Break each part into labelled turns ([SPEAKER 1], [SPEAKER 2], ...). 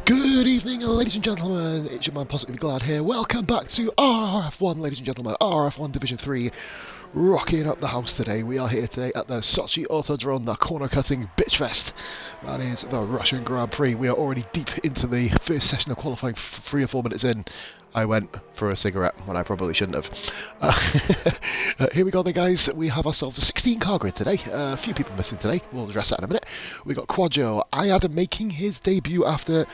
[SPEAKER 1] Good evening, ladies and gentlemen. It's your man Positively Glad here. Welcome back to RRF1, ladies and gentlemen. RRF1 Division 3, rocking up the house today. We are here today at the Sochi Autodrome, the corner-cutting bitchfest. That is the Russian Grand Prix. We are already deep into the first session of qualifying. 3 or 4 minutes in, I went for a cigarette when I probably shouldn't have. Here we go then, guys. We have ourselves a 16 car grid today. A few people missing today. We'll address that in a minute. We got Quadjo Ayada making his debut after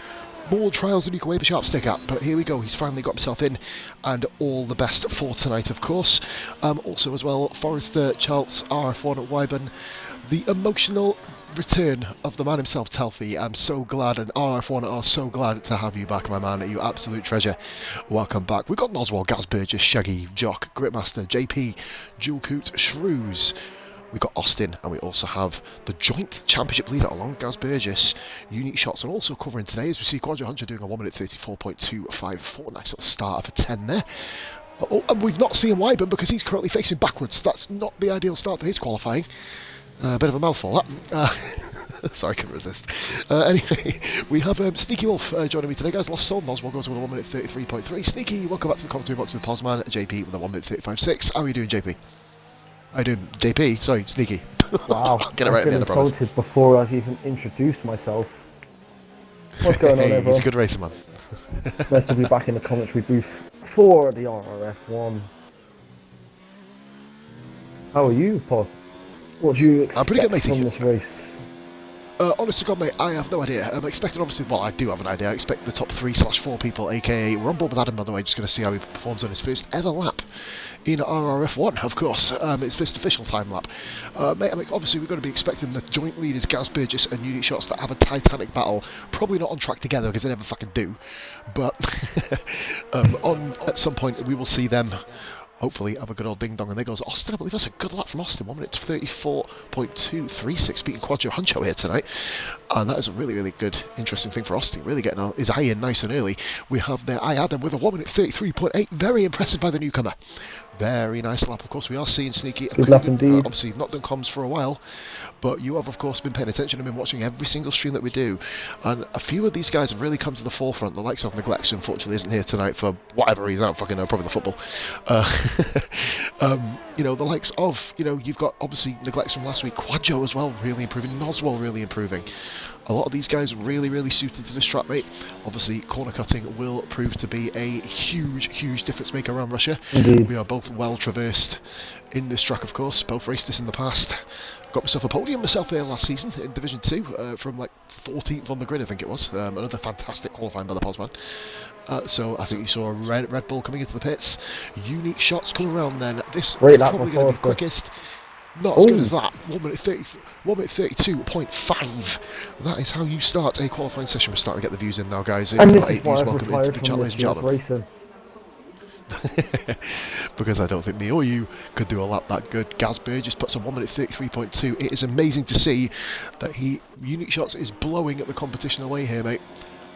[SPEAKER 1] more trials than you can wave a sharp stick at, but here we go. He's finally got himself in, and all the best for tonight, of course. Also as well, Forrester, Charles, RF1, Wyburn, the emotional return of the man himself, Telfie. I'm so glad, and RF1 are so glad to have you back, my man. You absolute treasure. Welcome back. We've got Noswell, Gaz Burgess, Shaggy, Jock, Gritmaster, JP, Jewel Coot, Shrews. We've got Austin, and we also have the joint championship leader along Gaz Burgess. Unique shots, and also covering today as we see Quadro Hunter doing a 1 minute 34.254. Nice little starter for 10 there. Oh, and we've not seen Wyburn because he's currently facing backwards. That's not the ideal start for his qualifying. A bit of a mouthful, that. Sorry, I couldn't resist. Anyway, we have Sneaky Wolf joining me today, guys. Lost Soul, Noswell goes with a 1 minute 33.3. Sneaky, welcome back to the commentary box with the Posman. JP with a 1 minute 35.6. How are you doing, JP? How you doing, JP? Sorry, Sneaky.
[SPEAKER 2] Wow,
[SPEAKER 1] Get it right
[SPEAKER 2] I've been insulted before I've even introduced myself. What's going on, everyone?
[SPEAKER 1] He's a good racer, man.
[SPEAKER 2] Nice to be back in the commentary booth for the RRF1. How are you, Pos? What do you expect from this race?
[SPEAKER 1] Honest to God, mate, I have no idea. I'm expecting, obviously, well, I do have an idea. I expect the top 3/4 people, aka we're on board with Adam, by the way, just going to see how he performs on his first ever lap in RRF1, of course. It's first official time lap. Mate, I mean, obviously, we're going to be expecting the joint leaders, Gaz Burgess and Unique Shots, that have a titanic battle. Probably not on track together, because they never fucking do. But at some point, we will see them hopefully have a good old ding dong. And there goes Austin. I believe that's a good lap from Austin. 1 minute 34.236, beating Quadro Huncho here tonight. And that is a really, really good, interesting thing for Austin. Really getting his eye in nice and early. We have there Adam with a 1 minute 33.8. Very impressive by the newcomer. Very nice lap. Of course, we are seeing Sneaky.
[SPEAKER 2] Good lap indeed.
[SPEAKER 1] Obviously, not done comms for a while. But you have, of course, been paying attention and been watching every single stream that we do. And a few of these guys have really come to the forefront. The likes of Neglects, who unfortunately isn't here tonight for whatever reason. I don't fucking know, probably the football. You know, the likes of, you know, you've got, obviously, Neglects from last week. Quadjo as well, really improving. Noswell really improving. A lot of these guys really, really suited to this track, mate. Obviously, corner cutting will prove to be a huge, huge difference maker around Russia.
[SPEAKER 2] Indeed.
[SPEAKER 1] We are both well traversed in this track, of course. Both raced this in the past. Got myself a podium myself there last season in Division 2 from like 14th on the grid, I think it was. Another fantastic qualifying by the Posman. So I think you saw a Red Bull coming into the pits. Unique shots coming around then. This is probably going to be the quickest. Not as good as that. 1 minute 32.5. That is how you start a qualifying session. We're starting to get the views in now, guys.
[SPEAKER 2] And this is why I've retired from this year's racing.
[SPEAKER 1] Because I don't think me or you could do a lap that good. Gaz Burgess puts a 1 minute 33.2. It is amazing to see that Unique Shots is blowing at the competition away here, mate.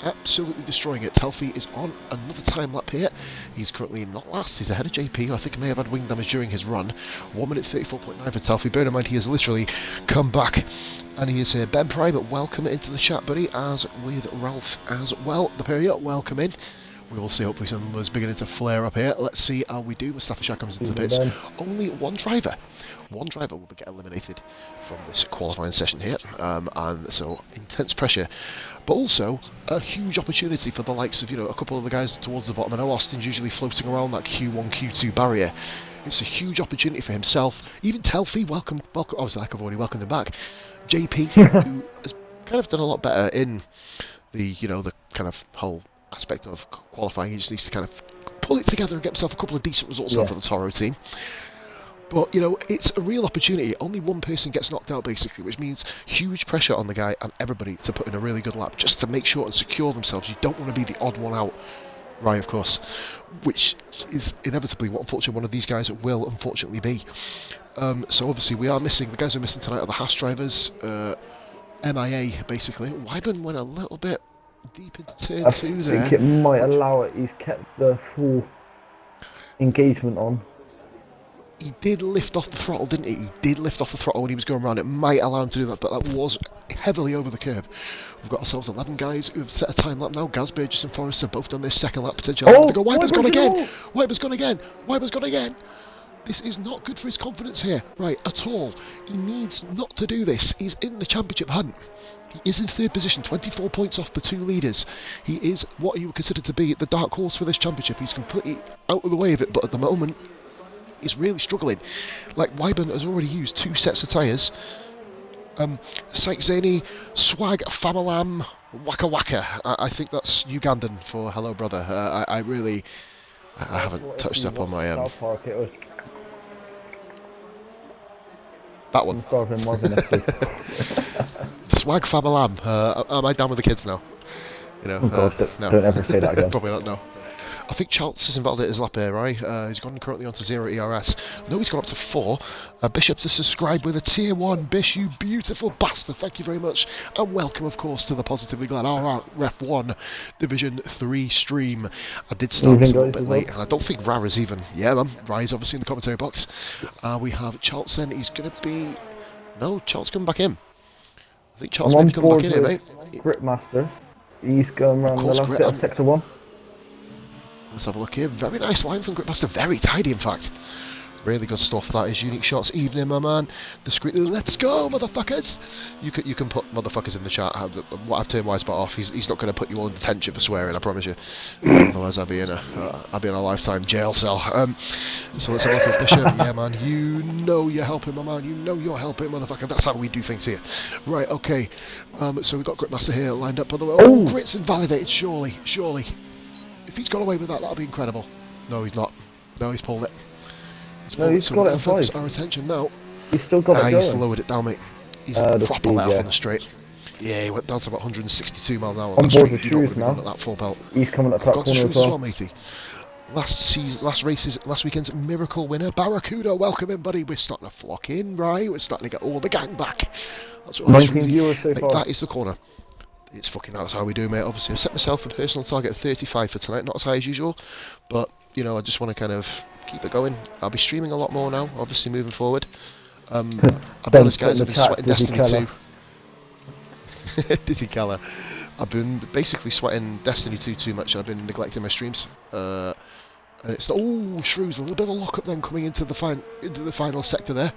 [SPEAKER 1] Absolutely destroying it. Telfie is on another time lap here. He's currently not last. He's ahead of JP, who I think may have had wing damage during his run. 1 minute 34.9 for Telfie. Bear in mind, he has literally come back. And he is here. Ben Private, welcome into the chat, buddy, as with Ralph as well. The period, welcome in. We will see, hopefully some numbers beginning to flare up here. Let's see how we do. Mustafa Shah comes into the pits. Only one driver. One driver will get eliminated from this qualifying session here. And so, intense pressure. But also, a huge opportunity for the likes of, you know, a couple of the guys towards the bottom. I know Austin's usually floating around that Q1, Q2 barrier. It's a huge opportunity for himself. Even Telfie, welcome. Obviously, like I've already welcomed him back. JP, who has kind of done a lot better in the, you know, the kind of whole aspect of qualifying. He just needs to kind of pull it together and get himself a couple of decent results out for the Toro team. But, you know, it's a real opportunity. Only one person gets knocked out, basically, which means huge pressure on the guy and everybody to put in a really good lap just to make sure and secure themselves. You don't want to be the odd one out, right, of course, which is inevitably what, unfortunately, one of these guys will, unfortunately, be. So, obviously, we are missing, the guys who are missing tonight are the Haas drivers, MIA, basically. Wyburn went a little bit deep into turn 2 there.
[SPEAKER 2] I think it might allow it. He's kept the full engagement on.
[SPEAKER 1] He did lift off the throttle, didn't he? He did lift off the throttle when he was going around. It might allow him to do that, but that was heavily over the curb. We've got ourselves 11 guys who have set a time lap now. Gaz, Burgess and Forrest have both done their second lap potentially.
[SPEAKER 2] Oh,
[SPEAKER 1] Go. Wiper's gone again!
[SPEAKER 2] oh.
[SPEAKER 1] Wiper's gone again! Wiper's gone again! This is not good for his confidence here, right, at all. He needs not to do this. He's in the championship hunt. He is in third position, 24 points off the two leaders. He is what you would consider to be the dark horse for this championship. He's completely out of the way of it, but at the moment, he's really struggling. Like, Wyburn has already used 2 sets of tyres. Sykes-Zany, Swag, Famalam, Waka Waka. I think that's Ugandan for hello brother. I haven't touched up on my... that one. Swag Famalam. Am I down with the kids now? You know,
[SPEAKER 2] oh God,
[SPEAKER 1] no.
[SPEAKER 2] Don't ever say that again.
[SPEAKER 1] Probably not, no. I think Charles is involved in his lap here, right? He's gone currently on to 0 ERS. No, he's gone up to 4. Bishop to subscribe with a tier 1. Bish, you beautiful bastard. Thank you very much. And welcome, of course, to the Positively Glad RRF1 Division 3 stream. I did start this a little bit late, and I don't think Rara's even... Yeah, man. Rara's obviously in the commentary box. We have Charlton. He's going to be... No, Charles coming back in. I think Charles maybe coming back in here, mate.
[SPEAKER 2] Gripmaster. He's going around the last bit of Sector 1.
[SPEAKER 1] Let's have a look here. Very nice line from Gripmaster. Very tidy, in fact. Really good stuff. That is Unique Shots. Evening, my man. Discreet. Let's go, motherfuckers. You can put motherfuckers in the chat. What I've turned Wisebot off. He's not going to put you all in detention for swearing, I promise you. Otherwise, I'll be in a lifetime jail cell. So let's have a look at Bishop. Yeah, man. You know you're helping, my man. You know you're helping, motherfucker. That's how we do things here. Right, okay. So we've got Gripmaster here lined up, by the way. Oh, Grit's invalidated. Surely. If he's got away with that, that'll be incredible. No, he's not. No, he's pulled it.
[SPEAKER 2] He's got it in 5.
[SPEAKER 1] Our attention now.
[SPEAKER 2] He's still got it going.
[SPEAKER 1] He's lowered it down, mate. He's proper let off on the straight. Yeah, he went down to about 162 mile an hour.
[SPEAKER 2] On board with Shoes now.
[SPEAKER 1] At that full belt.
[SPEAKER 2] He's coming up that corner as well.
[SPEAKER 1] Matey. Last weekend's miracle winner, Barracuda. Welcome in, buddy. We're starting to flock in, right? We're starting to get all the gang back. That's what
[SPEAKER 2] 19 viewers so far.
[SPEAKER 1] That is the corner. It's fucking that's how we do, mate. Obviously, I've set myself a personal target of 35 for tonight, not as high as usual, but you know, I just want to kind of keep it going. I'll be streaming a lot more now, obviously moving forward. I'll be honest, guys, I've been sweating Destiny 2. Dizzy Keller. I've been basically sweating Destiny 2 too much, and I've been neglecting my streams. And it's Shrews, a little bit of a lock up then coming into the final sector there.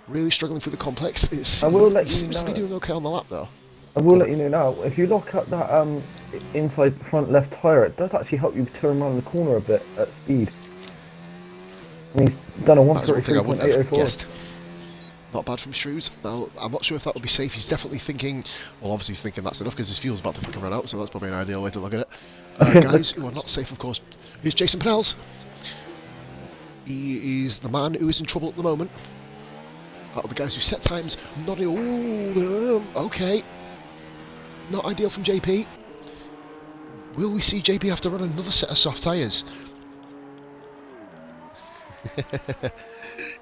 [SPEAKER 1] Really struggling through the complex. He seems to be doing okay on the lap though.
[SPEAKER 2] I will let you know now, if you lock up that inside front left tyre, it does actually help you turn around the corner a bit at speed. And he's done a 133.804.
[SPEAKER 1] Not bad from Shrews. Now, I'm not sure if that will be safe. He's definitely thinking, well, obviously he's thinking that's enough because his fuel's about to fucking run out, so that's probably an ideal way to look at it. Guys who are not safe, of course. Here's Jason Pennells. He is the man who is in trouble at the moment. Out of the guys who set times, not okay. Not ideal from JP. Will we see JP have to run another set of soft tyres?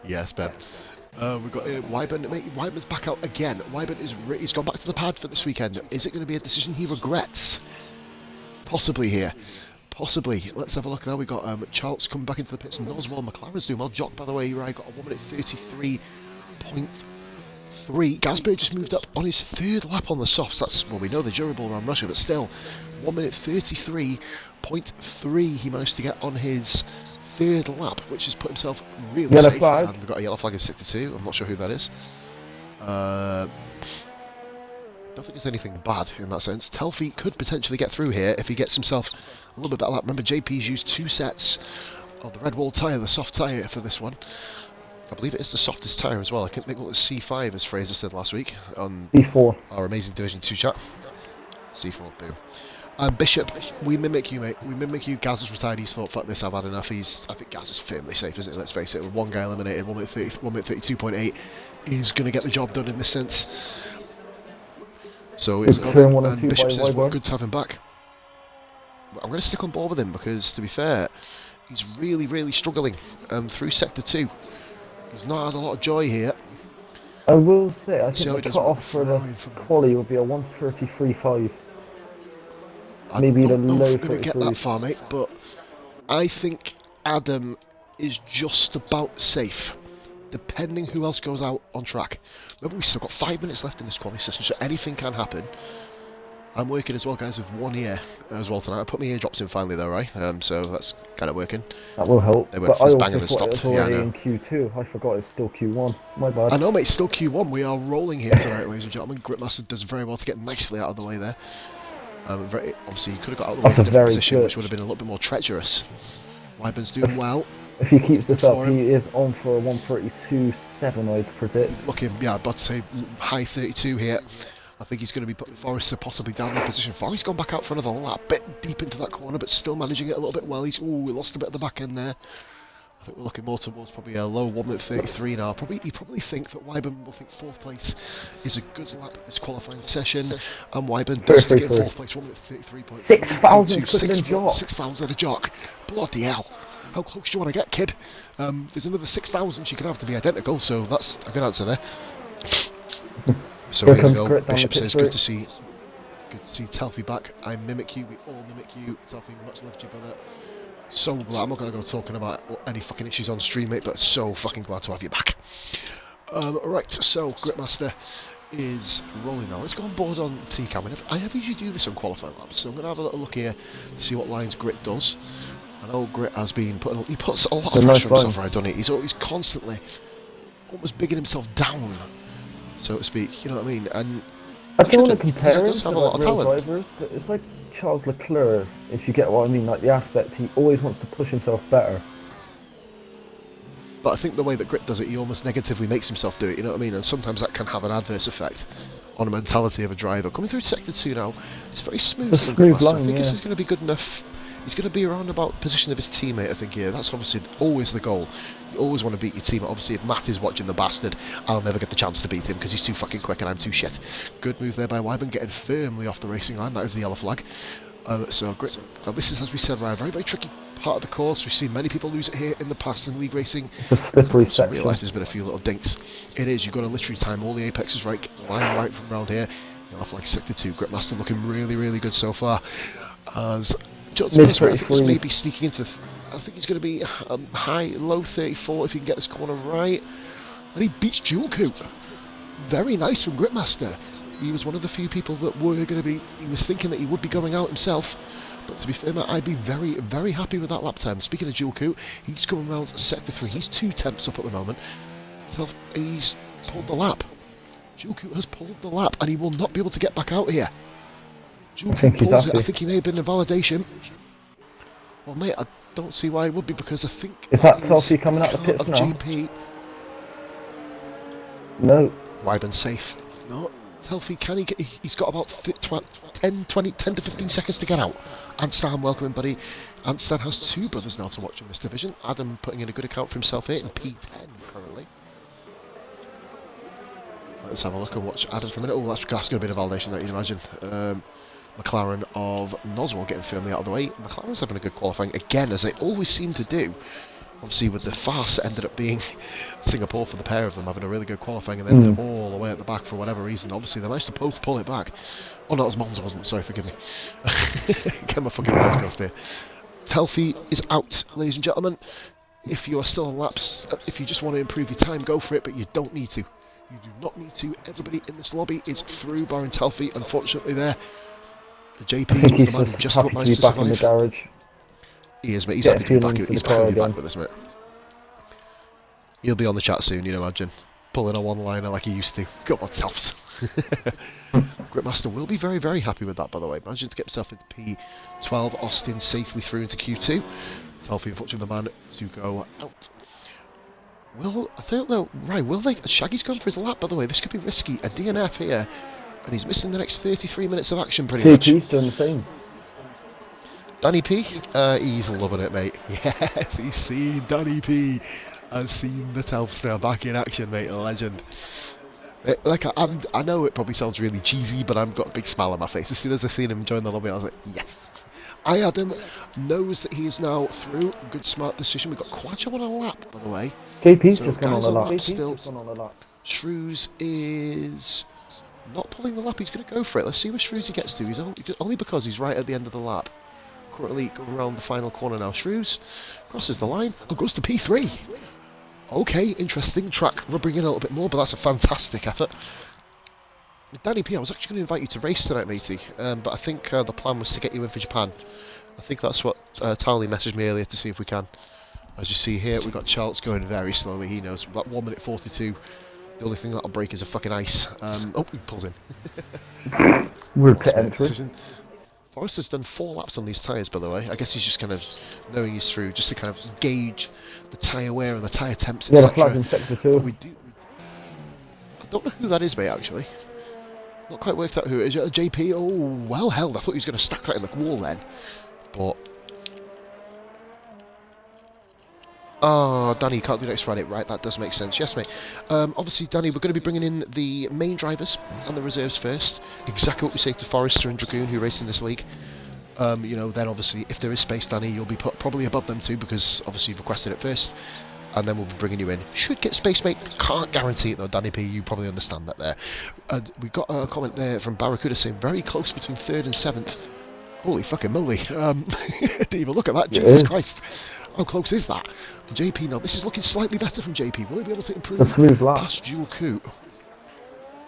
[SPEAKER 1] Yes, Ben. We've got Wyburn. Wyburn's back out again. Wyburn he's gone back to the pad for this weekend. Is it going to be a decision he regrets? Possibly here. Possibly. Let's have a look now. We've got Charles coming back into the pits. Noswell McLaren's doing well. Jock, by the way, right, got a 1 minute 33.3. Gasper just moved up on his 3rd lap on the softs. That's, well, we know the durable around Russia, but still, 1 minute 33.3 he managed to get on his 3rd lap, which has put himself really
[SPEAKER 2] yellow
[SPEAKER 1] safe.
[SPEAKER 2] Flag.
[SPEAKER 1] And we've got a yellow flag in sector 2. I'm not sure who that is. Don't think it's anything bad in that sense. Telfie could potentially get through here if he gets himself a little bit better lap. Remember, JP's used 2 sets of the red wall tyre, the soft tyre for this one. I believe it is the softest tyre as well. I think it was C5, as Fraser said last week on
[SPEAKER 2] C4.
[SPEAKER 1] Our amazing Division 2 chat. C4, boom. Bishop, we mimic you, mate. We mimic you. Gaz has retired. He's thought, fuck this, I've had enough. I think Gaz is firmly safe, isn't it? Let's face it. With one guy eliminated, 1 minute 32.8 is going to get the job done in this sense. So it's
[SPEAKER 2] turn 1 and 2
[SPEAKER 1] Bishop
[SPEAKER 2] by
[SPEAKER 1] says, well,
[SPEAKER 2] Wyburn.
[SPEAKER 1] good to have him back. But I'm going to stick on board with him because, to be fair, he's really, really struggling through Sector 2. He's not had a lot of joy here.
[SPEAKER 2] I will say, I think the cut-off for the quali would be a 133.5. Maybe
[SPEAKER 1] I
[SPEAKER 2] the
[SPEAKER 1] don't know
[SPEAKER 2] low
[SPEAKER 1] if we're going to get that
[SPEAKER 2] 33.
[SPEAKER 1] far, mate, but I think Adam is just about safe, depending who else goes out on track. Remember, we've still got 5 minutes left in this quality session, so anything can happen. I'm working as well, guys, with one ear as well tonight. I put my eardrops in finally, though, right? So that's kind of working.
[SPEAKER 2] That will help.
[SPEAKER 1] They went
[SPEAKER 2] But I also
[SPEAKER 1] banging and
[SPEAKER 2] thought it
[SPEAKER 1] stopped.
[SPEAKER 2] was
[SPEAKER 1] Yeah, I
[SPEAKER 2] already
[SPEAKER 1] know.
[SPEAKER 2] in Q2. I forgot it's still Q1. My bad.
[SPEAKER 1] I know, mate. It's still Q1. We are rolling here tonight, ladies and gentlemen. Gripmaster does very well to get nicely out of the way there. Obviously, he could have got out of the way in a different position, which would have been a little bit more treacherous. Wyvern's doing well.
[SPEAKER 2] If he keeps this up, he is on for a 132.7, I'd predict.
[SPEAKER 1] Looking, yeah, about to say high 32 here. I think he's going to be putting Forrester possibly down in the position. Forrester's gone back out for another lap, bit deep into that corner, but still managing it a little bit well. He's lost a bit at the back end there. I think we're looking more towards probably a low 1:33 now. You probably think that Wyvern will think 4th place is a good lap this qualifying session, and Wyvern does get 4th place, 1:33.6.
[SPEAKER 2] 6,000 quicker than Jock.
[SPEAKER 1] 6,000 a Jock. Bloody hell. How close do you want to get, kid? There's another 6,000 you can have to be identical, so that's a good answer there. So here we go. Bishop says, good to see Telfie back. I mimic you, we all mimic you. Telfie, much love to you, brother. So glad. I'm not going to go talking about any fucking issues on stream, mate, but so fucking glad to have you back. Right, so Gripmaster is rolling now. Let's go on board on T-Cam. I never usually do this on qualifying laps, so I'm going to have a little look here to see what lines Grit does. I know Grit has been he puts a lot of pressure on himself, right, doesn't he? He's constantly almost bigging himself down, so to speak, you know what I mean? And
[SPEAKER 2] I don't want to compare him
[SPEAKER 1] to
[SPEAKER 2] like real drivers, but it's like Charles Leclerc, if you get what I mean, like the aspect, he always wants to push himself better.
[SPEAKER 1] But I think the way that Grit does it, he almost negatively makes himself do it, you know what I mean? And sometimes that can have an adverse effect on the mentality of a driver. Coming through Sector 2 now, it's very smooth.
[SPEAKER 2] It's a smooth line,
[SPEAKER 1] I think this is going to be good enough. He's going to be around about position of his teammate, I think, here. That's obviously always the goal. You always want to beat your teammate. Obviously, if Matt is watching the bastard, I'll never get the chance to beat him because he's too fucking quick and I'm too shit. Good move there by Wyvern, getting firmly off the racing line. That is the yellow flag. So Grit. Now this is, as we said, a very, very tricky part of the course. We've seen many people lose it here in the past in league racing.
[SPEAKER 2] It's a slippery section.
[SPEAKER 1] I realise there's been a few little dinks. It is. You've got to literally time all the apexes right, line right from around here. You'll have like Sector 2. Gripmaster looking really, really good so far. As I think he's maybe sneaking into. I think he's going to be low 34 if he can get this corner right. And he beats Dual Coupe. Very nice from Gripmaster. He was one of the few people that were going to be. He was thinking that he would be going out himself. But to be fair, I'd be very, very happy with that lap time. Speaking of Dual Coupe, he's coming around Sector 3. He's 2 tenths up at the moment. He's pulled the lap. Dual Coupe has pulled the lap, and he will not be able to get back out here. I think he may have been a validation. Well, mate, I don't see why it would be, because I think...
[SPEAKER 2] Is that Telfie coming out the pits now?
[SPEAKER 1] GP.
[SPEAKER 2] No.
[SPEAKER 1] Wyvern safe. No. Telfie, can he get... He's got about 10 to 15 seconds to get out. Anstan, welcome in, buddy. Anstan has 2 brothers now to watch in this division. Adam putting in a good account for himself here in P10 currently. Let's have a look and watch Adam for a minute. Oh, that's going to be a validation there, you'd imagine. McLaren of Noswell getting firmly out of the way. McLaren's having a good qualifying again, as they always seem to do. Obviously, with the farce that ended up being Singapore for the pair of them, having a really good qualifying and then all the way at the back for whatever reason. Obviously, they managed to both pull it back. Oh, no, it was Monza, wasn't it? Sorry, forgive me. Get my fucking words crossed here. Telfie is out, ladies and gentlemen. If you are still on laps, if you just want to improve your time, go for it, but you don't need to. You do not need to. Everybody in this lobby is through, barring Telfie, unfortunately, there. JP was the man who just about managed to survive. In the garage. He is, mate. He's happy to be back. He's happy to be back with us, mate. He'll be on the chat soon, you imagine. Pulling a one-liner like he used to. Go on, Telfs. Gripmaster will be very, very happy with that, by the way. Managing to get himself into P12. Austin safely through into Q2. Telfie, unfortunately, the man to go out. Well, I don't know. Right, will they? Shaggy's going for his lap, by the way. This could be risky. A DNF here. And he's missing the next 33 minutes of action, pretty much.
[SPEAKER 2] JP's doing the same.
[SPEAKER 1] Danny P, he's loving it, mate. Yes, he's seen Danny P. Has seen the Telfster back in action, mate. A legend. I know it probably sounds really cheesy, but I've got a big smile on my face. As soon as I seen him join the lobby, I was like, yes. Adam knows that he is now through. Good, smart decision. We've got Quadjo on a lap, by the way.
[SPEAKER 2] JP's just gone on the lap.
[SPEAKER 1] Still. Shrews is not pulling the lap. He's going to go for it. Let's see where Shrews he gets to. He's only because he's right at the end of the lap. currently going around the final corner now. Shrews crosses the line and goes to P3. Okay, interesting. Track rubbering in a little bit more, but that's a fantastic effort. Danny P, I was actually going to invite you to race tonight, matey, but I think the plan was to get you in for Japan. I think that's what Towley messaged me earlier to see if we can. As you see here, we've got Charles going very slowly. He knows about 1 minute 42. The only thing that'll break is a fucking ice. Oh, he pulls in.
[SPEAKER 2] Weird pit entry.
[SPEAKER 1] Forrester's done 4 laps on these tyres, by the way. I guess he's just kind of knowing he's through, just to kind of gauge the tyre wear and the tyre temps,
[SPEAKER 2] Yeah, the
[SPEAKER 1] etc.
[SPEAKER 2] flag in sector 2.
[SPEAKER 1] I don't know who that is, mate, actually. Not quite worked out who it is. JP? Oh, well held. I thought he was going to stack that in the wall then. But... oh, Danny, you can't do next Friday. Right, that does make sense. Yes, mate. Obviously, Danny, we're going to be bringing in the main drivers and the reserves first. Exactly what we say to Forrester and Dragoon, who race in this league. You know, then obviously, if there is space, Danny, you'll be put probably above them too, because obviously you've requested it first. And then we'll be bringing you in. Should get space, mate. Can't guarantee it, though, Danny P. You probably understand that there. We got a comment there from Barracuda saying very close between 3rd and 7th. Holy fucking moly. Didn't even look at that. Jesus Christ. How close is that? JP, now this is looking slightly better from JP. Will he be able to improve
[SPEAKER 2] It's a smooth lap.
[SPEAKER 1] past Dual Coot?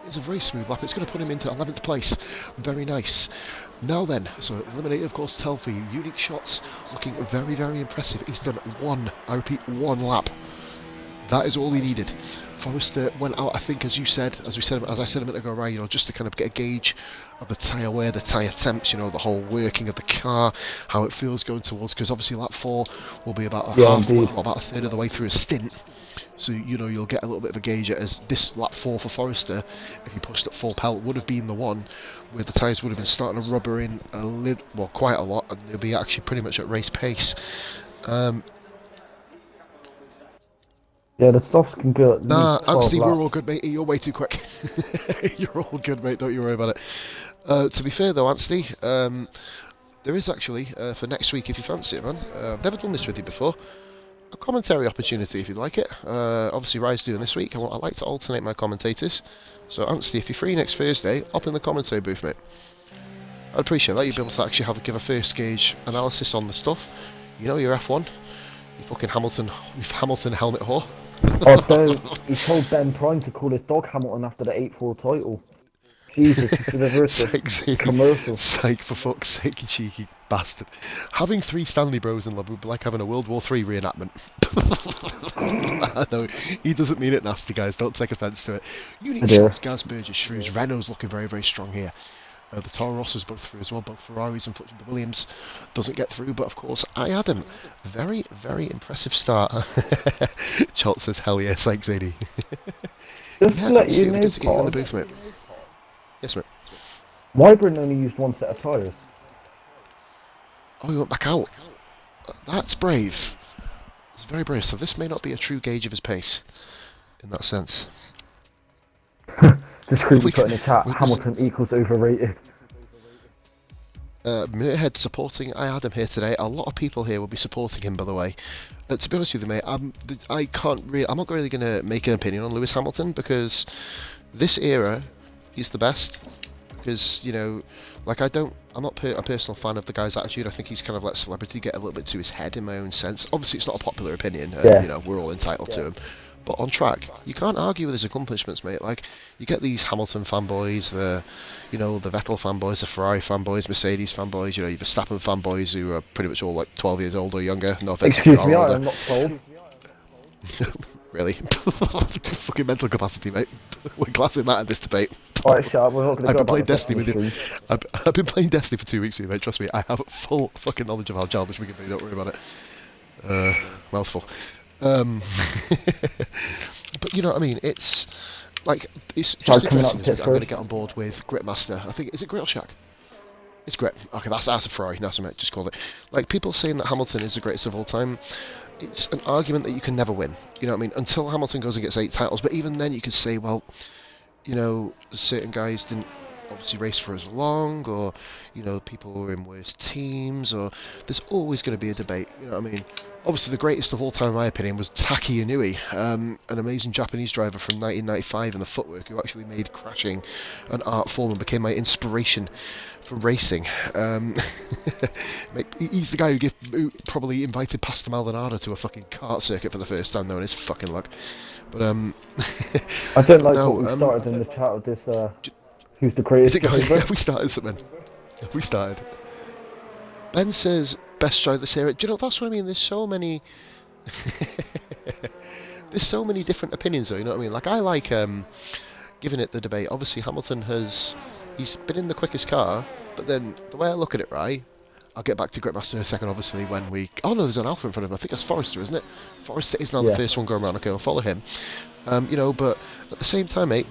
[SPEAKER 1] It's a very smooth lap. It's going to put him into 11th place. Very nice. Now then, so eliminated, of course, Telfie. Unique shots looking very, very impressive. He's done 1, I repeat, 1 lap. That is all he needed. Forrester went out, I think, as I said a minute ago, right, you know, just to kind of get a gauge of the tyre wear, the tyre temps, you know, the whole working of the car, how it feels going towards, because obviously lap 4 will be about about a third of the way through a stint. So, you know, you'll get a little bit of a gauge as this lap 4 for Forrester, if he pushed at full pelt, would have been the one where the tyres would have been starting to rubber in quite a lot, and they'll be actually pretty much at race pace.
[SPEAKER 2] Yeah, the softs can go at least 12
[SPEAKER 1] Anstey,
[SPEAKER 2] laps.
[SPEAKER 1] we're all good, mate. You're way too quick. You're all good, mate. Don't you worry about it. To be fair, though, Anstey, there is actually, for next week, if you fancy it, man, I've never done this with you before, a commentary opportunity, if you'd like it. Obviously, Rye's doing this week. I like to alternate my commentators. So, Anstey, if you're free next Thursday, hop in the commentary booth, mate. I'd appreciate that. You'd be able to actually give a first gauge analysis on the stuff. You know, your F1, your fucking Hamilton helmet whore.
[SPEAKER 2] Although he told Ben Prime to call his dog Hamilton after the 8-4 title. Jesus, you should have heard the commercial.
[SPEAKER 1] Psych, for fuck's sake, you cheeky bastard. Having 3 Stanley Bros in love would be like having a World War III reenactment. No, he doesn't mean it nasty, guys. Don't take offence to it. Unique shots, Gaz, Burgess, Shrews, Renault's looking very, very strong here. The Toro Rossos both through as well, both Ferraris. Unfortunately, the Williams doesn't get through, but of course, I had him. Very, very impressive start. Chalt says, hell yeah, psych, Zadie.
[SPEAKER 2] Just to let you know,
[SPEAKER 1] good to get you on the booth, mate. Yes, mate.
[SPEAKER 2] Wyburn only used 1 set of tyres.
[SPEAKER 1] Oh, he went back out. That's brave. It's very brave. So this may not be a true gauge of his pace, in that sense.
[SPEAKER 2] Discreetly put in the chat, Hamilton equals overrated.
[SPEAKER 1] Mirrorhead supporting I had him here today. A lot of people here will be supporting him, by the way. To be honest with you, mate, I'm not really going to make an opinion on Lewis Hamilton, because this era, he's the best. Because, you know, like I'm not a personal fan of the guy's attitude. I think he's kind of let celebrity get a little bit to his head, in my own sense. Obviously, it's not a popular opinion. You know, we're all entitled to him. But on track, you can't argue with his accomplishments, mate. Like, you get these Hamilton fanboys, the Vettel fanboys, the Ferrari fanboys, Mercedes fanboys, you know, your Verstappen fanboys who are pretty much all like 12 years old or younger. No offense.
[SPEAKER 2] Excuse me, I'm not 12.
[SPEAKER 1] Really? Fucking mental capacity, mate. We're glassing that in this debate.
[SPEAKER 2] Alright, shut up, we're not going to go about
[SPEAKER 1] Destiny with you. I've been playing Destiny for 2 weeks with you, mate. Trust me, I have full fucking knowledge of how childish we can be. Don't worry about it. Mouthful. But you know what I mean, it's like, it's just interesting. I'm going to get on board with Gritmaster. I think, is it Grit or Shack? It's Grit. Okay, that's a Ferrari. No, mate, just call it. Like, people saying that Hamilton is the greatest of all time, it's an argument that you can never win. You know what I mean? Until Hamilton goes and gets 8 titles. But even then, you could say, well, you know, certain guys didn't obviously race for as long, or, you know, people were in worse teams, or there's always going to be a debate. You know what I mean? Obviously, the greatest of all time, in my opinion, was Taki Inui, an amazing Japanese driver from 1995 in the footwork who actually made crashing an art form and became my inspiration for racing. He's the guy who probably invited Pastor Maldonado to a fucking kart circuit for the first time, knowing his fucking luck. But
[SPEAKER 2] I don't like what we started in the chat of this. Who's the greatest?
[SPEAKER 1] Is it going? Yeah, we started something. We started. Ben says best driver this era. Do you know, that's what I mean? There's so many. There's so many different opinions, though. You know what I mean? Like I like giving it the debate. Obviously, Hamilton he's been in the quickest car, but then the way I look at it, right? I'll get back to Gridmaster in a second. Obviously, when we no, there's an Alpha in front of him. I think that's Forrester, isn't it? Forrester is now the first one going around. Okay, I'll follow him. You know, but at the same time, mate,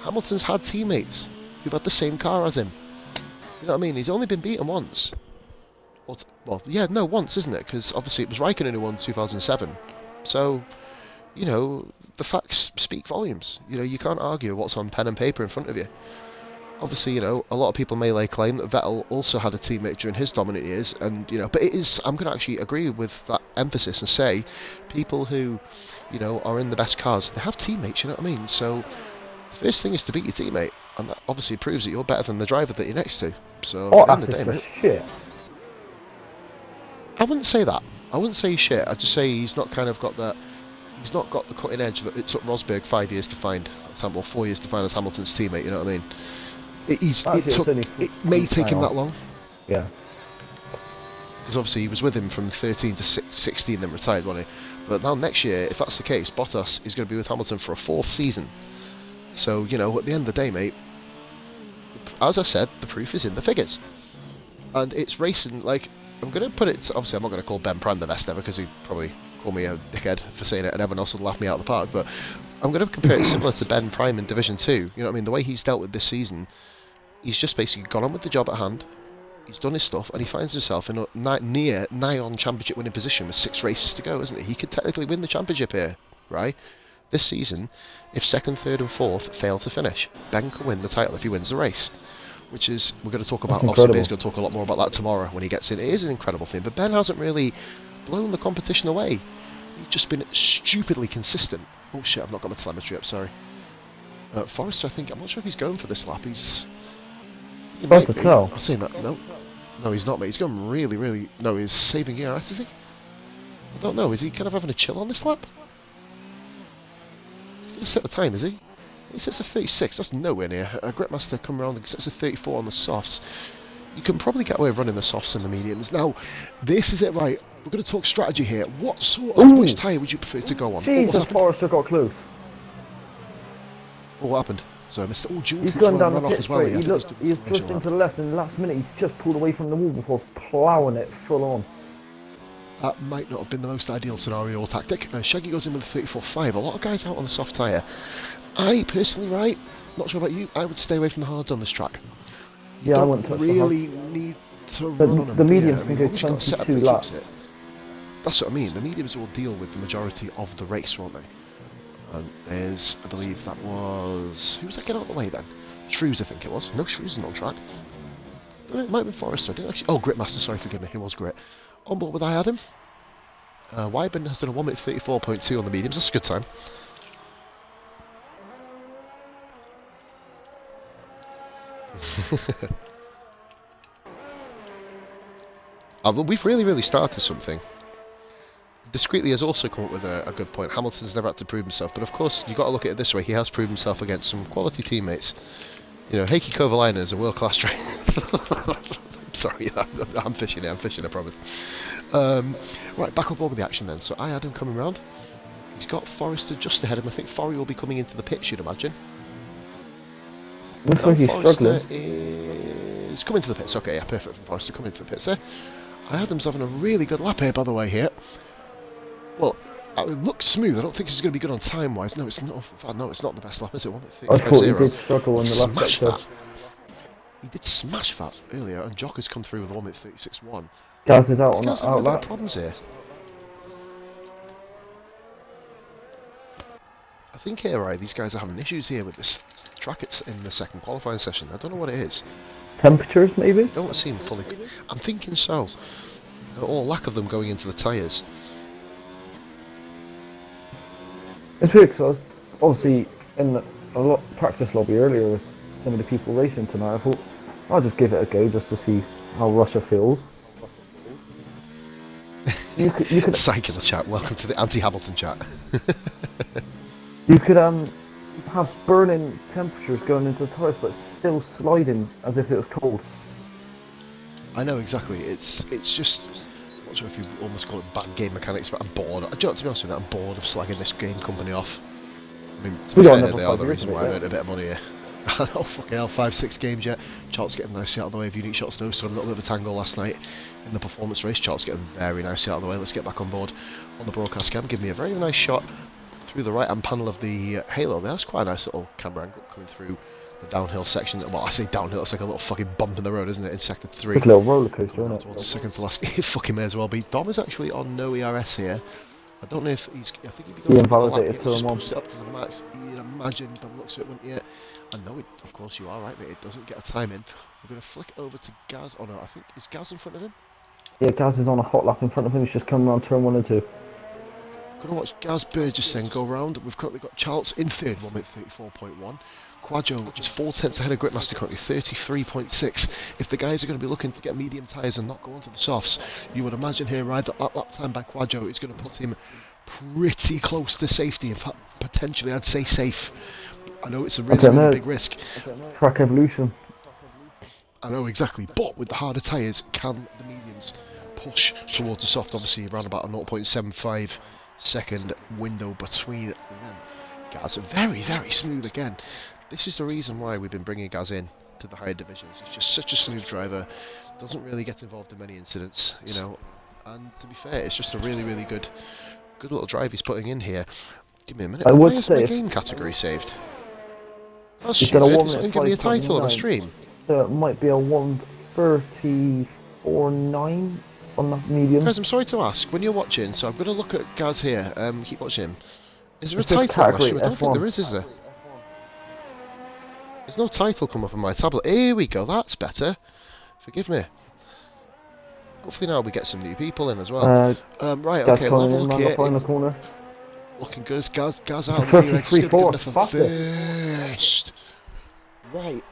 [SPEAKER 1] Hamilton's had teammates who've had the same car as him. You know what I mean? He's only been beaten once. Well, yeah, no, once, isn't it? Because obviously it was Raikkonen who won 2007. So, you know, the facts speak volumes. You know, you can't argue what's on pen and paper in front of you. Obviously, you know, a lot of people may lay claim that Vettel also had a teammate during his dominant years, and, you know, but it is, I'm going to actually agree with that emphasis and say people who, you know, are in the best cars, they have teammates, you know what I mean? So, the first thing is to beat your teammate, and that obviously proves that you're better than the driver that you're next to. So, at the end of the day, mate,
[SPEAKER 2] shit.
[SPEAKER 1] I wouldn't say that. I wouldn't say shit. I'd just say he's not kind of got that. He's not got the cutting edge that it took Rosberg 5 years to find, or 4 years to find as Hamilton's teammate. You know what I mean? It may take him that long.
[SPEAKER 2] Yeah.
[SPEAKER 1] Because obviously he was with him from 13 to 16, then retired, wasn't he? But now next year, if that's the case, Bottas is going to be with Hamilton for a 4th season. So, you know, at the end of the day, mate, as I said, the proof is in the figures. And it's racing, like, I'm going to put it, obviously I'm not going to call Ben Prime the best ever, because he'd probably call me a dickhead for saying it, and everyone else would laugh me out of the park, but I'm going to compare it similar to Ben Prime in Division 2, you know what I mean? The way he's dealt with this season, he's just basically gone on with the job at hand, he's done his stuff, and he finds himself in a nigh on championship winning position with 6 races to go, isn't he? He could technically win the championship here, right? This season, if 2nd, 3rd and 4th fail to finish, Ben can win the title if he wins the race. Which is, we're going to talk about, obviously Ben's going to talk a lot more about that tomorrow when he gets in. It is an incredible thing, but Ben hasn't really blown the competition away. He's just been stupidly consistent. Oh shit, I've not got my telemetry up, sorry. Forrester, I think, I'm not sure if he's going for this lap. He might be. I'm saying that, no, he's not, mate. He's going really, no, he's saving ERS, is he? I don't know, is he kind of having a chill on this lap? He's going to set the time, is he? He sets a 36, that's nowhere near. A Gridmaster come around and sets a 34 on the softs. You can probably get away with running the softs and the mediums. Now, this is it, right? We're going to talk strategy here. What sort of which tyre would you prefer to go on?
[SPEAKER 2] Jesus, Forrester got close.
[SPEAKER 1] What happened? So I missed it. Oh,
[SPEAKER 2] he's going down the pit straight. He's drifted into the left, and the last minute he just pulled away from the wall before ploughing it full on.
[SPEAKER 1] That might not have been the most ideal scenario or tactic. Shaggy goes in with a 34.5. A lot of guys out on the soft tyre. I personally, right, not sure about you, I would stay away from the hards on this track.
[SPEAKER 2] I wouldn't touch
[SPEAKER 1] really need to run on them.
[SPEAKER 2] The mediums can go 22 laps.
[SPEAKER 1] That's what I mean. The mediums will deal with the majority of the race, won't they? There's, I believe that was... Who was that getting out of the way then? Shrews, I think it was. No, Shrews isn't on track. It might have been Forrester. I didn't actually... Oh, Gridmaster, sorry, forgive me. He was Grit. On board with I Adam. Wyburn has done a 1 minute 34.2 on the mediums. That's a good time. We've really started something. Discreetly has also come up with a good point. Hamilton's never had to prove himself, but of course you've got to look at it this way. He has proved himself against some quality teammates. You know, Heikki Kovalainen is a world-class driver. Sorry, I'm fishing, I promise. Right, back on board with the action then. So I had him coming round. He's got Forrester just ahead of him. I think Forry will be coming into the pit, you'd imagine.
[SPEAKER 2] Looks like he's struggling.
[SPEAKER 1] He's coming to the pits. Okay, yeah, perfect for Forrester coming into the pits there. Adam's having a really good lap here, by the way, here. Well, it looks smooth. I don't think it's going to be good on time-wise. No, it's not. No, it's not the best lap, is it?
[SPEAKER 2] I thought he did struggle in the last sector.
[SPEAKER 1] He did smash that earlier, and Jock has come through with a 1 minute 36.1.
[SPEAKER 2] Gaz is out on that lap.
[SPEAKER 1] Problems here. I think here, right, these guys are having issues here with this track. It's in the second qualifying session. I don't know what it is.
[SPEAKER 2] Temperatures, maybe?
[SPEAKER 1] Don't seem fully... I'm thinking so. Or lack of them going into the tyres.
[SPEAKER 2] It's weird because I was obviously in a lot practice lobby earlier with some of the people racing tonight. I thought I'll just give it a go just to see how Russia feels. You could
[SPEAKER 1] Psych in the chat. Welcome to the anti-Hamilton chat.
[SPEAKER 2] you could have burning temperatures going into the tyres, but still sliding as if it was cold.
[SPEAKER 1] I know exactly. It's just. I'm not sure if you almost call it bad game mechanics, but I'm bored. To be honest with you, I'm bored of slagging this game company off. I mean, to be fair, they are the reason why I earned a bit of money here. I know, fucking hell, 5-6 games yet. Charles getting nicely out of the way of unique shots though, so a little bit of a tangle last night in the performance race. Charles getting very nicely out of the way. Let's get back on board on the broadcast cam. Give me a very nice shot through the right hand panel of the Halo there. That's quite a nice little camera angle coming through the downhill section. Well, I say downhill, it's like a little fucking bump in the road, isn't it, in sector 3.
[SPEAKER 2] It's like a little roller coaster, isn't it?
[SPEAKER 1] Towards the second to last. It fucking may as well be. Dom is actually on no ERS here. I don't know if he's. I think he'd be going to the lap. Just pushed it up to the max. You'd imagine by the looks of it, wouldn't you? I know it. Of course, you are right, mate. It doesn't get a time in. We're going to flick over to Gaz. Oh no, I think is Gaz in front of him.
[SPEAKER 2] Yeah, Gaz is on a hot lap in front of him. He's just coming around turn 1 and 2.
[SPEAKER 1] Going to watch Gaz Burgess then go round. We've currently got Charles in third, 1 minute 34.1. Quadjo is 4/10 ahead of Gritmaster currently, 33.6. If the guys are going to be looking to get medium tyres and not go onto the softs, you would imagine here, right, that lap time by Quadjo is going to put him pretty close to safety. In fact, potentially I'd say safe. I know it's a really big risk.
[SPEAKER 2] Track evolution.
[SPEAKER 1] I know exactly, but with the harder tyres, can the mediums push towards the soft? Obviously, around about a 0.75 second window between them. Gaz, very, very smooth again. This is the reason why we've been bringing Gaz in to the higher divisions. He's just such a smooth driver, doesn't really get involved in many incidents, you know. And to be fair, it's just a really, really good little drive he's putting in here. Give me a minute.
[SPEAKER 2] I would
[SPEAKER 1] Why is
[SPEAKER 2] say
[SPEAKER 1] my game category saved? That's
[SPEAKER 2] he's
[SPEAKER 1] stupid.
[SPEAKER 2] got a 1
[SPEAKER 1] It's not
[SPEAKER 2] minute
[SPEAKER 1] giving me a title on a stream.
[SPEAKER 2] So it might be a 1:34.9 on the medium.
[SPEAKER 1] Guys, I'm sorry to ask. When you're watching, so I'm going to look at Gaz here. Keep watching. Is there a
[SPEAKER 2] It says
[SPEAKER 1] title on my stream?
[SPEAKER 2] category
[SPEAKER 1] I don't think
[SPEAKER 2] F1.
[SPEAKER 1] there is there? There's no title come up on my tablet. Here we go. That's better. Forgive me. Hopefully now we get some new people in as well. Right,
[SPEAKER 2] Gaz
[SPEAKER 1] okay, we'll have a
[SPEAKER 2] coming in
[SPEAKER 1] look
[SPEAKER 2] around
[SPEAKER 1] here.
[SPEAKER 2] the final corner.
[SPEAKER 1] Looking good. Gaz
[SPEAKER 2] It's
[SPEAKER 1] out
[SPEAKER 2] a
[SPEAKER 1] of the Rex.
[SPEAKER 2] 33.4,
[SPEAKER 1] First. Right.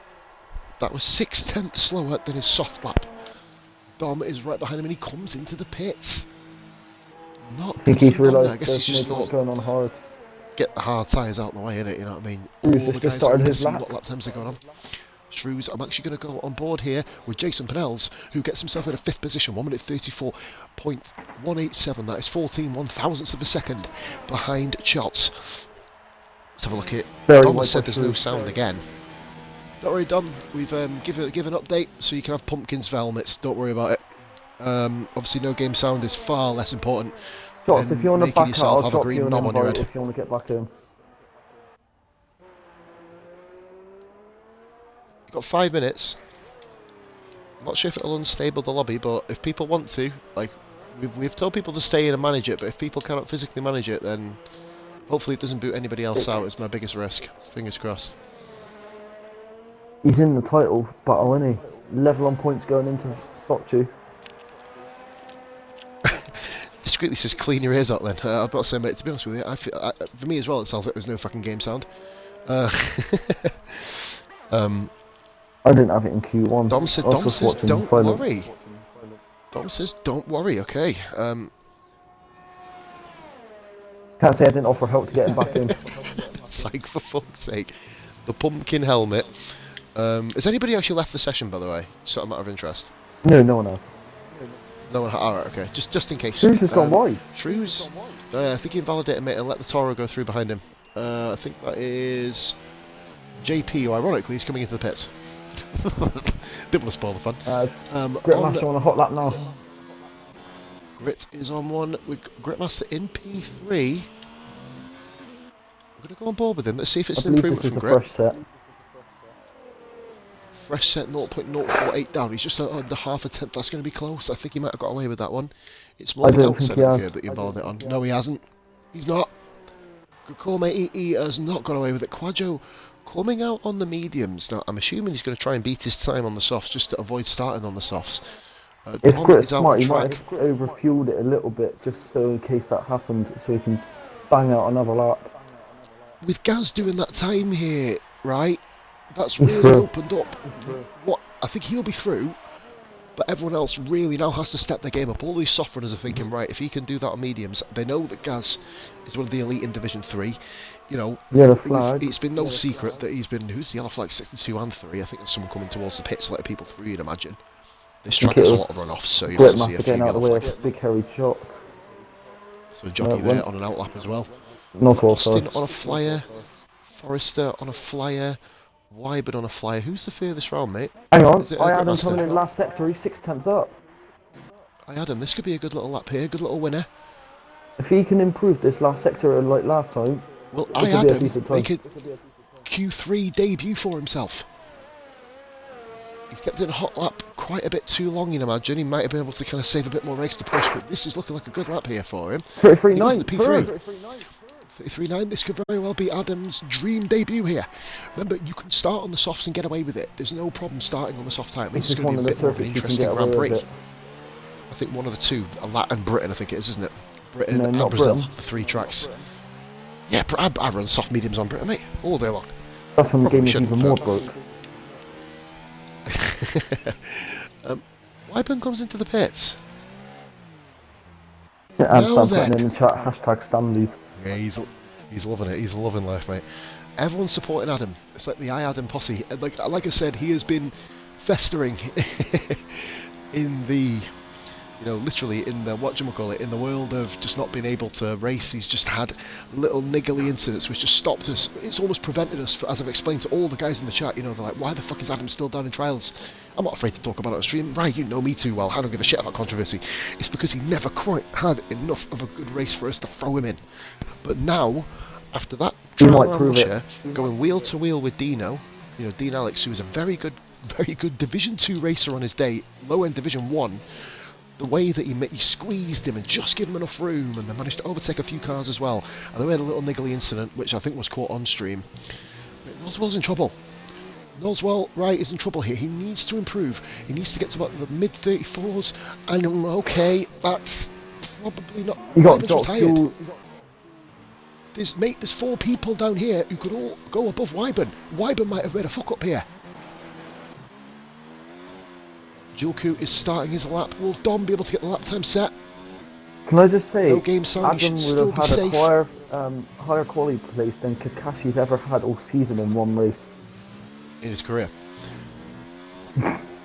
[SPEAKER 1] That was 6/10 slower than his soft lap. Dom is right behind him and he comes into the pits. Not
[SPEAKER 2] I think
[SPEAKER 1] good
[SPEAKER 2] he's
[SPEAKER 1] for Dom there.
[SPEAKER 2] realised
[SPEAKER 1] I guess he's just thought,
[SPEAKER 2] going on hard.
[SPEAKER 1] get the hard tyres out of the way, innit? You know what I mean?
[SPEAKER 2] Shrews
[SPEAKER 1] All
[SPEAKER 2] has
[SPEAKER 1] the
[SPEAKER 2] just
[SPEAKER 1] guys
[SPEAKER 2] started
[SPEAKER 1] are
[SPEAKER 2] his
[SPEAKER 1] see
[SPEAKER 2] lap.
[SPEAKER 1] what lap times are going on. Shrews, I'm actually going to go on board here with Jason Pennells, who gets himself in a 5th position, 1 minute 34.187. That is 14/1000ths of a second behind Charles. Let's have a look at. Dom has said there's no sound again. Don't worry, Dom. We've given an update so you can have pumpkins for helmets. Don't worry about it. Obviously, no game sound is far less important.
[SPEAKER 2] Shots, if you want to
[SPEAKER 1] making
[SPEAKER 2] back out,
[SPEAKER 1] yourself
[SPEAKER 2] I'll
[SPEAKER 1] have a
[SPEAKER 2] drop
[SPEAKER 1] green
[SPEAKER 2] you an
[SPEAKER 1] knob on your
[SPEAKER 2] invite
[SPEAKER 1] head.
[SPEAKER 2] if you want to get back in.
[SPEAKER 1] You've got 5 minutes. I'm not sure if it'll unstable the lobby, but if people want to, like, we've told people to stay in and manage it, but if people cannot physically manage it, then hopefully it doesn't boot anybody else out. It's my biggest risk. Fingers crossed.
[SPEAKER 2] He's in the title battle, isn't he? Level on points going into Sochi.
[SPEAKER 1] Discreetly says, clean your ears out then. I've got to say, mate, to be honest with you, for me as well, it sounds like there's no fucking game sound.
[SPEAKER 2] I didn't have it in Q1.
[SPEAKER 1] Dom says, don't worry. Dom says, don't worry, okay.
[SPEAKER 2] Can't say I didn't offer help to get him back in.
[SPEAKER 1] Psych, for fuck's sake. The pumpkin helmet. Has anybody actually left the session, by the way? Sort of matter of interest.
[SPEAKER 2] No, no one has.
[SPEAKER 1] No one. Alright, okay. Just in case.
[SPEAKER 2] Shrews has gone wide.
[SPEAKER 1] Shrews. I think he invalidated, mate, and let the Toro go through behind him. I think that is JP, who ironically is coming into the pits. Didn't want to spoil the fun.
[SPEAKER 2] Gritmaster on a hot lap now.
[SPEAKER 1] Grit is on one with Gritmaster in P3. We're going to go on board with him. Let's see if it's
[SPEAKER 2] I
[SPEAKER 1] an
[SPEAKER 2] believe
[SPEAKER 1] improvement
[SPEAKER 2] this is
[SPEAKER 1] from
[SPEAKER 2] a
[SPEAKER 1] Grit.
[SPEAKER 2] fresh set.
[SPEAKER 1] Fresh set 0.048 down. He's just under half a tenth. That's going to be close. I think he might have got away with that one. It's more
[SPEAKER 2] I
[SPEAKER 1] the
[SPEAKER 2] don't
[SPEAKER 1] outside
[SPEAKER 2] think he
[SPEAKER 1] of the
[SPEAKER 2] has.
[SPEAKER 1] curb that you involved it on. No, he hasn't. He's not. Good call, mate. He has not got away with it. Quadjo coming out on the mediums. Now, I'm assuming he's going to try and beat his time on the softs just to avoid starting on the softs.
[SPEAKER 2] If
[SPEAKER 1] Dom
[SPEAKER 2] Grit's
[SPEAKER 1] is out
[SPEAKER 2] smart,
[SPEAKER 1] on
[SPEAKER 2] he might
[SPEAKER 1] track.
[SPEAKER 2] have overfueled it a little bit just so in case that happened, so he can bang out another lap.
[SPEAKER 1] with Gaz doing that time here, right, that's
[SPEAKER 2] He's
[SPEAKER 1] really
[SPEAKER 2] through.
[SPEAKER 1] opened up what I think he'll be through, but everyone else really now has to step their game up. All these soft runners are thinking, right, if he can do that on mediums, they know that Gaz is one of the elite in Division 3. You know,
[SPEAKER 2] Yellow flag.
[SPEAKER 1] it's been no secret that he's been, who's the yellow flag, 62 and 3. I think there's someone coming towards the pits, letting people through, you'd imagine. This track has a lot of runoffs, so you might see a few
[SPEAKER 2] getting out of
[SPEAKER 1] yellow
[SPEAKER 2] the way
[SPEAKER 1] flags.
[SPEAKER 2] of big hairy jock.
[SPEAKER 1] So jockey there on an outlap as well.
[SPEAKER 2] Austin
[SPEAKER 1] on a flyer, Forrester on a flyer, Wyburn on a flyer. Who's the furthest round, mate?
[SPEAKER 2] Hang on,
[SPEAKER 1] Is it
[SPEAKER 2] I had him
[SPEAKER 1] Grandmaster?
[SPEAKER 2] coming in last sector, he's 6/10 up.
[SPEAKER 1] I had him. This could be a good little lap here, good little winner.
[SPEAKER 2] If he can improve this last sector like last time,
[SPEAKER 1] Well,
[SPEAKER 2] it
[SPEAKER 1] I
[SPEAKER 2] could
[SPEAKER 1] had
[SPEAKER 2] be a
[SPEAKER 1] him
[SPEAKER 2] decent time.
[SPEAKER 1] make a Q3 debut for himself. He kept it in a hot lap quite a bit too long, you'd imagine. He might have been able to kind of save a bit more race to push, but this is looking like a good lap here for him.
[SPEAKER 2] 33.9.
[SPEAKER 1] He was the P3. 33.9, this could very well be Adam's dream debut here. Remember, you can start on the softs and get away with it. There's no problem starting on the soft tire. It means
[SPEAKER 2] This
[SPEAKER 1] it's
[SPEAKER 2] is
[SPEAKER 1] going to
[SPEAKER 2] one
[SPEAKER 1] be a
[SPEAKER 2] of the
[SPEAKER 1] bit more of an
[SPEAKER 2] circuits you can
[SPEAKER 1] interesting
[SPEAKER 2] get
[SPEAKER 1] Grand
[SPEAKER 2] away
[SPEAKER 1] Prix.
[SPEAKER 2] with it.
[SPEAKER 1] I think one of the two, and Britain, I think it is, isn't it? Britain
[SPEAKER 2] No,
[SPEAKER 1] and
[SPEAKER 2] not
[SPEAKER 1] Brazil,
[SPEAKER 2] Britain.
[SPEAKER 1] the 3 tracks. Yeah, I run soft mediums on Britain, mate, all day long.
[SPEAKER 2] That's when the
[SPEAKER 1] Probably
[SPEAKER 2] game is even
[SPEAKER 1] shouldn't,
[SPEAKER 2] more
[SPEAKER 1] but-
[SPEAKER 2] broke.
[SPEAKER 1] Wyburn comes into the pits.
[SPEAKER 2] And
[SPEAKER 1] Now
[SPEAKER 2] Stan
[SPEAKER 1] then.
[SPEAKER 2] putting in the chat hashtag Stanleys.
[SPEAKER 1] Yeah, he's loving it. He's loving life, mate. Everyone's supporting Adam. It's like the I Adam posse. Like I said, he has been festering in the, literally in the in the world of just not being able to race. He's just had little niggly incidents which just stopped us. It's almost prevented us, as I've explained to all the guys in the chat. They're like, why the fuck is Adam still down in trials? I'm not afraid to talk about it on stream. Right, you know me too well. I don't give a shit about controversy. It's because he never quite had enough of a good race for us to throw him in. But now, after that
[SPEAKER 2] He
[SPEAKER 1] trial
[SPEAKER 2] might
[SPEAKER 1] around
[SPEAKER 2] prove
[SPEAKER 1] Russia, going wheel to wheel with Dino, Dean Alex, who is a very good Division 2 racer on his day, low-end Division 1, the way that he squeezed him and just gave him enough room, and they managed to overtake a few cars as well. And we had a little niggly incident, which I think was caught on stream. But Noswell's in trouble. Noswell, right, is in trouble here. He needs to improve. He needs to get to about the mid-34s. And okay, that's probably not...
[SPEAKER 2] You got
[SPEAKER 1] Wyvern's
[SPEAKER 2] Dr.
[SPEAKER 1] There's 4 people down here who could all go above Wyburn. Wyburn might have made a fuck up here. Julku is starting his lap. Will Dom be able to get the lap time set?
[SPEAKER 2] Can I just say,
[SPEAKER 1] No game sound, he
[SPEAKER 2] Adam
[SPEAKER 1] should
[SPEAKER 2] would have
[SPEAKER 1] still be
[SPEAKER 2] had
[SPEAKER 1] safe.
[SPEAKER 2] a higher quality place than Kakashi's ever had all season in one race.
[SPEAKER 1] In his career.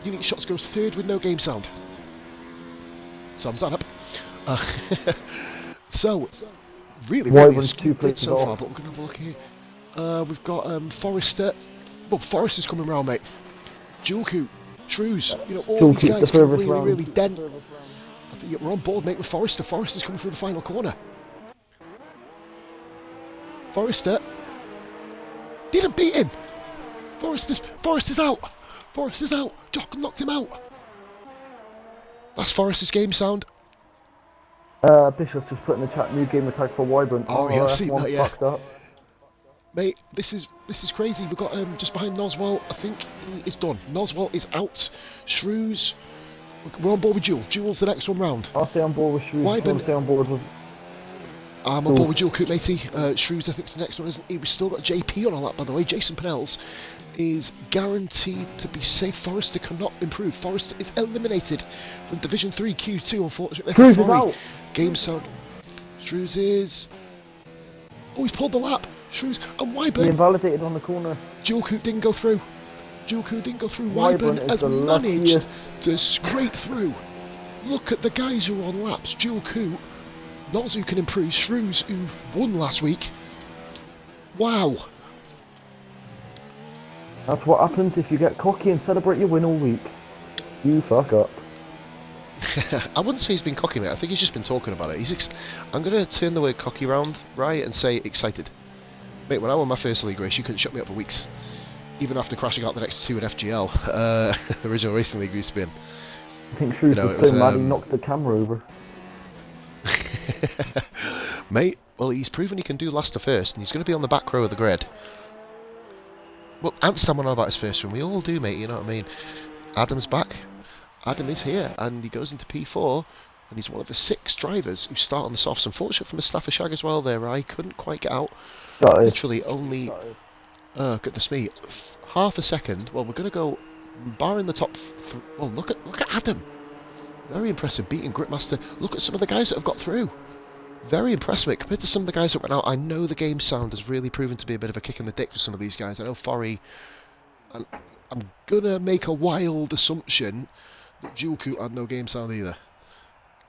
[SPEAKER 1] Unique Shots goes 3rd with no game sound. Sums that up. So, really
[SPEAKER 2] Wyburn's
[SPEAKER 1] a
[SPEAKER 2] 2
[SPEAKER 1] good
[SPEAKER 2] places
[SPEAKER 1] so far,
[SPEAKER 2] off.
[SPEAKER 1] but we're going to have a look here. We've got Forrester. Well, Forrester's coming round, mate. Julku, Shrews, all
[SPEAKER 2] Julku's
[SPEAKER 1] these
[SPEAKER 2] the
[SPEAKER 1] guys can
[SPEAKER 2] furthest
[SPEAKER 1] really,
[SPEAKER 2] round.
[SPEAKER 1] really dent. I think we're on board, mate, with Forrester. Forrester's coming through the final corner. Forrester didn't beat him. Forrester's out. Forrester's out. Jock knocked him out. That's Forrester's game sound.
[SPEAKER 2] Bishop's just put in the chat, new game attack for Wyburn.
[SPEAKER 1] Oh, yeah, I've seen
[SPEAKER 2] RRF1
[SPEAKER 1] that, yeah.
[SPEAKER 2] fucked up.
[SPEAKER 1] Mate, this is crazy. We've got just behind Noswell. I think he is done. Noswell is out. Shrews, we're on board with Jewel. Jewel's the next one round.
[SPEAKER 2] I'll stay on board with Shrews.
[SPEAKER 1] Wyburn-
[SPEAKER 2] I'll stay on board with...
[SPEAKER 1] I'm on board with Jewel, matey. Shrews, I think, is the next one, isn't he? We've still got JP on our lap, by the way. Jason Pennells is guaranteed to be safe. Forrester cannot improve. Forrester is eliminated from Division 3 Q2, unfortunately.
[SPEAKER 2] Shrews is out.
[SPEAKER 1] Game sound. Shrews is... Oh, he's pulled the lap. Shrews and
[SPEAKER 2] He
[SPEAKER 1] Wyburn.
[SPEAKER 2] invalidated on the corner.
[SPEAKER 1] Julku didn't go through.
[SPEAKER 2] Wyburn
[SPEAKER 1] Wyburn
[SPEAKER 2] is
[SPEAKER 1] has
[SPEAKER 2] the
[SPEAKER 1] managed
[SPEAKER 2] luckiest.
[SPEAKER 1] to scrape through. Look at the guys who are on laps. Julku, Nozu can improve. Shrews, who won last week. Wow.
[SPEAKER 2] That's what happens if you get cocky and celebrate your win all week. You fuck up.
[SPEAKER 1] I wouldn't say he's been cocky, mate. I think he's just been talking about it. I'm going to turn the word cocky round, right, and say excited. Mate, when I won my first league race, you couldn't shut me up for weeks. Even after crashing out the next 2 in FGL, original racing league used to be in.
[SPEAKER 2] I think Shrews was so mad he knocked the camera over.
[SPEAKER 1] Mate, well, he's proven he can do last to first, and he's going to be on the back row of the grid. Well, Amsterdam will know about his first run. We all do, mate, you know what I mean? Adam's back. Adam is here, and he goes into P4. and he's one of the 6 drivers who start on the softs. Unfortunate for Mustafa Shag as well there, I couldn't quite get out. Literally only, goodness me, half a second. Well, we're going to go, barring the top, well, look at Adam. Very impressive, beating Gripmaster. Look at some of the guys that have got through. Very impressed, mate. Compared to some of the guys that went out, I know the game sound has really proven to be a bit of a kick in the dick for some of these guys. I know Forry, and I'm going to make a wild assumption that Julkoot had no game sound either.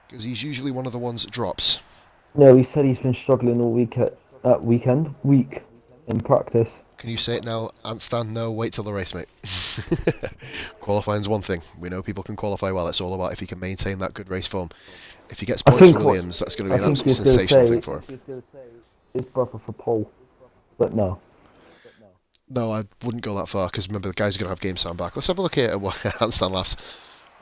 [SPEAKER 1] Because he's usually one of the ones that drops.
[SPEAKER 2] No, he said he's been struggling all week in practice.
[SPEAKER 1] Can you say it now? Handstand, no, wait till the race, mate. Qualifying's one thing. We know people can qualify well. It's all about if he can maintain that good race form. If he gets points for Williams, that's going to be an absolutely sensational thing for him.
[SPEAKER 2] He's going to say his brother for pole, but no.
[SPEAKER 1] No, I wouldn't go that far, because remember, the guy's going to have game sound back. Let's have a look here at what handstand laughs.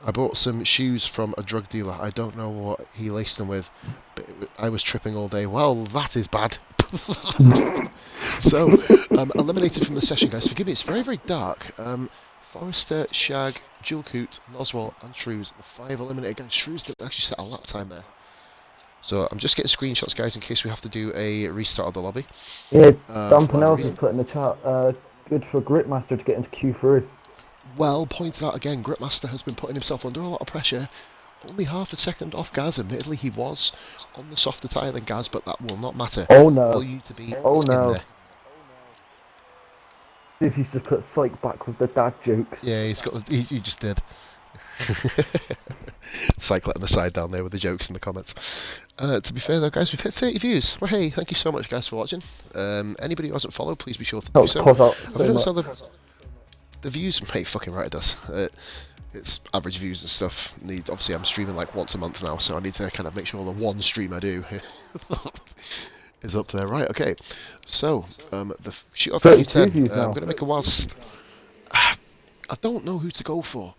[SPEAKER 1] I bought some shoes from a drug dealer. I don't know what he laced them with, but I was tripping all day. Well, that is bad. So, eliminated from the session, guys. Forgive me, it's very, very dark. Forrester, Shag, Julkoot, Noswell, and Shrews. The 5 eliminated against Shrews didn't actually set a lap time there. So I'm just getting screenshots, guys, in case we have to do a restart of the lobby.
[SPEAKER 2] Yeah, Dan Pinel's put in the chat, good for Gripmaster to get into Q3.
[SPEAKER 1] Well pointed out again, Gripmaster has been putting himself under a lot of pressure. Only half a second off Gaz. Admittedly, he was on the softer tyre than Gaz, but that will not matter.
[SPEAKER 2] Oh no.
[SPEAKER 1] All you to be
[SPEAKER 2] oh
[SPEAKER 1] in
[SPEAKER 2] no.
[SPEAKER 1] there.
[SPEAKER 2] He's just put Psych back with the dad jokes.
[SPEAKER 1] Yeah, he's got. He just did. Psych letting the side down there with the jokes in the comments. To be fair though, guys, we've hit 30 views. Well, hey, thank you so much, guys, for watching. Anybody who hasn't followed, please be sure to do so. The views, mate, fucking right it does. It's average views and stuff. Obviously, I'm streaming like once a month now, so I need to kind of make sure the one stream I do is up there. Right, okay. So, the shoot off 10. I'm going to make a whilst. I don't know who to go for.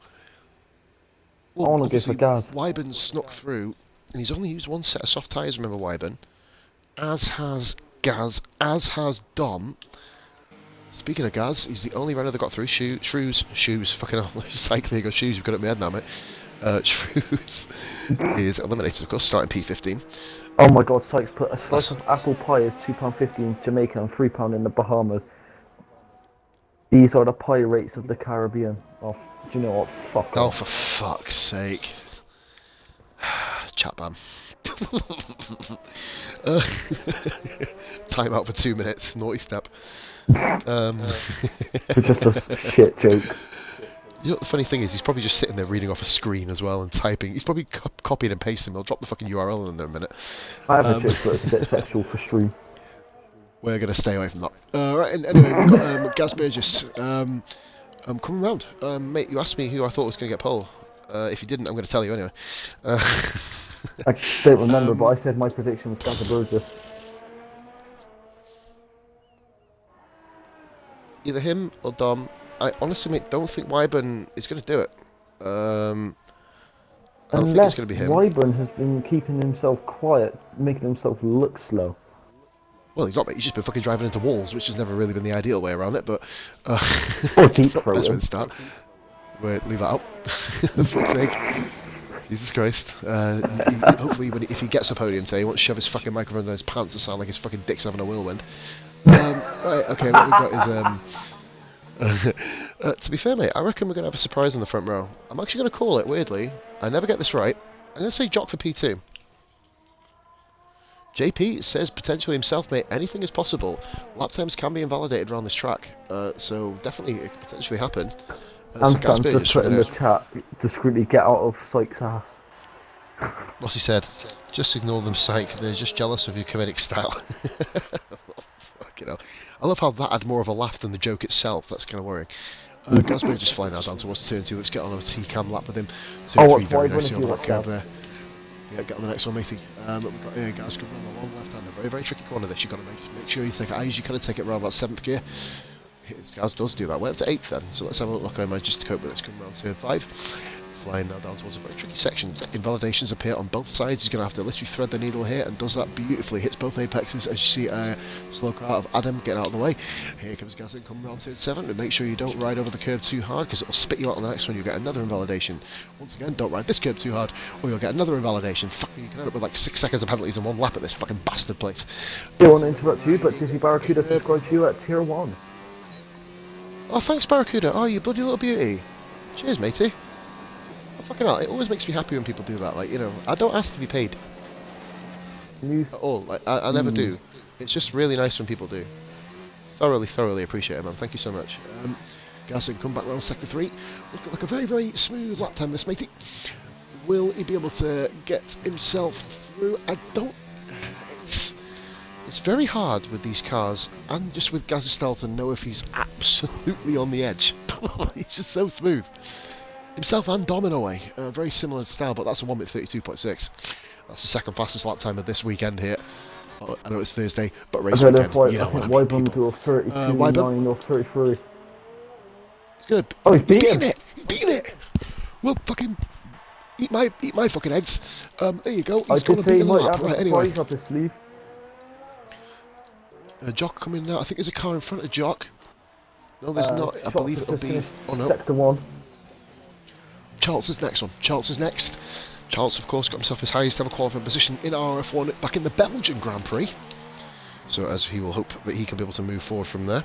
[SPEAKER 1] Well,
[SPEAKER 2] I want to go for Gaz.
[SPEAKER 1] Wyburn snuck through, and he's only used one set of soft tyres, remember Wyburn. As has Gaz, as has Dom. Speaking of Gaz, he's the only runner that got through. Shoes, fucking hell. Psych, there you go, Shoes, you've got it in my head now, mate. Shrews is eliminated, of course, starting P15.
[SPEAKER 2] Oh my god, Sykes put a slice of apple pie is £2.50 in Jamaica and £3 in the Bahamas. These are the pie rates of the Caribbean. Oh, do you know what? Fuck off.
[SPEAKER 1] For fuck's sake. Chat ban. Time out for 2 minutes, naughty step.
[SPEAKER 2] It's just a shit joke.
[SPEAKER 1] You know what the funny thing is, he's probably just sitting there reading off a screen as well and typing. He's probably copying and pasting. He'll drop the fucking URL in there in a minute.
[SPEAKER 2] I have a joke, but it's a bit sexual for stream.
[SPEAKER 1] We're going to stay away from that. Right, and anyway, we've got Gaz Burgess coming round. Mate, you asked me who I thought was going to get pole. If you didn't, I'm going to tell you anyway.
[SPEAKER 2] I don't remember, but I said my prediction was Gaz Burgess.
[SPEAKER 1] Either him or Dom. I honestly, mate, don't think Wyburn is going to do it. I don't think it's going to be him.
[SPEAKER 2] Wyburn has been keeping himself quiet, making himself look slow.
[SPEAKER 1] Well, he's not, mate. He's just been fucking driving into walls, which has never really been the ideal way around it, but...
[SPEAKER 2] or deep throw
[SPEAKER 1] That's where to start. Wait, leave that out. For fuck's sake. Jesus Christ. Hopefully, if he gets a podium today, he won't shove his fucking microphone in his pants to sound like his fucking dick's having a whirlwind. Right, okay, what we've got is... to be fair, mate, I reckon we're going to have a surprise in the front row. I'm actually going to call it, weirdly. I never get this right. I'm going to say Jock for P2. JP says potentially himself, mate, anything is possible. Lap times can be invalidated around this track, so definitely it could potentially happen.
[SPEAKER 2] Stan's just put in the chat, discreetly get out of Sykes' ass.
[SPEAKER 1] What's he said? Just ignore them, Psych, they're just jealous of your comedic style. Fucking hell. I love how that had more of a laugh than the joke itself, that's kind of worrying. Gazberg just flying out down towards turn 2, let's get on a T-cam lap with him. Turn 3, very nicely on the back curve there. Yeah, get on the next one, matey. We've got Gaz coming on the long left hand. A very, very tricky corner this. You've got to make sure you take it. I usually kind of take it around about 7th gear. Gaz does do that. Went up to 8th then, so let's have a look how I managed to cope with this. Coming around turn 5. flying now down towards a very tricky section. Invalidations appear on both sides. He's going to have to literally thread the needle here, and does that beautifully. Hits both apexes, as you see slow car of Adam getting out of the way. Here comes Gazin coming around turn 7, and make sure you don't ride over the curb too hard, because it'll spit you out on the next one. You'll get another invalidation. Once again, don't ride this curb too hard, or you'll get another invalidation. Fuck, you can end up with like 6 seconds of penalties in one lap at this fucking bastard place.
[SPEAKER 2] I don't want to interrupt you, but Dizzy Barracuda subscribed to you at tier 1.
[SPEAKER 1] Oh, thanks, Barracuda. Oh, you bloody little beauty. Cheers, matey. Oh, fucking hell, it always makes me happy when people do that. Like, you know, I don't ask to be paid at all. Like, I never do. It's just really nice when people do. Thoroughly appreciate it, man. Thank you so much. Garson, come back round sector 3. Looking like a very smooth lap time, this matey. Will he be able to get himself through? I don't... It's very hard with these cars, and just with Gaz's style, to know if he's absolutely on the edge. He's just so smooth. Himself and Dom in a way. Very similar style, but that's a 1 minute 32.6. That's the second fastest lap time of this weekend here. I know it's Thursday, but race weekend. You know what I mean,
[SPEAKER 2] Wybum to a 32.9 or 33.
[SPEAKER 1] He's gonna.
[SPEAKER 2] Oh, he's beating
[SPEAKER 1] it. He's beating it. Well, fucking eat my fucking eggs. There you go. He's gonna beat the lap. Right, anyway.
[SPEAKER 2] Up his sleeve.
[SPEAKER 1] Jock coming now. I think there's a car in front of Jock. No, there's not. I believe it'll be. Oh no.
[SPEAKER 2] Sector 1.
[SPEAKER 1] Charles is next one. Charles is next. Charles, of course, got himself his highest ever qualifying position in RRF1 back in the Belgian Grand Prix. So, as he will hope that he can be able to move forward from there.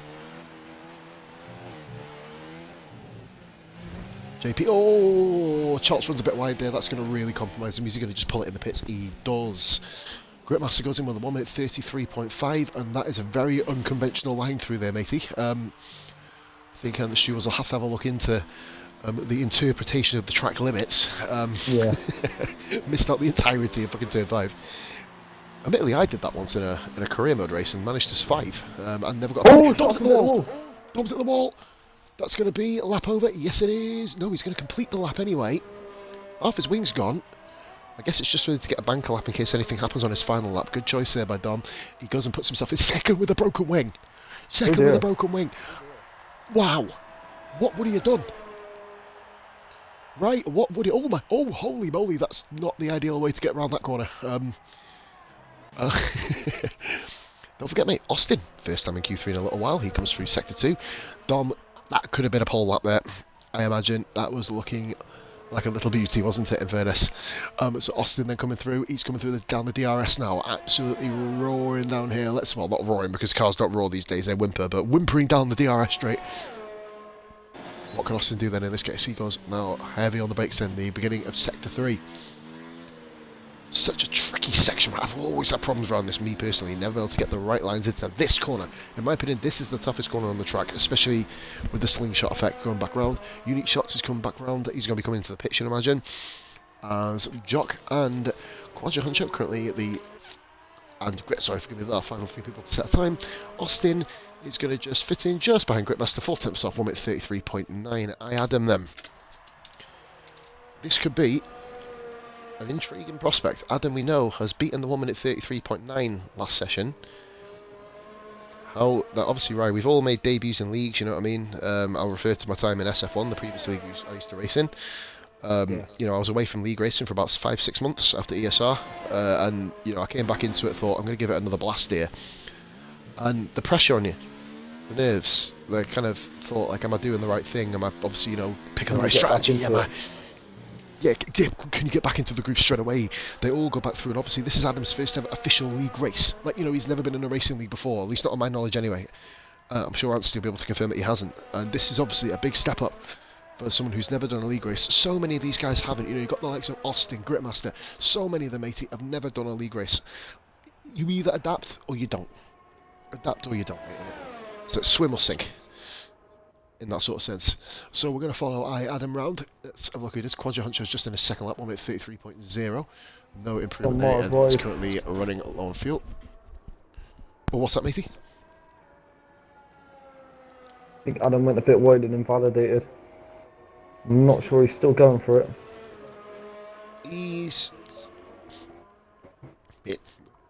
[SPEAKER 1] JP. Oh, Charles runs a bit wide there. That's going to really compromise him. He's going to just pull it in the pits. He does. Gritmaster goes in with a 1 minute 33.5, and that is a very unconventional line through there, matey. I think the stewards will have to have a look into the interpretation of the track limits.
[SPEAKER 2] Yeah.
[SPEAKER 1] Missed out the entirety of fucking turn 5. Admittedly, I did that once in a career mode race and managed to survive. And never got.
[SPEAKER 2] Oh,
[SPEAKER 1] Dom's at the wall. Dom's at the wall. That's going to be a lap over. Yes, it is. No, he's going to complete the lap anyway. Half his wing's gone. I guess it's just ready to get a banker lap in case anything happens on his final lap. Good choice there by Dom. He goes and puts himself in second with a broken wing. Second with a broken wing. Wow. What would he have done? Right, what would he... Oh, my... Oh, holy moly, that's not the ideal way to get around that corner. Don't forget, mate, Austin. First time in Q3 in a little while. He comes through Sector 2. Dom, that could have been a pole lap there. I imagine that was looking like a little beauty, wasn't it, in fairness? So Austin then coming through. He's coming through down the DRS now. Absolutely roaring down here. Well, not roaring because cars don't roar these days. They whimper, but whimpering down the DRS straight. What can Austin do then in this case? He goes now heavy on the brakes in the beginning of Sector 3. Such a tricky section. I've always had problems around this, me personally. Never been able to get the right lines into this corner. In my opinion, this is the toughest corner on the track, especially with the slingshot effect going back round. Unique Shots is coming back round. He's going to be coming into the pitch, you imagine. As Jock and Quadra Huncho currently at the... And sorry, forgive me, there are final 3 people to set a time. Austin is going to just fit in just behind Gritmaster, 4 tenths off, 1 minute 33.9. I had him then. This could be an intriguing prospect. Adam, we know, has beaten the 1 minute 33.9 last session. How that obviously, right, we've all made debuts in leagues, you know what I mean? I'll refer to my time in SF1, the previous league I used to race in. You know, I was away from league racing for about 5-6 months after ESR, and you know, I came back into it, thought I'm going to give it another blast here, and the pressure on you, the nerves, they kind of thought, like, am I doing the right thing? Am I obviously, you know, picking the right strategy? Am I? Yeah, can you get back into the groove straight away? They all go back through, and obviously this is Adam's first ever official league race. Like, you know, he's never been in a racing league before, at least not on my knowledge anyway. I'm sure Anthony will be able to confirm that he hasn't, and this is obviously a big step up for someone who's never done a league race. So many of these guys haven't. You know, you've got the likes of Austin, Gritmaster. So many of them, matey, have never done a league race. You either adapt or you don't. Adapt or you don't, mate. So it's swim or sink, in that sort of sense. So we're going to follow Adam round. Let's have a look at this. Quadra Huncho's just in his second lap, 1 minute 33.0. No improvement there, and it's currently running low on fuel. Oh, what's that, matey?
[SPEAKER 2] I think Adam went a bit wide and invalidated. I'm not sure he's still going for it.
[SPEAKER 1] It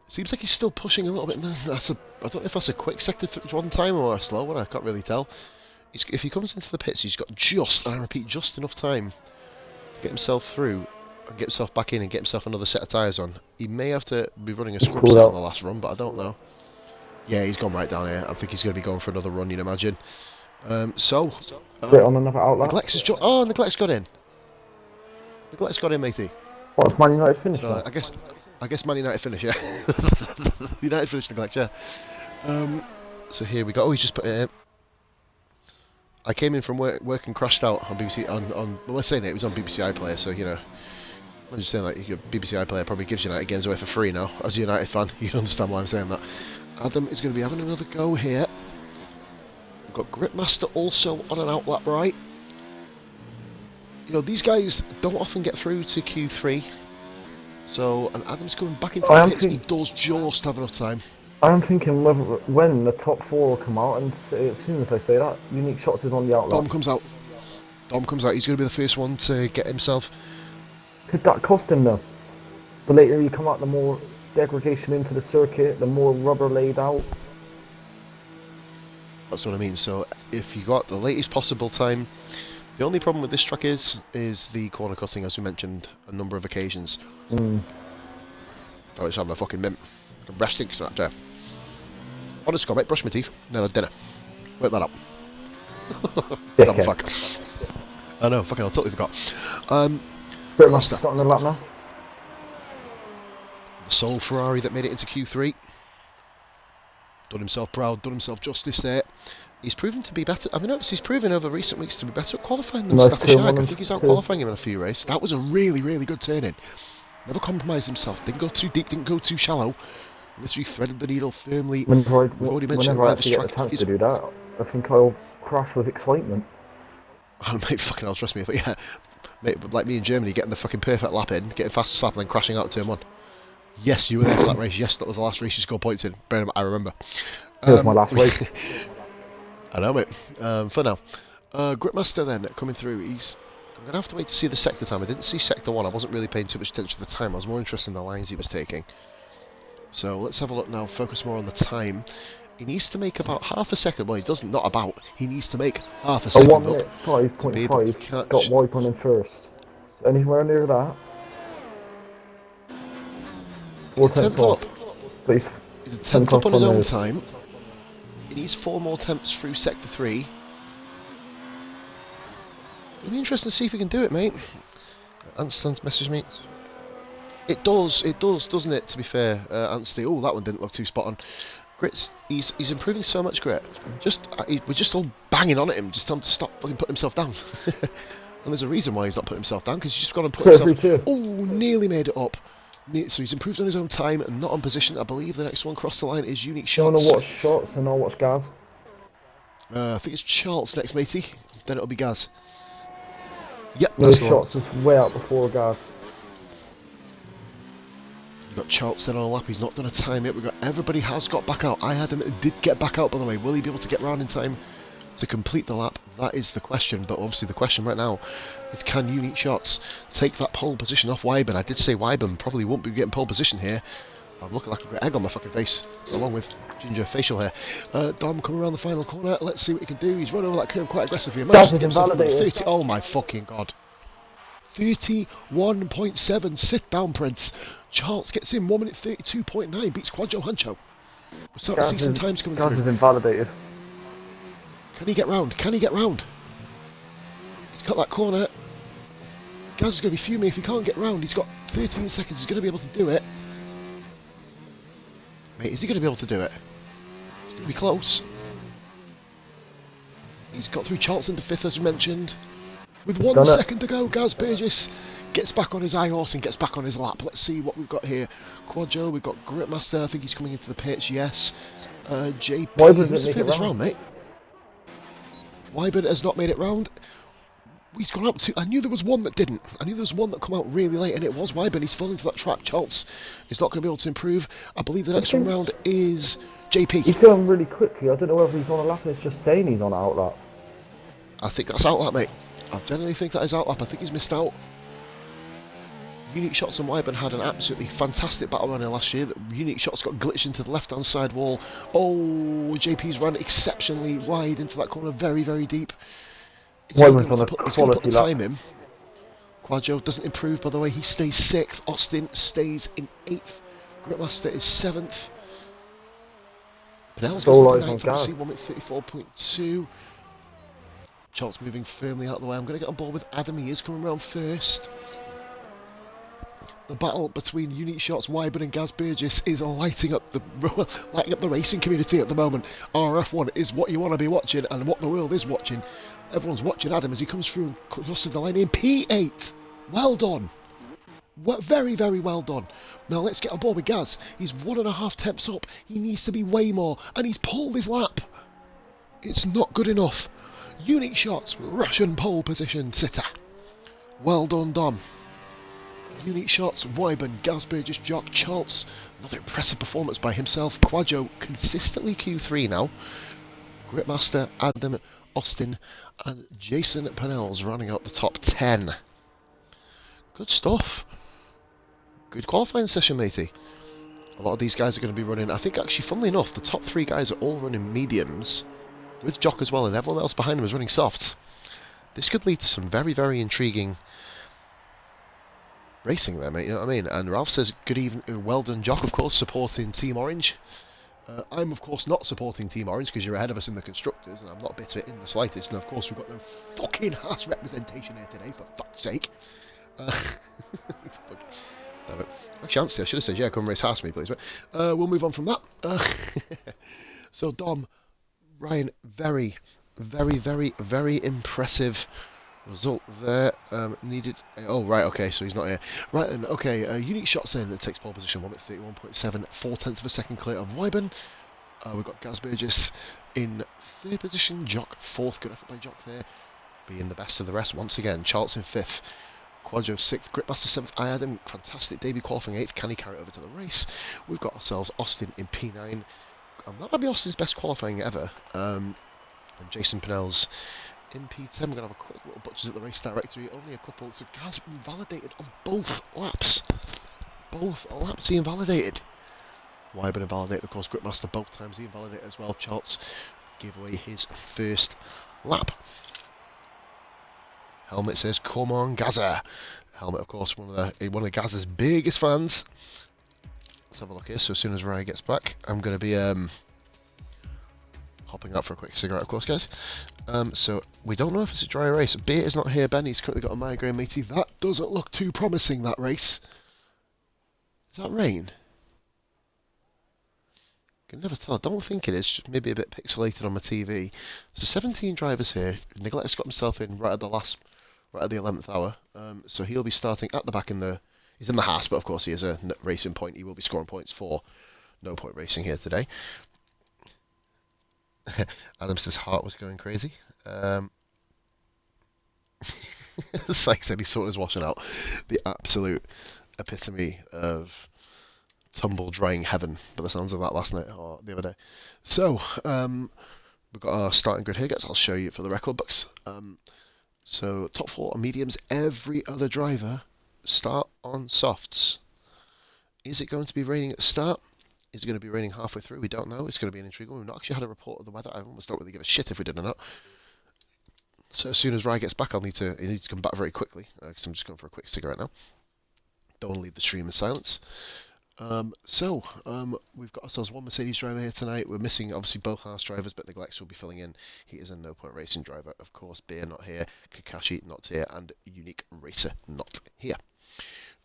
[SPEAKER 1] seems like he's still pushing a little bit. I don't know if that's a quick sector 1 time or a slow one. I can't really tell. If he comes into the pits, he's got just, and I repeat, just enough time to get himself through and get himself back in and get himself another set of tyres on. He may have to be running a scrub set on the last run, but I don't know. Yeah, he's gone right down here. I think he's going to be going for another run, you'd imagine.
[SPEAKER 2] On another outlet.
[SPEAKER 1] Neglect's got in. Neglect's got in, matey.
[SPEAKER 2] What's Man United finish?
[SPEAKER 1] So, I guess Man United finish, yeah. United finish Neglect, yeah. So here we go. Oh, he's just put it in. I came in from work and crashed out on BBC well, let's say it was on BBC iPlayer, so you know. I'm just saying, like, your BBC iPlayer probably gives United games away for free now. As a United fan, you understand why I'm saying that. Adam is going to be having another go here. We've got Gripmaster also on an outlap right. You know, these guys don't often get through to Q3. So, and Adam's coming back into the pits. He does just have enough time.
[SPEAKER 2] I'm thinking when the top 4 will come out, and as soon as I say that, Unique Shots is on the outlet.
[SPEAKER 1] Dom comes out. He's going to be the first one to get himself.
[SPEAKER 2] Could that cost him though? The later you come out, the more degradation into the circuit, the more rubber laid out.
[SPEAKER 1] That's what I mean. So if you got the latest possible time, the only problem with this track is the corner cutting, as we mentioned a number of occasions. Oh, it's having a fucking mint. The breast stinks that there. Honest God, mate, brush my teeth, then I'll dinner. Work that up. Dumb fuck. I know, fucking, I totally forgot.
[SPEAKER 2] Gripmaster on the lap now.
[SPEAKER 1] The sole Ferrari that made it into Q3. Done himself proud, done himself justice there. He's proven to be better. I mean, obviously he's proven over recent weeks to be better at qualifying than Stafford. I think he's out qualifying him in a few races. That was a really, really good turn in. Never compromised himself. Didn't go too deep, didn't go too shallow. Literally threaded the needle firmly. We've already mentioned
[SPEAKER 2] whenever I actually get the chance to do that, I think I'll crash with excitement.
[SPEAKER 1] Oh, mate, fucking hell, trust me. But yeah, mate, like me in Germany, getting the fucking perfect lap in, getting fastest lap and then crashing out turn 1. Yes, you were there for that race. Yes, that was the last race you scored points in. I remember.
[SPEAKER 2] It was my last race.
[SPEAKER 1] I know, mate. For now. Gripmaster then, coming through. I'm going to have to wait to see the sector time. I didn't see sector 1. I wasn't really paying too much attention to the time. I was more interested in the lines he was taking. So let's have a look now. Focus more on the time. He needs to make about half a second. Well, he doesn't. Not about. He needs to make half a second.
[SPEAKER 2] 1 minute 5.5 got wipe on him first. So anywhere near that. 4 tenths off. But
[SPEAKER 1] he's a tenth up on his own time. He needs 4 more attempts through sector 3. It'll be interesting to see if he can do it, mate. Anston's messaged me. It does, doesn't it, to be fair, Anstey. Oh, that one didn't look too spot on. Grit's, he's improving so much, Grit. We're just all banging on at him, just tell him to stop fucking putting himself down. And there's a reason why he's not putting himself down, because he's just got to put himself... Oh, nearly made it up. So he's improved on his own time and not on position. I believe the next one across the line is Unique Shots.
[SPEAKER 2] You want to watch Shots and I'll watch Gaz?
[SPEAKER 1] I think it's Charles next, matey. Then it'll be Gaz. Yep,
[SPEAKER 2] no, Shots is way out before Gaz.
[SPEAKER 1] You've got Charles then on a lap. He's not done a time yet. Everybody has got back out. I had him. Did get back out, by the way. Will he be able to get round in time to complete the lap? That is the question. But obviously the question right now is, can Unique Shots take that pole position off Wyburn? I did say Wyburn probably won't be getting pole position here. I'm looking like I've got egg on my fucking face, along with ginger facial hair. Dom coming around the final corner. Let's see what he can do. He's run over that curve quite aggressively.
[SPEAKER 2] That's invalidated.
[SPEAKER 1] Oh my fucking god. 31.7. Sit down, Prince. Charles gets in 1 minute 32.9. Beats Quadjo Hancho. We're starting to see some times coming through.
[SPEAKER 2] Gaz is invalidated.
[SPEAKER 1] Can he get round? Can he get round? He's got that corner. Gaz is going to be fuming if he can't get round. He's got 13 seconds. He's going to be able to do it. Mate, is he going to be able to do it? It's going to be close. He's got through Charles into 5th, as we mentioned. With 1 second to go, Gaz Burgess gets back on his high horse and gets back on his lap. Let's see what we've got here. Quadjo, we've got Gripmaster. I think he's coming into the pitch, yes. JP, who's the furthest round, mate? Wyburn has not made it round. He's gone up to... I knew there was one that didn't. I knew there was one that come out really late, and it was Wyburn. He's fallen into that trap. Charles is not going to be able to improve. I believe the next one round is JP.
[SPEAKER 2] He's going really quickly. I don't know whether he's on a lap and it's just saying he's on an outlap.
[SPEAKER 1] I think that's outlap, mate. I generally think that is outlap. I think he's missed out. Unique Shots and Wyburn had an absolutely fantastic battle runner last year. Unique Shots got glitched into the left-hand side wall. Oh, JP's ran exceptionally wide into that corner, very, very deep. It's going to put the time in. Quaggio doesn't improve, by the way. He stays 6th. Austin stays in 8th. Gridmaster is 7th. Pinellas goes up to 9th, obviously, 1 minute 34.2. Charles moving firmly out of the way. I'm going to get on board with Adam. He is coming around first. The battle between Unique Shots, Wyburn and Gaz Burgess is lighting up the racing community at the moment. RRF1 is what you want to be watching and what the world is watching. Everyone's watching Adam as he comes through and crosses the line in P8. Well done. Very, very well done. Now let's get on board with Gaz. He's 1.5 temps up. He needs to be way more, and he's pulled his lap. It's not good enough. Unique Shots, Russian pole position sitter. Well done, Dom. Unique Shots, Wyburn, Gaz Burgess, Jock, Charles. Another impressive performance by himself. Quaggio consistently Q3 now. Gritmaster, Adam, Austin, and Jason Pennells rounding out the top 10. Good stuff. Good qualifying session, matey. A lot of these guys are going to be running, I think actually, funnily enough, the top 3 guys are all running mediums, with Jock as well, and everyone else behind him is running softs. This could lead to some very, very intriguing racing there, mate, you know what I mean? And Ralph says, good evening, well done, Jock, of course, supporting Team Orange. I'm, of course, not supporting Team Orange, because you're ahead of us in the Constructors, and I'm not bitter in the slightest, and of course we've got no fucking Haas representation here today, for fuck's sake. Actually, I should have said, yeah, come race Haas me, please. But we'll move on from that. So, Dom, Ryan, very, very, very, very impressive result there. Needed. Oh, right, okay, so he's not here. Right, and okay, Unique Shots in that takes pole position, 1 minute 31.7, 4/10 of a second clear of Wyburn. We've got Gaz Burgess in 3rd position, Jock 4th, good effort by Jock there, being the best of the rest once again. Charles in 5th. Quaggio 6th, Gritmaster 7th, I had him, fantastic debut qualifying 8th, can he carry it over to the race? We've got ourselves Austin in P9, and that might be Austin's best qualifying ever, and Jason Pennells in P10. We're going to have a quick little butchers at the race directory, only a couple, so Gaz invalidated on both laps. Both laps he invalidated. Wyburn invalidated, of course, Gritmaster both times he invalidated as well. Charles gave away his first lap. Helmet says, come on, Gaza. Helmet, of course, one of Gaza's biggest fans. Let's have a look here. So as soon as Ryan gets back, I'm going to be hopping up for a quick cigarette, of course, guys. So we don't know if it's a dry race. Beer is not here. Benny's currently got a migraine, matey. That doesn't look too promising, that race. Is that rain? Can never tell. I don't think it is. Just maybe a bit pixelated on my TV. So 17 drivers here. Neglect's got himself in right at the 11th hour. So he'll be starting at the back he's in the Haas, but of course he has a racing point. He will be scoring points for no point racing here today. Adam says heart was going crazy. Sykes said he saw his washing out. The absolute epitome of tumble drying heaven, by the sounds of that last night or the other day. So we've got our starting grid here, guys. I'll show you for the record books. So top 4 are mediums. Every other driver start on softs. Is it going to be raining at the start? Is it going to be raining halfway through? We don't know. It's going to be an intriguing one. We've not actually had a report of the weather. I almost don't really give a shit if we did or not. So as soon as Ryan gets back, he needs to come back very quickly, because I'm just going for a quick cigarette now. Don't want to leave the stream in silence. We've got ourselves one Mercedes driver here tonight. We're missing, obviously, both Haas drivers, but Neglects will be filling in. He is a no-point racing driver, of course. Beer not here, Kakashi not here, and Unique Racer not here.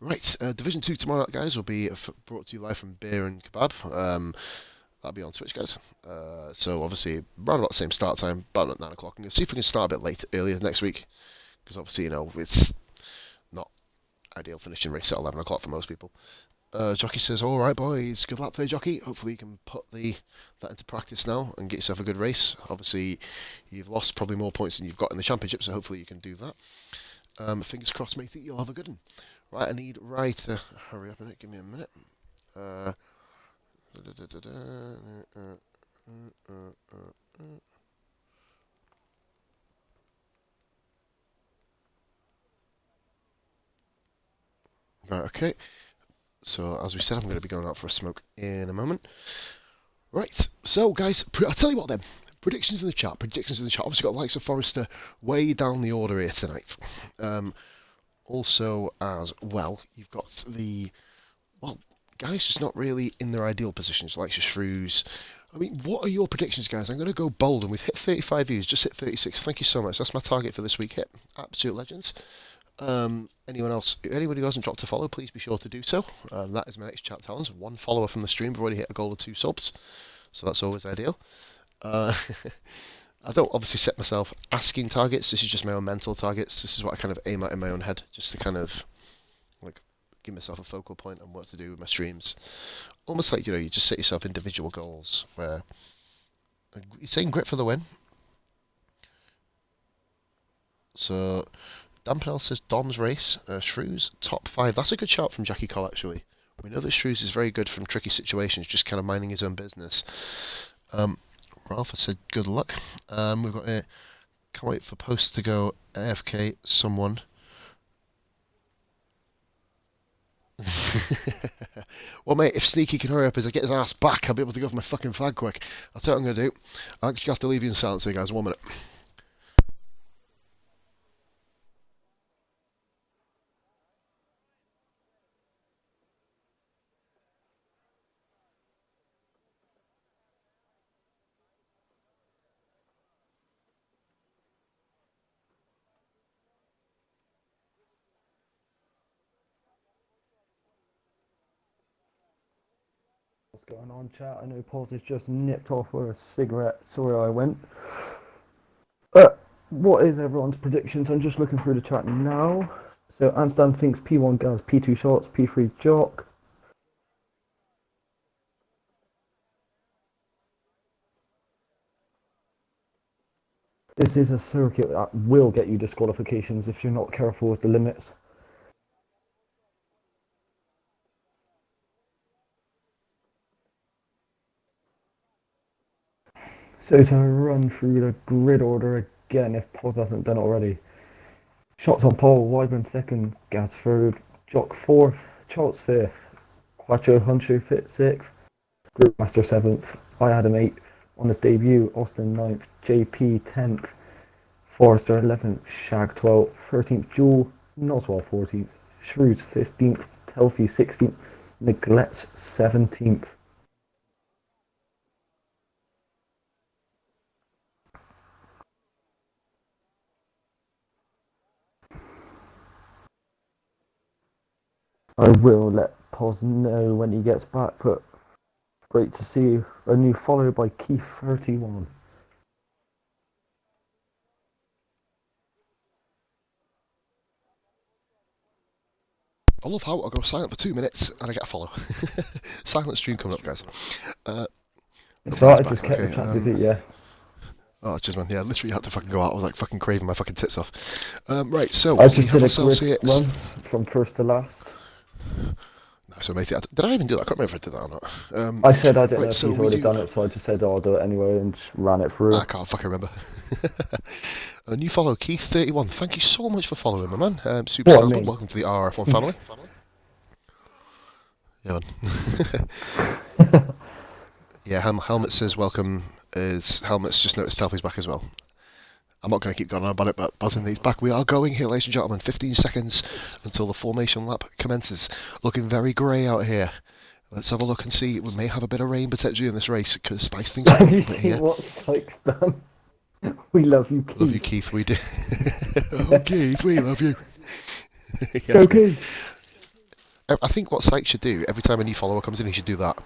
[SPEAKER 1] Right, Division 2 tomorrow night, guys, will be brought to you live from Beer and Kebab. That'll be on Twitch, guys. So, obviously, around about the same start time, about at 9 o'clock. I'm going to see if we can start a bit earlier next week, because obviously, you know, it's not ideal finishing race at 11 o'clock for most people. Jockey says, all right, boys, good luck today, Jockey. Hopefully you can put that into practice now and get yourself a good race. Obviously, you've lost probably more points than you've got in the championship, so hopefully you can do that. Fingers crossed, matey, you'll have a good one. Right, I need Rye to hurry up a minute. Give me a minute. Right, okay. So, as we said, I'm going to be going out for a smoke in a moment. Right, so, guys, I'll tell you what then. Predictions in the chat. Obviously got the likes of Forrester way down the order here tonight. also, as well, you've got the, well, guys just not really in their ideal positions, like your Shrews. I mean, what are your predictions, guys? I'm going to go bold, and we've hit 35 views, just hit 36. Thank you so much. That's my target for this week. Hit absolute legends. Anyone else? Anybody who hasn't dropped a follow, please be sure to do so. That is my next chat challenge. 1 follower from the stream. We've already hit a goal of 2 subs, so that's always ideal. I don't obviously set myself asking targets. This is just my own mental targets. This is what I kind of aim at in my own head, just to kind of like give myself a focal point on what to do with my streams. Almost like, you just set yourself individual goals where you're saying grit for the win. So Dampenel says Dom's race, Shrews top 5. That's a good shout from Jackie Cole, actually. We know that Shrews is very good from tricky situations, just kind of minding his own business. Ralph has said good luck. We've got a can't wait for post to go AFK someone. Well, mate, if Sneaky can hurry up as I get his ass back, I'll be able to go for my fucking flag quick. I'll tell you what I'm going to do. I'll actually have to leave you in silence here, guys. 1 minute.
[SPEAKER 2] What's going on, chat? I know Paul's has just nipped off with a cigarette. Sorry I went. What is everyone's predictions? I'm just looking through the chat now. So Anstan thinks P1 Gaz, P2 Shots, P3 Jock. This is a circuit that will get you disqualifications if you're not careful with the limits. So to run through the grid order again, if Pos hasn't done it already. Shots on pole, Wyburn second, Gaz third, Jock fourth, Charles fifth, Quattro Huncho 6th, Groupmaster 7th, I Adam 8th, on his debut, Austin 9th, JP 10th, Forrester 11th, Shag 12th, 13th, Jewel, Noswell 14th, Shrews 15th, Telfie 16th, Neglet's 17th. I will let Pos know when he gets back, but great to see a new follow by Keith31.
[SPEAKER 1] I love how I'll go silent for 2 minutes and I get a follow. Silent stream coming up, guys.
[SPEAKER 2] So I just kept the chat busy, yeah.
[SPEAKER 1] Oh, cheers, man. Yeah, literally had to fucking go out. I was like fucking craving my fucking tits off. Right, so
[SPEAKER 2] I just did a grid run from first to last.
[SPEAKER 1] Nice, so matey. Did I even do that? I can't remember if I did that or not.
[SPEAKER 2] I said I don't know if he's already done it, so I just said, oh, I'll do it anyway and just ran it through.
[SPEAKER 1] I can't fucking remember. A new follow, Keith31. Thank you so much for following, my man. Super salesman. Welcome to the RRF1 family. Yeah, man. Yeah, Helmet says welcome. Helmet's just noticed Telfie's back as well. I'm not going to keep going on about it, but buzzing these back. We are going here, ladies and gentlemen. 15 seconds until the formation lap commences. Looking very grey out here. Let's have a look and see. We may have a bit of rain potentially in this race. Could spice things up.
[SPEAKER 2] Have you seen what Sykes done? We love you, Keith.
[SPEAKER 1] Love you, Keith. We do. Oh, Keith, we love you. Yes,
[SPEAKER 2] go, Keith.
[SPEAKER 1] I think what Sykes should do, every time a new follower comes in, he should do that.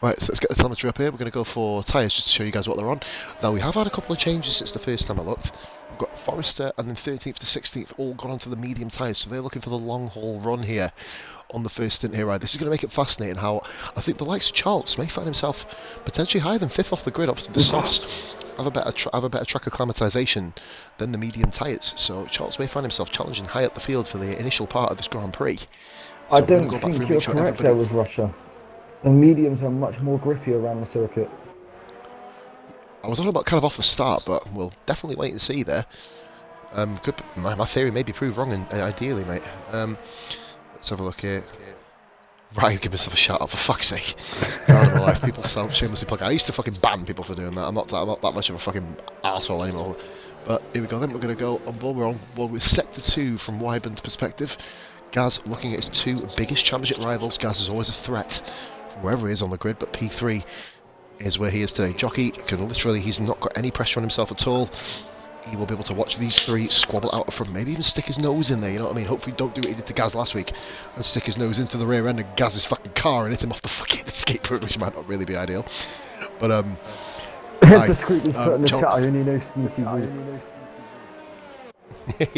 [SPEAKER 1] Right, so let's get the telemetry up here. We're going to go for tyres just to show you guys what they're on. Now, we have had a couple of changes since the first time I looked. We've got Forrester and then 13th to 16th all gone onto the medium tyres, so they're looking for the long haul run here on the first stint here. Right, this is going to make it fascinating how I think the likes of Charles may find himself potentially higher than 5th off the grid. Obviously, the softs have a better track acclimatisation than the medium tyres, so Charles may find himself challenging high up the field for the initial part of this Grand Prix. So
[SPEAKER 2] I don't think you're correct there with Russia. The mediums are much more grippy around the circuit.
[SPEAKER 1] I was on about kind of off the start, but we'll definitely wait and see there. My theory may be proved wrong, ideally, mate. Let's have a look here. Right, give myself a shout out, for fuck's sake. God of my life, people shamelessly plug. I used to fucking ban people for doing that. I'm not that much of a fucking arsehole anymore. But here we go then, we're going to go on board. We're on board with Sector 2 from Wyvern's perspective. Gaz looking at his two biggest championship rivals. Gaz is always a threat from wherever he is on the grid, but P3 is where he is today. Jockey can literally, he's not got any pressure on himself at all. He will be able to watch these three squabble out from, maybe even stick his nose in there, you know what I mean? Hopefully don't do what he did to Gaz last week and stick his nose into the rear end of Gaz's fucking car and hit him off the fucking escape route, which might not really be ideal. But
[SPEAKER 2] Discreetly put in the chat, I only know sneaky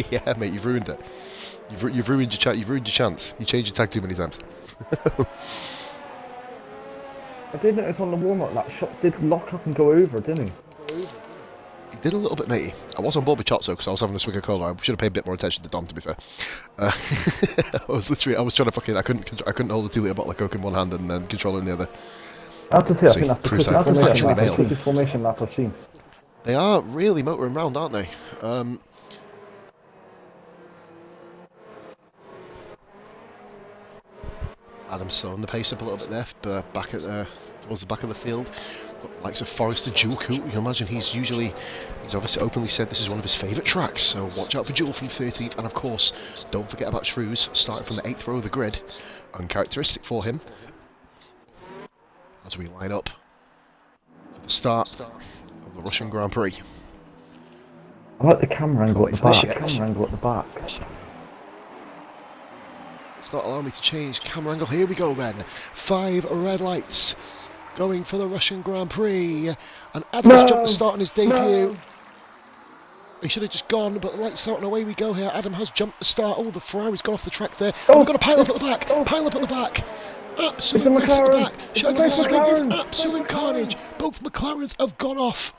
[SPEAKER 1] yeah, mate, you've ruined it. You've ruined your chance. You changed your tag too many times.
[SPEAKER 2] I did notice on the warm-up that shots did lock up and go over, didn't he?
[SPEAKER 1] He did a little bit, matey. I was on board with Chotso because I was having a swig of cola. I should have paid a bit more attention to Dom, to be fair. I was trying to fucking, I couldn't hold a 2-litre bottle of Coke in one hand and then control it in the other.
[SPEAKER 2] I have to say, I think that's the quickest formation lap I've seen.
[SPEAKER 1] They are really motoring round, aren't they? Adam's slowing the pace up a little bit there, back at towards the back of the field. Got the likes of Forrester, Jewel Coot. You can imagine he's obviously openly said this is one of his favourite tracks, so watch out for Jewel from 13th, and of course, don't forget about Shrews, starting from the 8th row of the grid. Uncharacteristic for him. As we line up for the start of the Russian Grand Prix.
[SPEAKER 2] I like the camera angle at the back.
[SPEAKER 1] It's not allowing me to change camera angle. Here we go then. 5 red lights going for the Russian Grand Prix. And Adam has jumped the start on his debut. No. He should have just gone, but the lights out and away we go here. Adam has jumped the start. Oh, the Ferrari's gone off the track there. Oh, we've got a pile up at the back. Pile up at the back. Absolute mess at the back. It's absolute carnage. Both McLarens have gone off.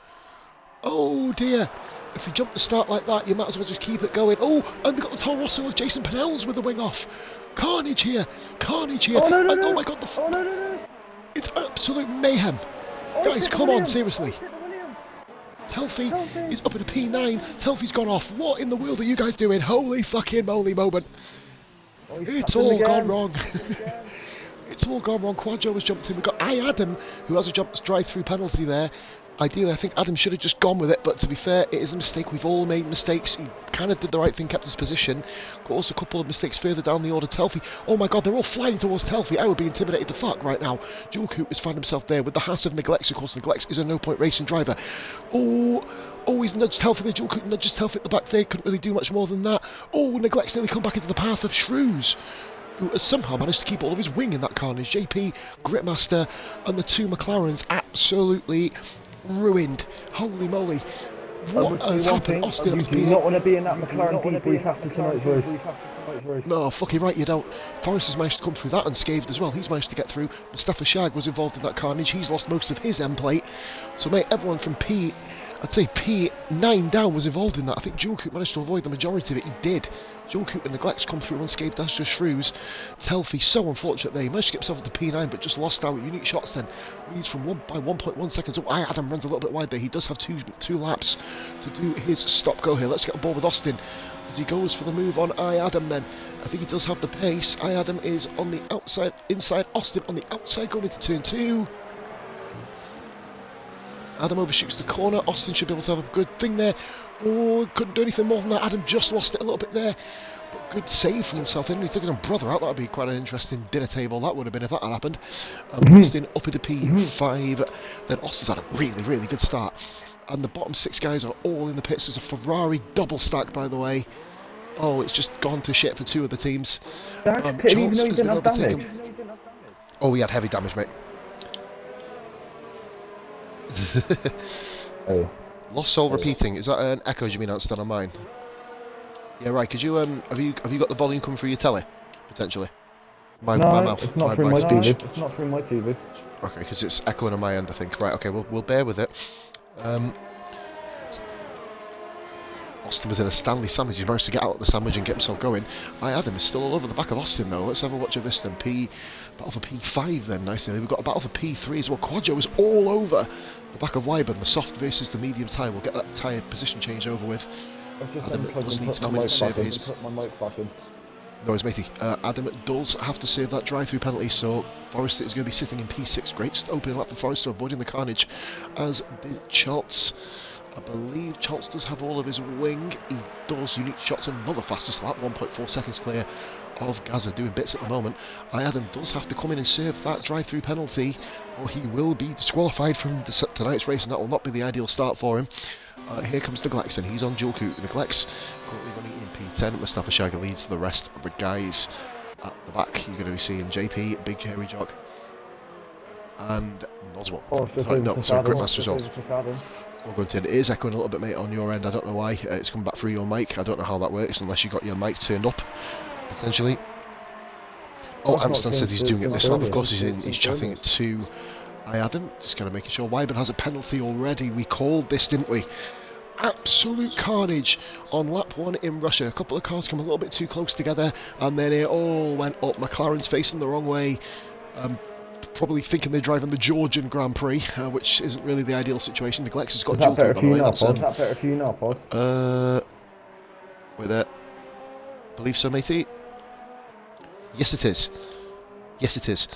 [SPEAKER 1] Oh dear. If you jump the start like that, you might as well just keep it going. Oh, and we've got the Toro Rosso of Jason Pennell's with the wing off. Carnage here. Oh, no,
[SPEAKER 2] no.
[SPEAKER 1] Oh my god, it's absolute mayhem. Guys, come on, seriously. Telfie is up at a P9. Telfie's gone off. What in the world are you guys doing? Holy fucking moly moment. It's all gone wrong. It's all gone wrong. Quadjo has jumped in. We've got Adam, who has a drive-through penalty there. Ideally, I think Adam should have just gone with it, but to be fair, it is a mistake. We've all made mistakes. He kind of did the right thing, kept his position. Got also a couple of mistakes further down the order. Telfie, oh my god, they're all flying towards Telfie. I would be intimidated the fuck right now. Jewel Coot has found himself there with the Haas of Neglex. Of course, Neglex is a no-point racing driver. Oh, he's nudged Telfie there. Jewel Coot nudges Telfie at the back there. Couldn't really do much more than that. Oh, Neglex nearly come back into the path of Shrews, who has somehow managed to keep all of his wing in that carnage. JP, Gritmaster, and the two McLarens absolutely ruined. Holy moly. What has happened? Austin,
[SPEAKER 2] you do not want to be in that McLaren debrief after tonight's race.
[SPEAKER 1] No, fucking right you don't. Forrest has managed to come through that unscathed as well. He's managed to get through. Mustafa Shag was involved in that carnage. He's lost most of his end plate. So mate, everyone from I'd say P9 down was involved in that. I think Jewel Coot managed to avoid the majority of it. He did. Jewel Coot and Neglect's come through unscathed, as just Shrews. Telfie, so unfortunate there. He managed to get himself to P9, but just lost out. Unique shots then. Leads from by 1.1 seconds. Oh, Adam runs a little bit wide there. He does have two laps to do his stop-go here. Let's get on board with Austin as he goes for the move on Adam then. I think he does have the pace. Adam is on the outside, inside. Austin on the outside going into turn 2. Adam overshoots the corner. Austin should be able to have a good thing there. Oh, couldn't do anything more than that. Adam just lost it a little bit there. But good save from himself. Then he took his own brother out. That would be quite an interesting dinner table. That would have been if that had happened. Austin up into P5. Then Austin's had a really, really good start. And the bottom 6 guys are all in the pits. There's a Ferrari double stack, by the way. Oh, it's just gone to shit for 2 of the teams.
[SPEAKER 2] Even though he didn't have damage.
[SPEAKER 1] Oh, he had heavy damage, mate.
[SPEAKER 2] Oh.
[SPEAKER 1] Lost soul repeating. Is that an echo? Do you mean outstanding on mine? Yeah, right. Could you have you got the volume coming through your telly potentially? My mouth.
[SPEAKER 2] It's not through my TV. It's not through my TV.
[SPEAKER 1] Okay, because it's echoing on my end, I think. Right. Okay, we'll bear with it. Austin was in a Stanley sandwich. He managed to get out of the sandwich and get himself going. Adam is still all over the back of Austin though. Let's have a watch of this then. Battle for P5 then, nicely. We've got a battle for P3 as well. Quadjo is all over the back of Wyburn. The soft versus the medium tyre. We'll get that tyre position change over with. Adam does need to come in and serve his... No, it's matey. Adam does have to save that drive-through penalty, so Forrester is going to be sitting in P6. Great opening lap for Forrester, avoiding the carnage, as did Charles. I believe Charles does have all of his wing. He does. Unique shots another fastest lap, 1.4 seconds clear of Gaza, doing bits at the moment. Adam does have to come in and serve that drive-through penalty, or he will be disqualified from tonight's race, and that will not be the ideal start for him. Here comes the Glex, and he's on dual coupe. The Glex currently running in P10. Mustafa Shaga leads the rest of the guys at the back. You're going to be seeing JP, Big Hairy Jock, and Noswell. Gripmaster as well. All going to. It is echoing a little bit, mate, on your end. I don't know why. It's coming back through your mic. I don't know how that works unless you got your mic turned up, potentially. Oh, Anston said he's doing it this lap. Of course, he's chatting it to Adam. Just kind of making sure. Wyburn has a penalty already. We called this, didn't we? Absolute carnage on lap 1 in Russia. A couple of cars come a little bit too close together, and then it all went up. McLaren's facing the wrong way. Probably thinking they're driving the Georgian Grand Prix, which isn't really the ideal situation. The Glex has got dual coupe, by the way.
[SPEAKER 2] Is that better for you now, Pos?
[SPEAKER 1] Wait there. Believe so, matey? Yes, it is. Yes, it is.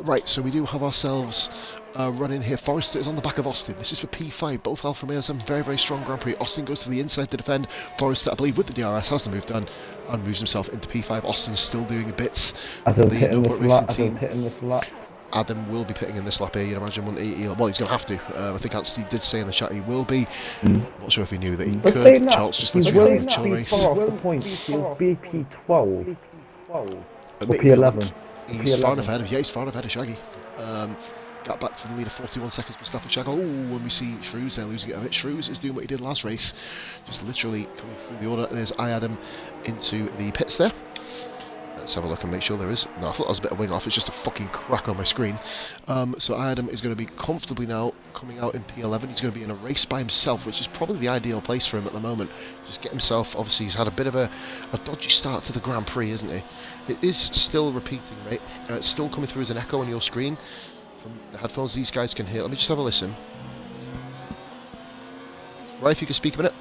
[SPEAKER 1] Right, so we do have ourselves running here. Forrester is on the back of Austin. This is for P5. Both Alfa Romeos have very, very strong Grand Prix. Austin goes to the inside to defend. Forrester, I believe, with the DRS, has the move done and moves himself into P5. Austin's still doing bits.
[SPEAKER 2] Adam hitting this lap.
[SPEAKER 1] Adam will be pitting in this lap here, you'd imagine, wouldn't he? Well, he's going to have to. I think Anstey did say in the chat he will be. Not sure if he knew that he could. Charles just lets him have a chill race.
[SPEAKER 2] Far off the point. He'll be P12. Or
[SPEAKER 1] P11. He's far enough ahead of, he's far enough ahead of Shaggy. Got back to the lead of 41 seconds for Stafford Shaggy. Oh, when we see Shrews there losing it a bit. Shrews is doing what he did last race, just literally coming through the order. There's Adam into the pits there. Let's have a look and make sure there is. No, I thought that was a bit of wing off. It's just a fucking crack on my screen. So Adam is going to be comfortably now coming out in P11. He's going to be in a race by himself, which is probably the ideal place for him at the moment. Just get himself. Obviously, he's had a bit of a dodgy start to the Grand Prix, isn't he? It is still repeating, mate. It's still coming through as an echo on your screen from the headphones these guys can hear. Let me just have a listen. Right, if you can speak a minute.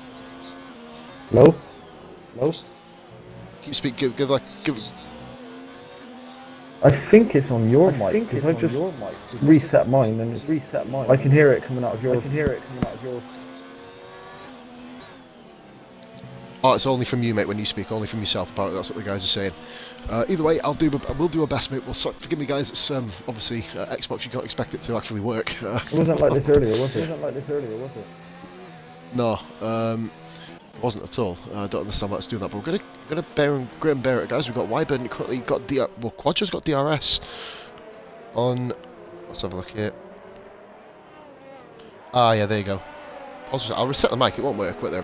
[SPEAKER 2] Hello? Hello?
[SPEAKER 1] Keep speaking. Give.
[SPEAKER 2] I think it's on your mic, because I just reset mine and it's reset mine. I can hear it coming out of yours.
[SPEAKER 1] Oh, it's only from you, mate, when you speak, only from yourself, apparently that's what the guys are saying. Either way, we'll do our best, mate. Well, forgive me, guys, it's obviously Xbox, you can't expect it to actually work.
[SPEAKER 2] It wasn't like this earlier, was it?
[SPEAKER 1] No, it wasn't at all. I don't understand why it's doing that, but we're gonna bear it, guys. We've got Wyburn currently got Quadro's got DRS on. Let's have a look here. Ah, yeah, there you go. I'll reset the mic. It won't work. Wait there.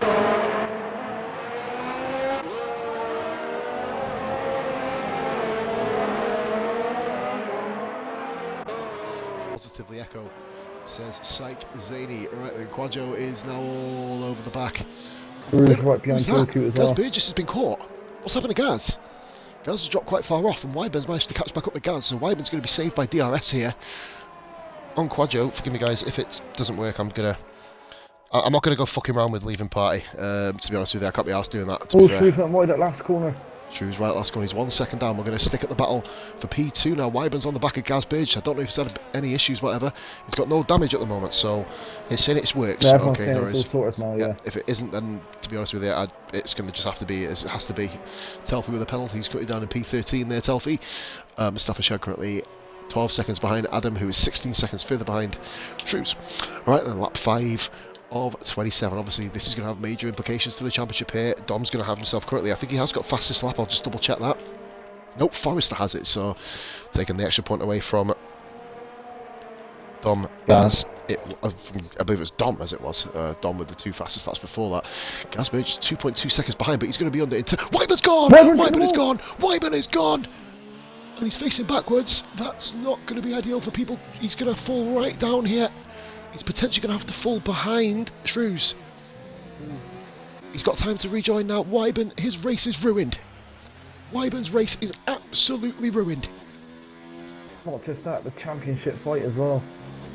[SPEAKER 1] Positively echo says Psych Zany. Right then, Quadro is now all over the back.
[SPEAKER 2] Right behind Goku as well.
[SPEAKER 1] Gaz Burgess has been caught. What's happened to Gaz? Gaz has dropped quite far off, and Wyburn's managed to catch back up with Gaz, so Wyburn's going to be saved by DRS here. On Quadro, forgive me guys, if it doesn't work, I'm not going to go fucking around with leaving party, to be honest with you. I can't be arsed doing that, to be fair.
[SPEAKER 2] Shrews went wide at last corner.
[SPEAKER 1] Shrews right at last corner. He's 1 second down. We're going to stick at the battle for P2 now. Wyburn's on the back of Gaz Burgess. I don't know if he's had any issues, whatever. He's got no damage at the moment, so it's saying it works.
[SPEAKER 2] Yeah,
[SPEAKER 1] okay,
[SPEAKER 2] there is. All sorted now, yeah.
[SPEAKER 1] If it isn't, then to be honest with you, it's going to just have to be. It has to be. Telfie with a penalty. He's currently down in P13 there. Telfie. Mustafa Shah currently 12 seconds behind Adam, who is 16 seconds further behind Shrews. All right, then lap 5 of 27. Obviously, this is going to have major implications to the championship here. Dom's going to have himself currently. I think he has got fastest lap. I'll just double check that. Nope, Forrester has it. So, taking the extra point away from Dom as it. I believe it was Dom as it was. Dom with the 2 fastest laps before that. Gaz Burgess 2.2 seconds behind, but he's going to be under. Wyburn's gone. Wyburn's is gone. Wyburnn is gone. And he's facing backwards. That's not going to be ideal for people. He's going to fall right down here. He's potentially going to have to fall behind Shrews. He's got time to rejoin now. Wyburn, his race is ruined. Wyburn's race is absolutely ruined.
[SPEAKER 2] Not just that, the championship fight as well.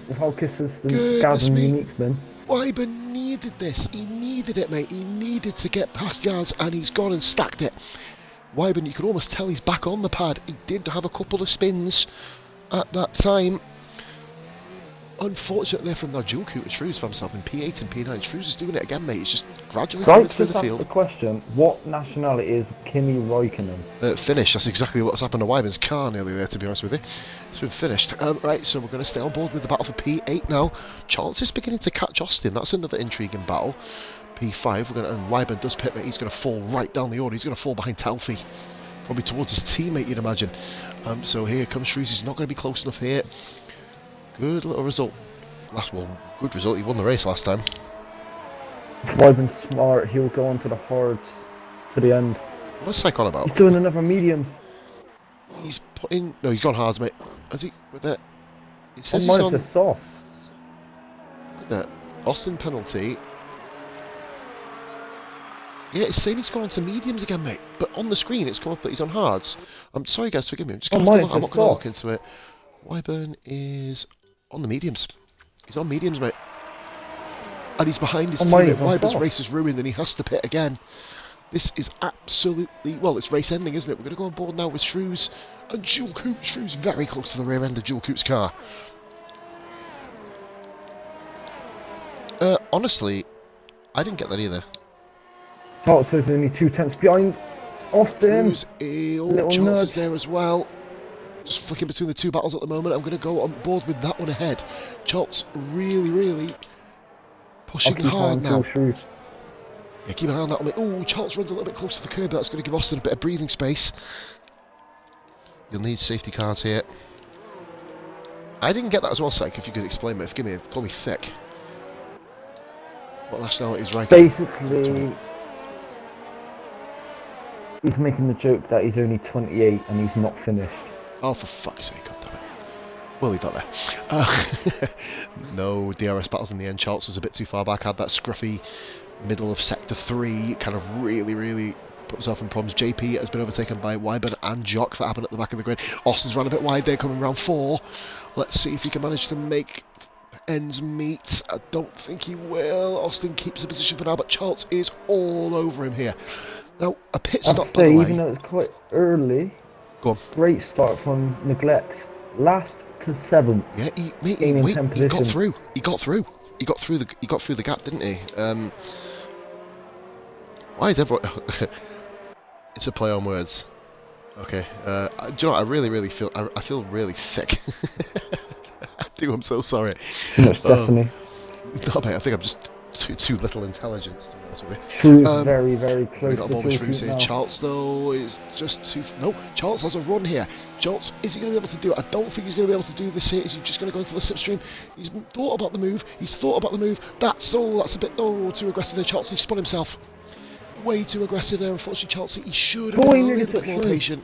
[SPEAKER 2] With how Kisses and Gaz and Unique's been.
[SPEAKER 1] Wyburn needed this. He needed it, mate. He needed to get past Gaz, and he's gone and stacked it. Wyburn, you can almost tell he's back on the pad. He did have a couple of spins at that time. Unfortunately from now, dual Cooter Shrews for himself in P8 and P9. Shrews is doing it again, mate. He's just gradually coming through the field.
[SPEAKER 2] The question, what nationality is Kimi Räikkönen?
[SPEAKER 1] Finish. That's exactly what's happened to Wyburn's car nearly there, to be honest with you. It's been finished. Right, so we're going to stay on board with the battle for P8 now. Charles is beginning to catch Austin. That's another intriguing battle. P5, and Wyburn does pit, mate. He's going to fall right down the order. He's going to fall behind Talfi. Probably towards his teammate, you'd imagine. So here comes Shrews. He's not going to be close enough here. Good little result. Good result. He won the race last time.
[SPEAKER 2] If Wyburn's smart, he'll go on to the hards to the end.
[SPEAKER 1] What's Psych on about?
[SPEAKER 2] He's doing another mediums.
[SPEAKER 1] He's putting... No, he's gone hards, mate. Has he? With that? It says
[SPEAKER 2] he's on soft.
[SPEAKER 1] With that. Austin penalty. Yeah, it's saying he's gone on to mediums again, mate. But on the screen, it's come up that he's on hards. I'm sorry, guys, forgive me. I'm just going to have to look. I'm not going to look into it. Wyburn is on the mediums. He's on mediums, mate. And he's behind his teammate. Wyburn's race is ruined and he has to pit again. This is absolutely... Well, it's race ending, isn't it? We're going to go on board now with Shrews and Dual Coot. Shrews very close to the rear end of Dual Coot's car. Honestly, I didn't get that either.
[SPEAKER 2] Charles is only 2/10 behind Austin.
[SPEAKER 1] Charles is there as well. Just flicking between the two battles at the moment. I'm going to go on board with that one ahead. Charles really pushing hard now. Yeah, keep an eye on that one. Oh, Charles runs a little bit close to the curb. That's going to give Austin a bit of breathing space. You'll need safety cars here. I didn't get that as well, Psych, if you could explain it. Forgive me, call me thick. What nationality is right?
[SPEAKER 2] Basically, he's making the joke that he's only 28 and he's not finished.
[SPEAKER 1] Oh, for fuck's sake, God damn it. Well, he got there. No DRS battles in the end. Charles was a bit too far back. Had that scruffy middle of Sector 3. Kind of really put himself in problems. JP has been overtaken by Wyburn and Jock. That happened at the back of the grid. Austin's ran a bit wide there, coming round 4. Let's see if he can manage to make ends meet. I don't think he will. Austin keeps the position for now, but Charles is all over him here. Now, a pit stop, by the way.
[SPEAKER 2] Even though it's quite early,
[SPEAKER 1] go on.
[SPEAKER 2] Great start from Neglects. Last to 7th.
[SPEAKER 1] Yeah, he got through. He got through the gap, didn't he? Why is everyone... It's a play on words. Okay. Do you know what? I really feel... I feel really thick. I do, I'm so sorry.
[SPEAKER 2] Too much destiny.
[SPEAKER 1] No, mate, I think I'm just too little intelligence, to be honest with you.
[SPEAKER 2] Shrews very close
[SPEAKER 1] we got
[SPEAKER 2] to
[SPEAKER 1] Shrews here. Charles, though, is just too... No, Charles has a run here. Charles, is he going to be able to do it? I don't think he's going to be able to do this here. Is he just going to go into the slipstream? He's thought about the move. That's a bit... Oh, too aggressive there, Charles. He spun himself. Way too aggressive there, unfortunately, Charles. He should have been a little bit more patient.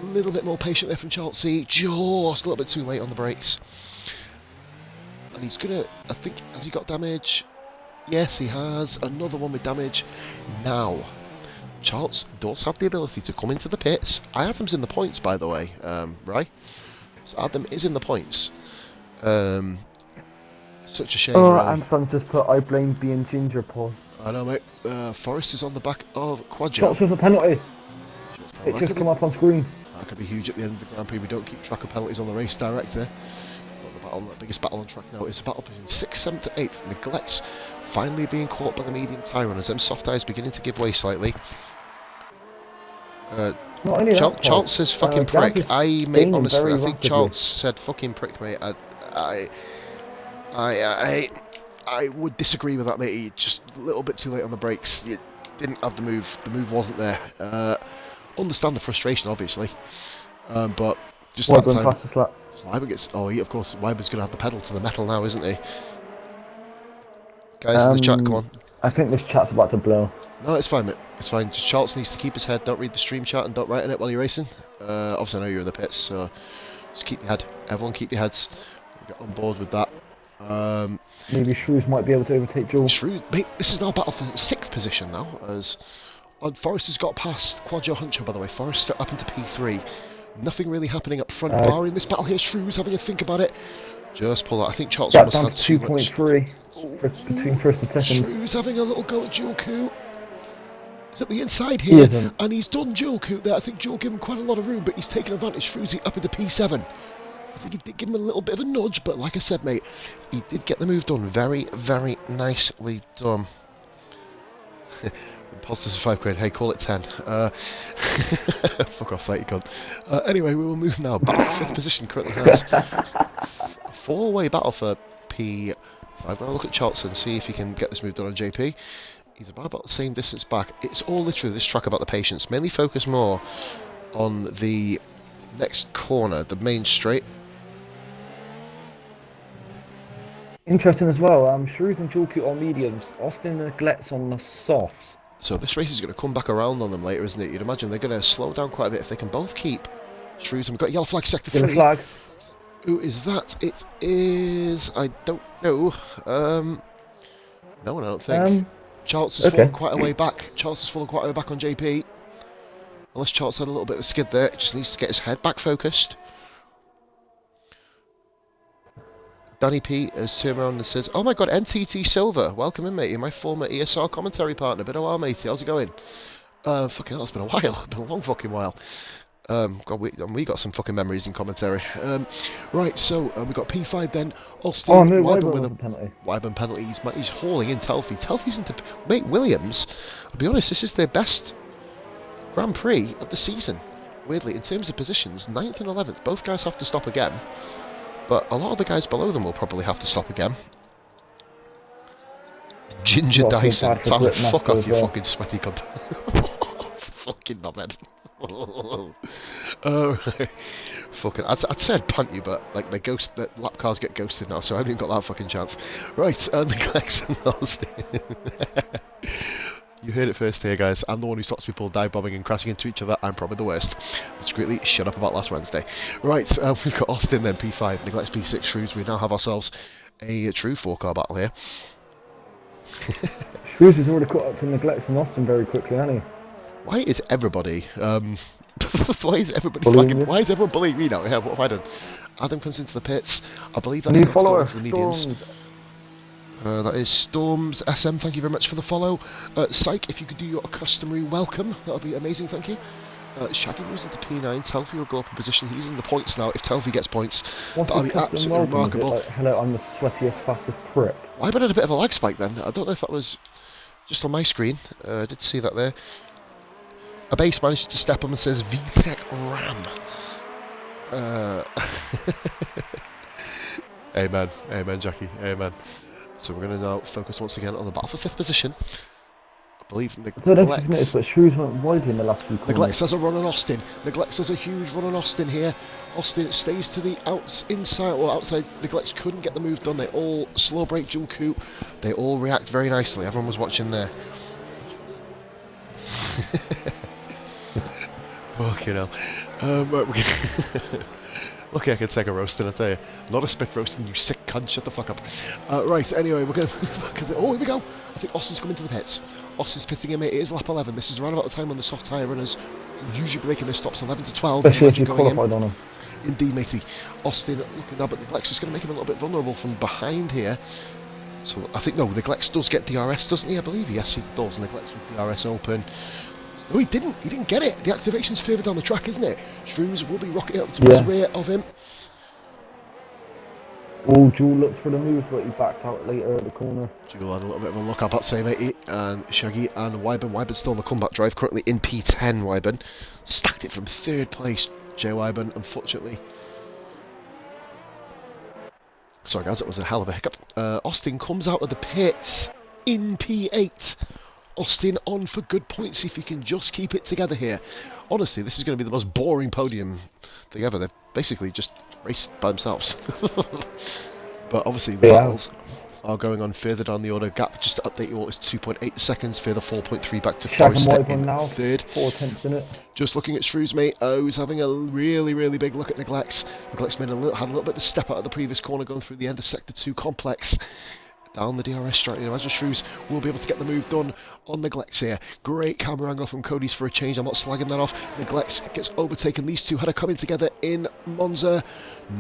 [SPEAKER 1] A little bit more patient there from Charles. Just a little bit too late on the brakes. And he's going to... I think... Has he got damage? Yes, he has. Another one with damage. Now, Charles does have the ability to come into the pits. I have him in the points, by the way, right? So Adam is in the points. Such a shame.
[SPEAKER 2] Oh, Anston just put, I blame being ginger pause.
[SPEAKER 1] I know, mate. Forrest is on the back of Quadjo.
[SPEAKER 2] Charles with a penalty. It's just come up on screen.
[SPEAKER 1] That could be huge at the end of the Grand Prix. We don't keep track of penalties on the race director. The biggest battle on track now is the battle between 6th, 7th and 8th. Neglects finally being caught by the medium tyre runners. Them soft tyres beginning to give way slightly. Charles says fucking prick. Honestly, I think Charles said fucking prick, mate. I would disagree with that, mate. He just a little bit too late on the brakes. You didn't have the move. The move wasn't there. Understand the frustration, obviously, but just that time. Wyburn gets... Oh, of course, Wyburn's going to have the pedal to the metal now, isn't he? Guys in the chat, come on.
[SPEAKER 2] I think this chat's about to blow.
[SPEAKER 1] No, it's fine, mate. It's fine. Just Charles needs to keep his head. Don't read the stream chat and don't write in it while you're racing. Obviously, I know you're in the pits, so just keep your head. Everyone keep your heads. Get on board with that.
[SPEAKER 2] Maybe Shrews might be able to overtake Joel.
[SPEAKER 1] Shrews, mate, this is now battle for 6th position now, as Forrest has got past Quadjo Huncho, by the way. Forrest up into P3. Nothing really happening up front, barring this battle here. Shrews having a think about it. Just pull that. I think Charles almost had too much.
[SPEAKER 2] 2.3 between 1st and 2nd.
[SPEAKER 1] Shrews having a little go at Dual Coup. He's at the inside
[SPEAKER 2] He
[SPEAKER 1] here,
[SPEAKER 2] isn't.
[SPEAKER 1] and he's done Joel Coot there. I think Joel gave him quite a lot of room, but he's taken advantage. Fruzy up into P7. I think he did give him a little bit of a nudge, but like I said, mate, he did get the move done. Very, very nicely done. Imposters for £5. Hey, call it 10. Fuck off, site, you cunt. Anyway, we will move now. Fifth position currently has a four-way battle for P5. I'm going to look at Charlton and see if he can get this move done on JP. He's about the same distance back. It's all literally this track about the patience. Mainly focus more on the next corner, the main straight.
[SPEAKER 2] Interesting as well. Shrews and Julkut on mediums. Austin neglects on the softs.
[SPEAKER 1] So this race is going to come back around on them later, isn't it? You'd imagine they're going to slow down quite a bit if they can both keep Shrews. And we've got yellow flag sector 3.
[SPEAKER 2] Yellow flag.
[SPEAKER 1] Who is that? It is... I don't know. No one, I don't think. Charles has fallen quite a way back. Charles has fallen quite a way back on JP. Unless Charles had a little bit of a skid there. It just needs to get his head back focused. Danny P has turned around and says, "Oh my god, NTT Silver, welcome in, matey. My former ESR commentary partner. Been a while, matey. How's it going?" Fucking hell, it's been a while. It's been a long fucking while. God, we got some fucking memories in commentary. Right, so we've got P5 then. Austin,
[SPEAKER 2] Oh no,
[SPEAKER 1] Wyburn with a
[SPEAKER 2] penalty.
[SPEAKER 1] Wyburn penalty. He's hauling in Telfie. Telfie's into... Mate, Williams, I'll be honest, this is their best Grand Prix of the season. Weirdly, in terms of positions, 9th and 11th, both guys have to stop again. But a lot of the guys below them will probably have to stop again. Ginger Dyson, Tyler, fuck off, you fucking sweaty cunt. Fucking knobhead. Fucking, I'd say I'd punt you, but like the lap cars get ghosted now, so I haven't even got that fucking chance. Right, and the Glex Austin. You heard it first here, guys. I'm the one who stops people dive bombing and crashing into each other. I'm probably the worst. Discreetly shut up about last Wednesday. Right, we've got Austin then, P5, Neglects P6, Shrews. We now have ourselves a true four-car battle here.
[SPEAKER 2] Shrews has already caught up to Neglects and Austin very quickly, hasn't he?
[SPEAKER 1] Why is everybody... why is everyone bullying me now? Yeah, what have I done? Adam comes into the pits. I believe that's
[SPEAKER 2] new follower,
[SPEAKER 1] the mediums. That is Storms SM, thank you very much for the follow. Psych, if you could do your customary welcome, that would be amazing, thank you. Shaggy moves into P9, Telfie will go up in position, he's in the points now. If Telfie gets points, that'll be absolutely remarkable.
[SPEAKER 2] Like, hello, I'm the sweatiest, fastest prick.
[SPEAKER 1] Why had a bit of a lag spike then? I don't know if that was just on my screen. I did see that there. A base manages to step up and says VTech RAM. Amen, amen, Jackie, amen. So we're going to now focus once again on the battle for 5th position. I believe
[SPEAKER 2] I don't know if you've noticed, but Shrews went widely in the last few corners.
[SPEAKER 1] Neglects has a run on Austin. Neglects has a huge run on Austin here. Austin stays to the outside. Neglects couldn't get the move done. They all slow brake dual coupe. They all react very nicely. Everyone was watching there. Fucking hell. Lucky I can take a roasting, I tell you. Not a spit roasting, you sick cunt, shut the fuck up. Right, anyway, we're going to... Oh, here we go! I think Austin's coming to the pits. Austin's pitting him, it is lap 11. This is around about the time when the soft tyre runners usually breaking their stops, 11 to 12.
[SPEAKER 2] Especially if you qualified on him.
[SPEAKER 1] Indeed, matey. Austin looking now, but Neglects is going to make him a little bit vulnerable from behind here. So I think, no, Neglects does get DRS, doesn't he? I believe, yes, he does. Neglects with DRS open. No, he didn't. He didn't get it. The activation's further down the track, isn't it? Shrews will be rocketing up to his rear of him.
[SPEAKER 2] Oh, Jewel looked for the move, but he backed out later at the corner.
[SPEAKER 1] Jewel had a little bit of a look up at say, matey. And Shaggy and Wyburn. Wyburn's still on the comeback drive, currently in P10, Wyburn. Stacked it from 3rd place, Jay Wyburn, unfortunately. Sorry, guys, that was a hell of a hiccup. Austin comes out of the pits in P8. Austin on for good points if he can just keep it together here. Honestly, this is going to be the most boring podium thing ever. They've basically just raced by themselves. But obviously the battles are going on further down the order. Gap, just to update you all, is 2.8 seconds, further 4.3 back to Forrester in
[SPEAKER 2] now,
[SPEAKER 1] 3rd.
[SPEAKER 2] 4 tenths in it.
[SPEAKER 1] Just looking at Shrews, mate, who's having a really, really big look at Neglects. Neglects had a little bit of a step out of the previous corner going through the end of Sector 2 complex. Down the DRS straight. Imagine Shrews will be able to get the move done on Neglects here. Great camera angle from Cody's for a change. I'm not slagging that off. Neglects gets overtaken. These two had a coming together in Monza.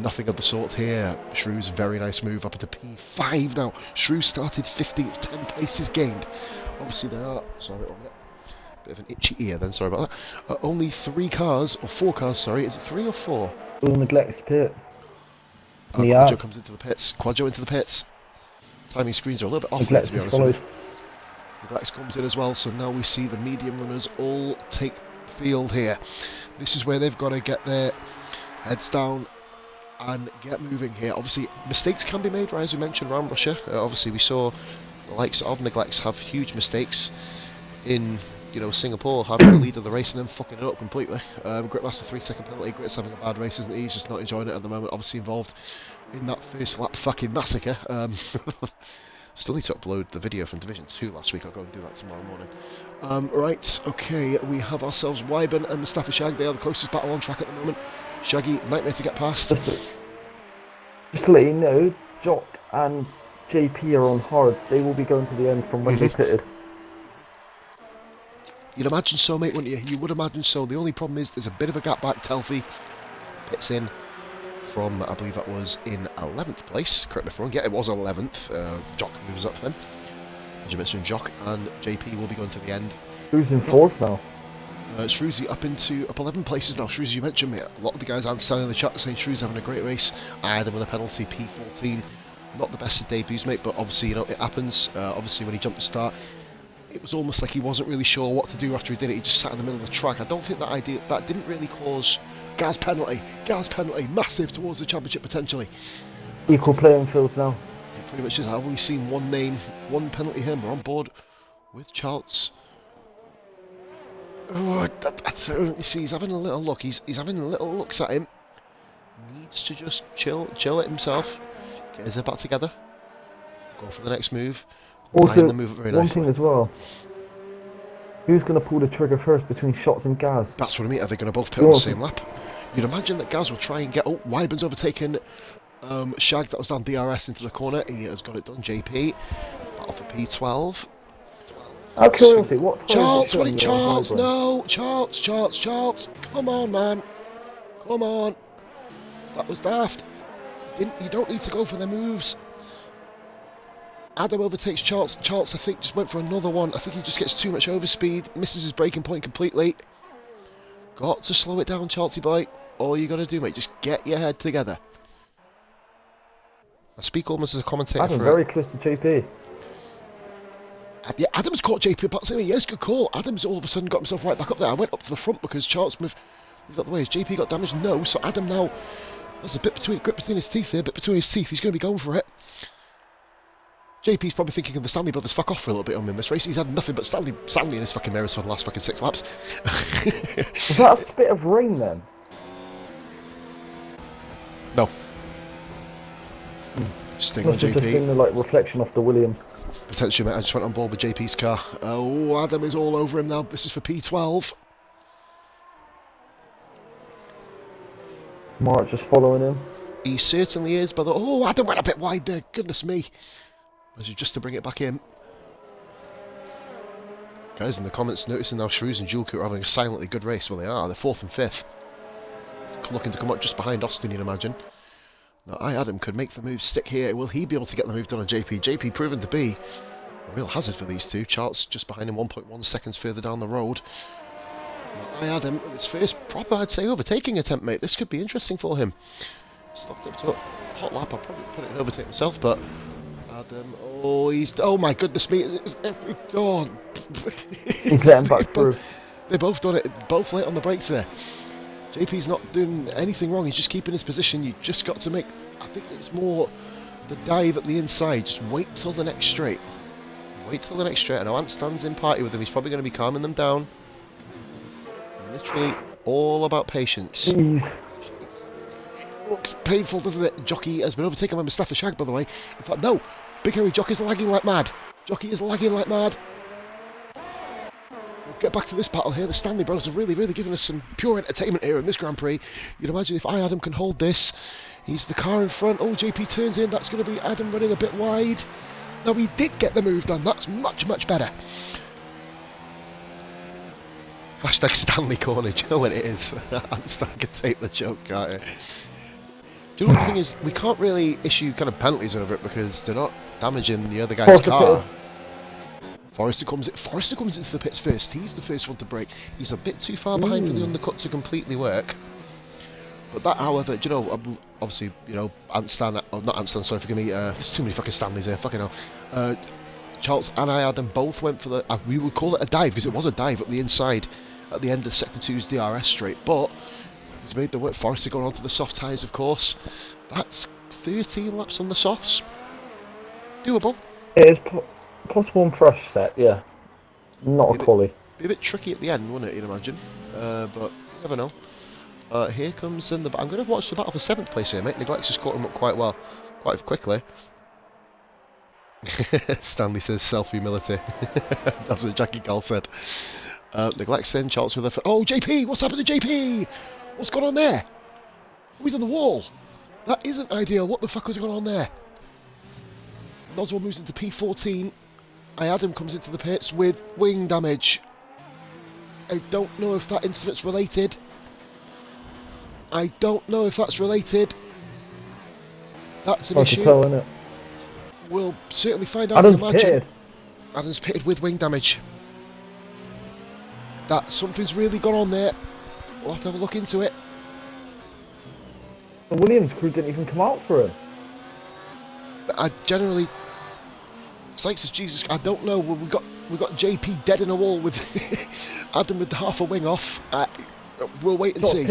[SPEAKER 1] Nothing of the sort here. Shrews, very nice move up into P5 now. Shrews started 15th, 10 places gained. Obviously there are... Sorry, 1 minute. Bit of an itchy ear then, sorry about that. Only 3 cars, or 4 cars, sorry. Is it 3 or 4?
[SPEAKER 2] All neglects pit.
[SPEAKER 1] Quadjo comes into the pits. Quadjo into the pits. Timing screens are a little bit off there, to be honest with you. Neglex comes in as well, so now we see the medium runners all take the field here. This is where they've got to get their heads down and get moving here. Obviously, mistakes can be made, right, as we mentioned, around Russia. Obviously, we saw the likes of Neglex have huge mistakes in, you know, Singapore, having the lead of the race and then fucking it up completely. Gritmaster 3-second penalty. Grit's having a bad race, isn't he? He's just not enjoying it at the moment. Obviously involved in that first lap fucking massacre. Still need to upload the video from Division 2 last week. I'll go and do that tomorrow morning. Right, okay, we have ourselves Wyburn and Mustafa Shag. They are the closest battle on track at the moment. Shaggy, nightmare to get past.
[SPEAKER 2] Just to let you know, Jock and JP are on hards. They will be going to the end from when they pitted.
[SPEAKER 1] You'd imagine so, mate, wouldn't you? You would imagine so. The only problem is there's a bit of a gap back. Telfi pits in from, I believe that was in 11th place. Correct me if I'm wrong. Yeah, it was 11th. Jock moves up then. As you mentioned, Jock and JP will be going to the end.
[SPEAKER 2] Who's in 4th now?
[SPEAKER 1] Shrewsy up 11 places now. Shrewsy, you mentioned, mate. A lot of the guys answering in the chat saying Shrewsy having a great race. Either with a penalty, P14. Not the best of debuts, mate, but obviously, you know, it happens. Obviously, when he jumped the start, it was almost like he wasn't really sure what to do after he did it. He just sat in the middle of the track. I don't think that didn't really cause Gaz penalty, massive towards the championship potentially.
[SPEAKER 2] Equal playing field now.
[SPEAKER 1] It pretty much is. I've only seen one name, one penalty here. We're on board with Charles. Oh, you see, he's having a little look. He's having little looks at him. Needs to just chill it himself. Get his head back together. Go for the next move.
[SPEAKER 2] Also,
[SPEAKER 1] the move very
[SPEAKER 2] one
[SPEAKER 1] nicely.
[SPEAKER 2] thing as well. Who's going to pull the trigger first between Shots and Gaz?
[SPEAKER 1] That's what I mean. Are they going to both pit on the same lap? You'd imagine that Gaz will try and get... Oh, Wyburn's overtaken Shag. That was down DRS into the corner. He has got it done. JP. Battle for P12.
[SPEAKER 2] Out of curiosity, what time
[SPEAKER 1] Charles,
[SPEAKER 2] is it
[SPEAKER 1] Charles, no! Charles! Come on, man! Come on! That was daft. You don't need to go for the moves. Adam overtakes Charles. Charles, I think, just went for another one. I think he just gets too much overspeed, misses his braking point completely. Got to slow it down, Charlesy boy. All you got to do, mate, just get your head together. I speak almost as a commentator.
[SPEAKER 2] Adam very close to JP.
[SPEAKER 1] Yeah, Adams caught JP apart. Saying, yes, good call. Adams all of a sudden got himself right back up there. I went up to the front because Charles moved out the way. Has JP got damaged? No. So Adam now has a bit grip between his teeth there. Bit between his teeth. He's going to be going for it. JP's probably thinking of the Stanley brothers fuck off for a little bit on him in this race. He's had nothing but Stanley in his fucking mirrors for the last fucking 6 laps.
[SPEAKER 2] Was that a spit of rain then?
[SPEAKER 1] No. Sting on
[SPEAKER 2] Must have
[SPEAKER 1] JP.
[SPEAKER 2] just been the like reflection off the Williams.
[SPEAKER 1] Potentially, mate. I just went on board with JP's car. Oh, Adam is all over him now. This is for P12.
[SPEAKER 2] Mark just following him.
[SPEAKER 1] He certainly is, but oh, Adam went a bit wide there. Goodness me. As you just to bring it back in. Guys in the comments noticing now Shrews and Julku are having a silently good race. Well, they are. They're 4th and 5th. Looking to come up just behind Austin, you'd imagine. Now, Adam could make the move stick here. Will he be able to get the move done on JP? JP proven to be a real hazard for these two. Charles just behind him 1.1 seconds further down the road. Now, Adam, his first proper, I'd say, overtaking attempt, mate. This could be interesting for him. Stopped up to a hot lap. I'll probably put it in overtake myself, but Adam, oh my goodness me. Oh.
[SPEAKER 2] He's letting back through.
[SPEAKER 1] They both done it, both late on the brakes there. JP's not doing anything wrong, he's just keeping his position. You just got to make, I think it's more the dive at the inside. Just wait till the next straight. Wait till the next straight. I know Ant stands in party with him, he's probably going to be calming them down. Literally all about patience.
[SPEAKER 2] Jeez.
[SPEAKER 1] Looks painful, doesn't it? Jockey has been overtaken by Mustafa Shag, by the way. In fact, no, Big Harry Jockey's lagging like mad. Jockey is lagging like mad. We'll get back to this battle here. The Stanley Bros are really giving us some pure entertainment here in this Grand Prix. You'd imagine if Adam can hold this. He's the car in front. Oh, JP turns in. That's going to be Adam running a bit wide. Now, he did get the move done. That's much better. Hashtag Stanley Carnage. You know what it is. Stan can take the joke, can't he? Do you know what the thing is? We can't really issue kind of penalties over it because they're not damaging the other guy's car. Forrester comes into the pits first. He's the first one to brake. He's a bit too far behind for the undercut to completely work. But that, however, do you know, obviously, you know, not Antstan, sorry, forgive me, there's too many fucking Stanleys here, fucking hell. Charles and I had them both went for the, we would call it a dive, because it was a dive up the inside at the end of Sector 2's DRS straight, but he's made the work. Forrester going onto the soft tyres, of course. That's 13 laps on the softs. Doable.
[SPEAKER 2] It is possible on fresh set, yeah. Not a quali.
[SPEAKER 1] Be a bit tricky at the end, wouldn't it, you'd imagine? But you never know. Here comes in the... I'm going to watch the battle for 7th place here, mate. Neglect's just caught him up quite well, quite quickly. Stanley says self-humility. That's what Jackie Call said. Neglect's in, Charles with a... Oh, JP! What's happened to JP? What's gone on there? Oh, he's on the wall. That isn't ideal. What the fuck was going on there? Noswell moves into P14. Adam comes into the pits with wing damage. I don't know if that incident's related. I don't know if that's related. That's an issue.
[SPEAKER 2] Tell, innit?
[SPEAKER 1] We'll certainly find out.
[SPEAKER 2] Adam's pitted.
[SPEAKER 1] Adam's pitted with wing damage. That something's really gone on there. We'll have to have a look into it.
[SPEAKER 2] The Williams crew didn't even come out for him.
[SPEAKER 1] I generally, thanks to Jesus, I don't know. We got JP dead in a wall with Adam with half a wing off. We'll wait and see.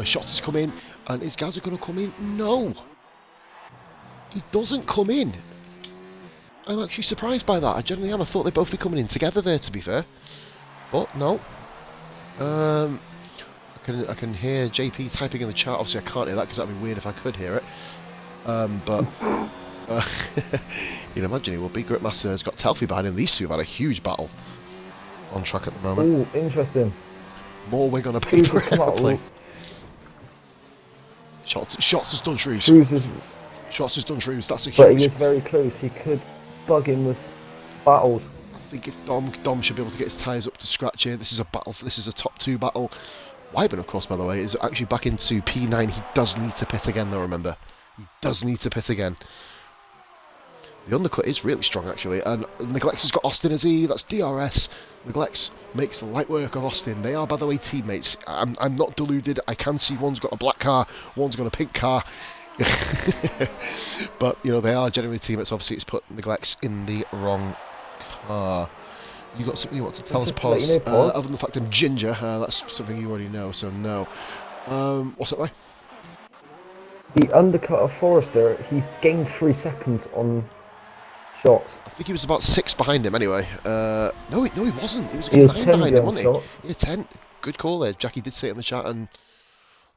[SPEAKER 1] Shots has come in, and is Gazza going to come in? No, he doesn't come in. I'm actually surprised by that. I generally am. I thought they'd both be coming in together there, to be fair, but no. I can hear JP typing in the chat. Obviously, I can't hear that because that'd be weird if I could hear it. But you can imagine he will be. Gritmaster has got Telfy behind him. These two have had a huge battle on track at the moment.
[SPEAKER 2] Ooh, interesting.
[SPEAKER 1] More wing on a paper airplane. Shots has done Shrews. Shots has done Shrews. That's a huge.
[SPEAKER 2] But he is very close. He could bug him with battles.
[SPEAKER 1] I think if Dom should be able to get his tyres up to scratch here. This is a battle. This is a top 2 battle. Wyburn, of course, by the way, is actually back into P9. He does need to pit again, though. Remember, he does need to pit again. The undercut is really strong, actually. And Neglects has got Austin as E. That's DRS. Neglects makes light work of Austin. They are, by the way, teammates. I'm not deluded. I can see one's got a black car, one's got a pink car. But, you know, they are generally teammates. Obviously, it's put Neglects in the wrong car. You got something you want to tell us, Paz? Other than the fact I'm ginger, that's something you already know, so no. What's up, Ray?
[SPEAKER 2] The undercut of Forrester, he's gained 3 seconds on shots.
[SPEAKER 1] I think he was about 6 behind him anyway. No, he wasn't. He was a good 9 behind him, wasn't he? Yeah, 10. Good call there. Jackie did say it in the chat, and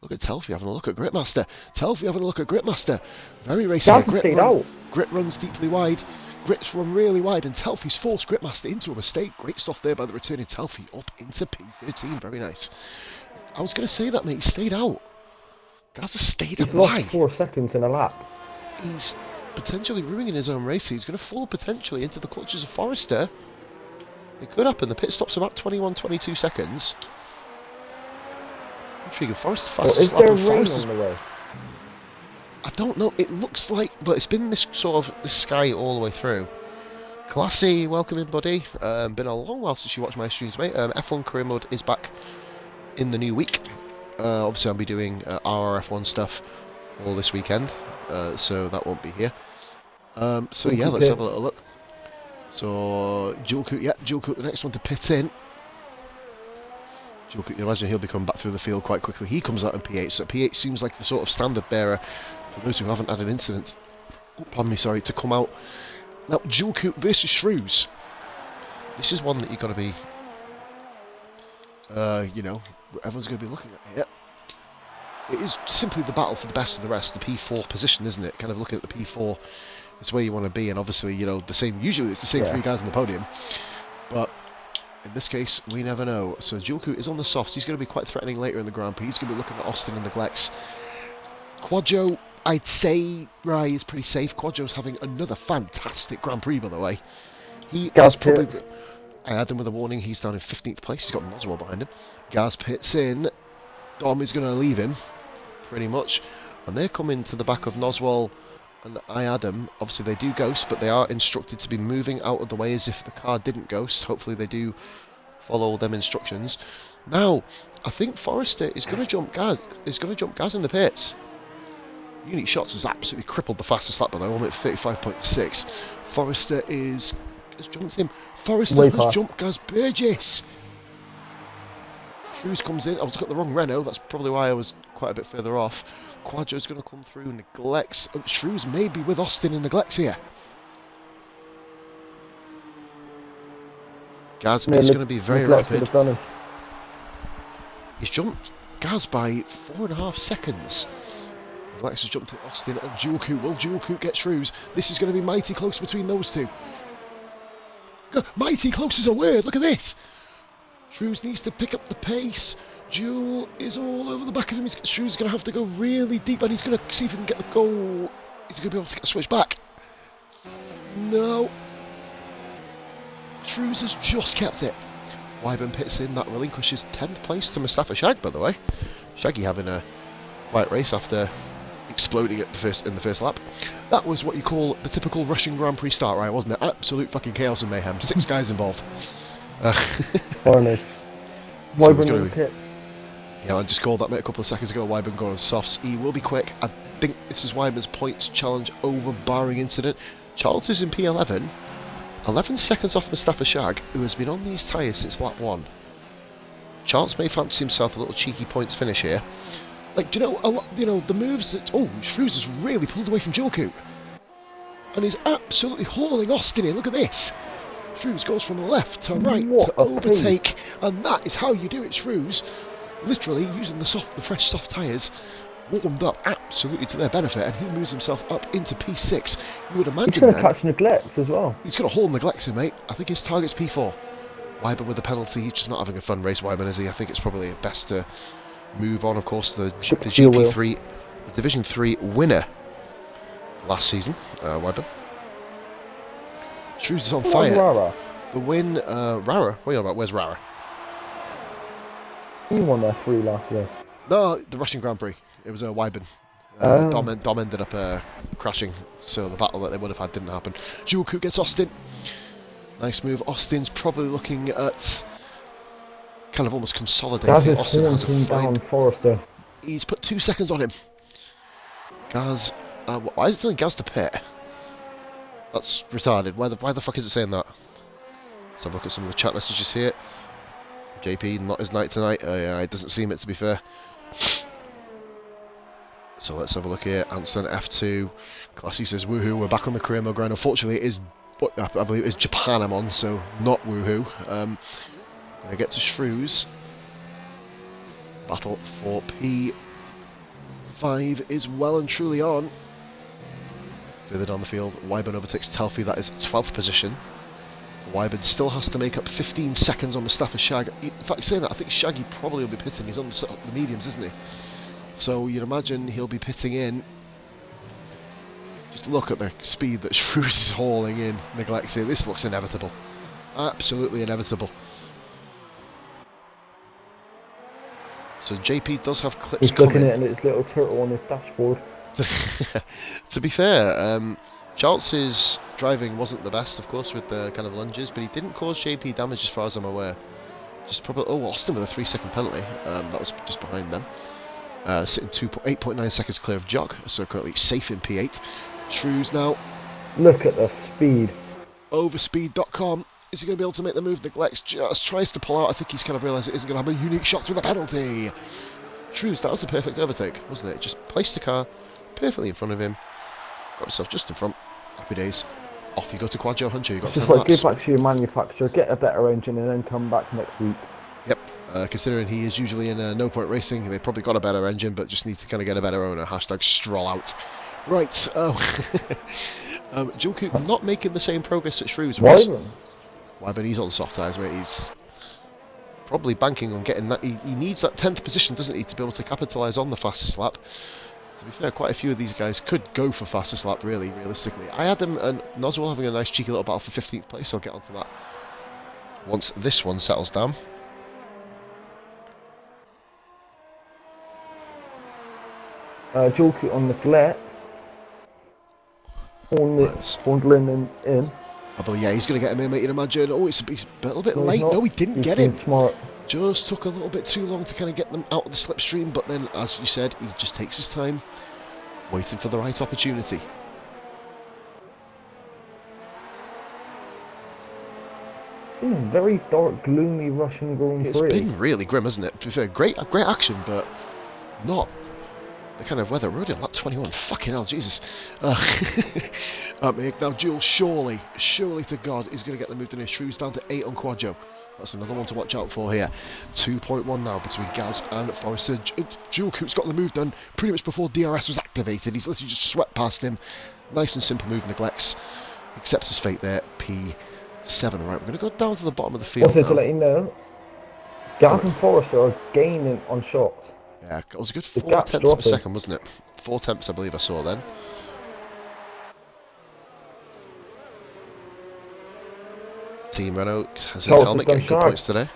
[SPEAKER 1] look at Telfy having a look at Gritmaster. Telfy having a look at Gritmaster. Very racing. Grit runs deeply wide. Grit's run really wide, and Telfy's forced Gritmaster into a mistake. Great stuff there by the returning Telfy up into P13. Very nice. I was going to say that, mate. He stayed out. Gaza stayed out.
[SPEAKER 2] He's lost 4 seconds in a lap.
[SPEAKER 1] He's potentially ruining his own race. He's going to fall potentially into the clutches of Forrester. It could happen. The pit stop's about 21-22 seconds. Intriguing. Forrester fastest lap.
[SPEAKER 2] Is there rain on the way?
[SPEAKER 1] I don't know. It looks like, but it's been this sort of sky all the way through. Classy, welcome in, buddy. Been a long while since you watched my streams, mate. F1 Career Mode is back in the new week. Obviously, I'll be doing RRF1 stuff all this weekend, so that won't be here. So yeah, let's have a little look. So Julkut, the next one to pit in. Julkut, you can imagine he'll be coming back through the field quite quickly. He comes out in P8, so P8 seems like the sort of standard bearer for those who haven't had an incident. Oh, pardon me, sorry, to come out. Now, Julkut versus Shrews. This is one that you've got to be, you know, everyone's going to be looking at here. It is simply the battle for the best of the rest, the P4 position, isn't it? Kind of looking at the P4, it's where you want to be, and obviously, you know, usually it's the same 3 guys on the podium, but in this case, we never know. So Julkut is on the softs. He's going to be quite threatening later in the Grand Prix. He's going to be looking at Austin and Neglects. Quadjo, I'd say, Rai is pretty safe. Quadjo's having another fantastic Grand Prix, by the way. He has probably... I had him with a warning. He's down in 15th place. He's got Noswell behind him. Gaz pits in. Dom is going to leave him, pretty much. And they're coming to the back of Noswell and I Adam, obviously they do ghost, but they are instructed to be moving out of the way as if the car didn't ghost. Hopefully they do follow them instructions. Now, I think Forrester is going to jump Gaz. Is going to jump Gaz in the pits. Unique Shots has absolutely crippled the fastest lap by the moment, 35.6. Forrester has jumped him. Forrester
[SPEAKER 2] Way
[SPEAKER 1] has
[SPEAKER 2] past.
[SPEAKER 1] jumped Gaz Burgess. Shrews comes in. I was looking at the wrong Renault. That's probably why I was quite a bit further off. Quadro's going to come through. Neglects. Oh, Shrews may be with Austin and neglects here. Gaz is going to be very rapid. He's jumped Gaz by 4.5 seconds. Neglects has jumped at Austin and Dual Coupe. Will Dual Coupe get Shrews? This is going to be mighty close between those two. Mighty close is a word. Look at this. Shrews needs to pick up the pace. Jewel is all over the back of him. Shrews is going to have to go really deep, and he's going to see if he can get the goal. He's going to be able to get a switch back. No. Shrews has just kept it. Wyburn pits in. That relinquishes 10th place to Mustafa Shag, by the way. Shaggy having a quiet race after exploding at in the first lap. That was what you call the typical Russian Grand Prix start, right? Wasn't it? Absolute fucking chaos and mayhem. 6 guys involved.
[SPEAKER 2] Carnage. Wyburn in the pits.
[SPEAKER 1] Yeah, I just called that mate a couple of seconds ago. Wyburn going on softs. He will be quick. I think this is Wyburn's points challenge over barring incident. Charles is in P11. 11 seconds off Mustafa Shag, who has been on these tyres since lap 1. Charles may fancy himself a little cheeky points finish here. Like, do you know, a lot, you know, the moves that... Oh, Shrews has really pulled away from Dual Coupe. And he's absolutely hauling Austin in. Look at this. Shrews goes from left to right to overtake.
[SPEAKER 2] Pace.
[SPEAKER 1] And that is how you do it, Shrews. Literally using the fresh soft tyres, warmed up absolutely to their benefit, and he moves himself up into P6. You would imagine
[SPEAKER 2] he's going to catch neglects as well.
[SPEAKER 1] He's going to haul neglects him, mate. I think his target's P4. Wyburn with the penalty. He's just not having a fun race, Wyburn, is he? I think it's probably best to move on, of course, to the GP3, the Division 3 winner last season, Wyburn. Shrews is on fire.
[SPEAKER 2] Rara?
[SPEAKER 1] The win, Rara? What are you on about? Where's Rara?
[SPEAKER 2] He won their 3 last year.
[SPEAKER 1] No, the Russian Grand Prix. It was Wyburn. Dom ended up crashing, so the battle that they would have had didn't happen. Dual Coupe gets Austin. Nice move. Austin's probably looking at kind of almost consolidating.
[SPEAKER 2] Gaz is
[SPEAKER 1] Austin has
[SPEAKER 2] haunting down Forrester.
[SPEAKER 1] He's put 2 seconds on him. Gaz, why is it telling Gaz to pit? That's retarded. Why the fuck is it saying that? Let's have a look at some of the chat messages here. JP, not his night tonight. Yeah, it doesn't seem it, to be fair. So let's have a look here. Anson F2. Classy says, woohoo, we're back on the career mode ground. Unfortunately, it is, I believe it is Japan I'm on, so not woohoo. Gonna get to Shrews. Battle for P5 is well and truly on. Further down the field, Wyburn overtakes Telfie. That is 12th position. Wyburn still has to make up 15 seconds on Mustafa Shag. In fact, saying that, I think Shaggy probably will be pitting. He's on the mediums, isn't he? So you'd imagine he'll be pitting in. Just look at the speed that Shrews is hauling in. Neglects here. This looks inevitable. Absolutely inevitable. So JP does have clips
[SPEAKER 2] He's looking at its little turtle on his dashboard.
[SPEAKER 1] To be fair, Charles's driving wasn't the best, of course, with the kind of lunges, but he didn't cause JP damage as far as I'm aware. Just probably... Oh, Austin with a 3-second penalty. That was just behind them. Sitting 8.9 seconds clear of Jock, so currently safe in P8. Shrews now.
[SPEAKER 2] Look at the speed.
[SPEAKER 1] Overspeed.com. Is he going to be able to make the move? Neglects, just tries to pull out. I think he's kind of realised it isn't going to have a unique shot with a penalty. Shrews, that was a perfect overtake, wasn't it? Just placed the car perfectly in front of him. Got himself just in front. Happy days. Off you go to Quadjo Hunter. You got
[SPEAKER 2] It's just
[SPEAKER 1] 10
[SPEAKER 2] like,
[SPEAKER 1] laps.
[SPEAKER 2] go back to your manufacturer, get a better engine, and then come back next week.
[SPEAKER 1] Yep. Considering he is usually in No Point Racing, they probably got a better engine, but just need to kind of get a better owner. Hashtag stroll out. Right. Dual Coupe not making the same progress that Shrews was. Why? But he's on soft tyres, mate. He's probably banking on getting that. He needs that 10th position, doesn't he, to be able to capitalise on the fastest lap. To be fair, quite a few of these guys could go for fastest lap, really, realistically. I had them and Noswell having a nice cheeky little battle for 15th place. I'll get onto that once this one settles down.
[SPEAKER 2] Dual Coupe on the flex.
[SPEAKER 1] Let's.
[SPEAKER 2] Bundling in.
[SPEAKER 1] I believe, yeah, he's going to get him in, mate, you'd imagine. Oh, he's a little bit
[SPEAKER 2] No, he's
[SPEAKER 1] late.
[SPEAKER 2] not.
[SPEAKER 1] No, he didn't
[SPEAKER 2] He's
[SPEAKER 1] get
[SPEAKER 2] been
[SPEAKER 1] him.
[SPEAKER 2] smart.
[SPEAKER 1] Just took a little bit too long to kind of get them out of the slipstream, but then, as you said, he just takes his time, waiting for the right opportunity.
[SPEAKER 2] Very dark, gloomy Russian Grand Prix.
[SPEAKER 1] It's been really grim, hasn't it? To be fair, great action, but not the kind of weather. We're already on lap 21. Fucking hell, Jesus. Now, Jules, surely to God, is going to get the move to near Shrews down to 8 on Quadjo. That's another one to watch out for here. 2.1 now between Gaz and Forrester. Jules Coote's got the move done pretty much before DRS was activated. He's literally just swept past him. Nice and simple move, neglects. Accepts his fate there. P7. Right, we're going to go down to the bottom of the field
[SPEAKER 2] Also,
[SPEAKER 1] now.
[SPEAKER 2] to let you know, Gaz and Forrester are gaining on shots.
[SPEAKER 1] Yeah, it was a good
[SPEAKER 2] The
[SPEAKER 1] 4
[SPEAKER 2] gap's
[SPEAKER 1] tenths of a
[SPEAKER 2] dropping.
[SPEAKER 1] second, wasn't it? 4 tenths, I believe I saw then. Team Renault has his
[SPEAKER 2] Charles
[SPEAKER 1] helmet,
[SPEAKER 2] has
[SPEAKER 1] getting
[SPEAKER 2] gone
[SPEAKER 1] good
[SPEAKER 2] Shag.
[SPEAKER 1] points today.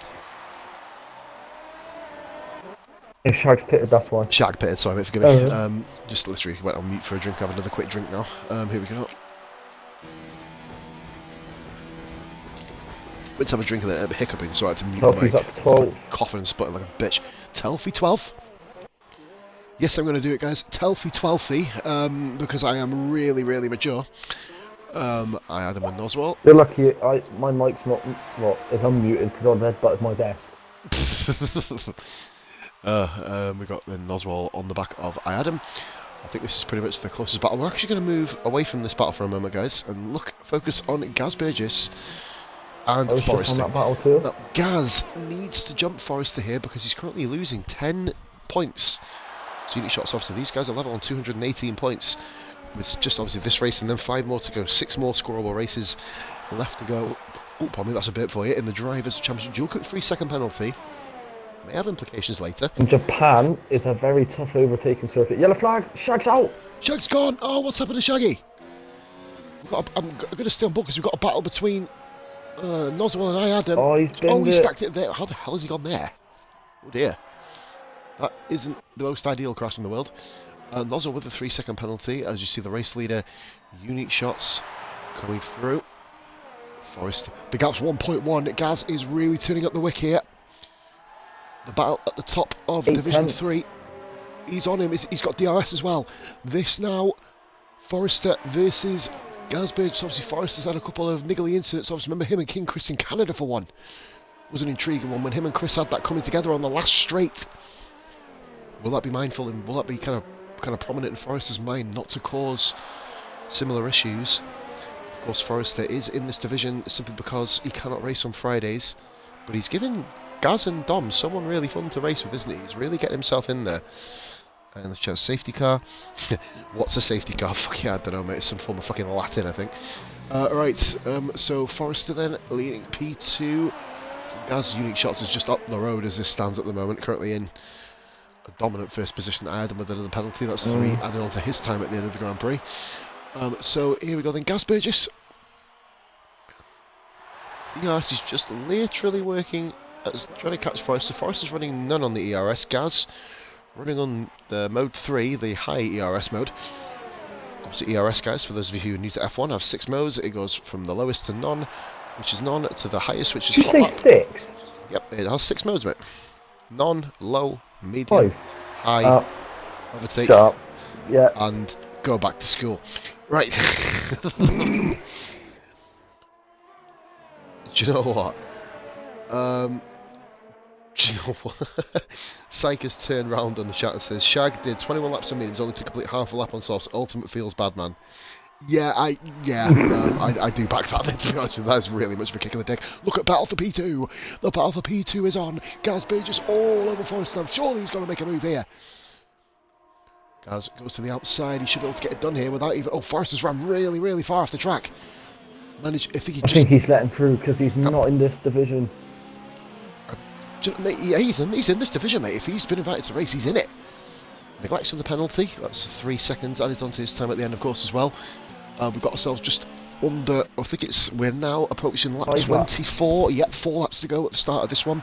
[SPEAKER 2] If Shag's pitted, that's why.
[SPEAKER 1] Shag pitted, sorry mate, forgive me. Just literally went on mute for a drink, have another quick drink now. Here we go. Went to have a drink and then hiccuping, so I had to mute the
[SPEAKER 2] He's
[SPEAKER 1] mic.
[SPEAKER 2] up to 12.
[SPEAKER 1] Coughing and sputting like a bitch. Telfie 12th? Yes, I'm going to do it, guys. Telfie 12th, because I am really, really mature. I had him on Noswell.
[SPEAKER 2] You're lucky my mic's not, it's unmuted because I've headbutted my desk.
[SPEAKER 1] We got the Noswell on the back of Iadam. I think this is pretty much the closest battle. We're actually going to move away from this battle for a moment, guys, and focus on Gaz Burgess and
[SPEAKER 2] I was just
[SPEAKER 1] Forrester.
[SPEAKER 2] on that battle too.
[SPEAKER 1] Now, Gaz needs to jump Forrester here because he's currently losing 10 points. So unit shots off, so these guys are level on 218 points. With just obviously this race and then 5 more to go. 6 more scoreable races left to go. Oh, pardon me, that's a bit for you. In the Drivers' Championship, dual cut 3-second penalty. May have implications later.
[SPEAKER 2] And Japan is a very tough overtaking circuit. Yellow flag, Shag's out!
[SPEAKER 1] Shag's gone! Oh, what's happened to Shaggy? I'm going to stay on board because we've got a battle between Noswell and Iadam.
[SPEAKER 2] Oh, he's been
[SPEAKER 1] he stacked it there. How the hell has he gone there? Oh dear. That isn't the most ideal crash in the world. Noswell with a 3-second penalty, as you see the race leader. Unique shots coming through. Forrest, the gap's 1.1. Gaz is really turning up the wick here. The battle at the top of Division 3. He's on him. He's got DRS as well. This now, Forrester versus Gaz Burgess. Obviously, Forrester's had a couple of niggly incidents. Obviously, remember him and King Chris in Canada for one. It was an intriguing one when him and Chris had that coming together on the last straight. Will that be mindful and will that be kind of prominent in Forrester's mind not to cause similar issues? Of course, Forrester is in this division simply because he cannot race on Fridays, but he's given Gaz and Dom someone really fun to race with, isn't he? He's really getting himself in there. And let's check safety car. What's a safety car? Fuck yeah, I don't know, mate. It's some form of fucking Latin, I think. So Forrester then leading P2. Gaz Unique Shots is just up the road as this stands at the moment, currently in a dominant first position. I had him with another penalty. That's 3 added on to his time at the end of the Grand Prix. So here we go then. Gaz Burgess. DRS is just literally working, trying to catch Forrester. Forrester's running none on the ERS. Gaz running on the mode 3, the high ERS mode. Obviously ERS, guys, for those of you who are new to F1, have 6 modes. It goes from the lowest to none, which is none, to the highest, which is
[SPEAKER 2] Did you say 6?
[SPEAKER 1] Yep, it has 6 modes, mate. None, low, medium,
[SPEAKER 2] 5.
[SPEAKER 1] high, overtake,
[SPEAKER 2] Sharp. Yeah.
[SPEAKER 1] and go back to school. Right. Do you know what? Do you know what? Syke has turned round on the chat and says, Shag did 21 laps on mediums, only to complete half a lap on softs. Ultimate feels bad, man. Yeah, I do back that then, to be honest with you. That is really much of a kick in the dick. Look at Battle for P2. The Battle for P2 is on. Gaz Burgess all over Forrester. Surely he's going to make a move here. Gaz goes to the outside. He should be able to get it done here without even... Oh, Forrester's ran really, really far off the track. I think
[SPEAKER 2] he's letting through because he's not in this division.
[SPEAKER 1] Mate, yeah, he's in this division, mate. If he's been invited to race, he's in it. Neglects of the penalty. That's 3 seconds added onto his time at the end, of course, as well. We've got ourselves just under... I think we're now approaching lap 24. Yep, 4 laps to go at the start of this one.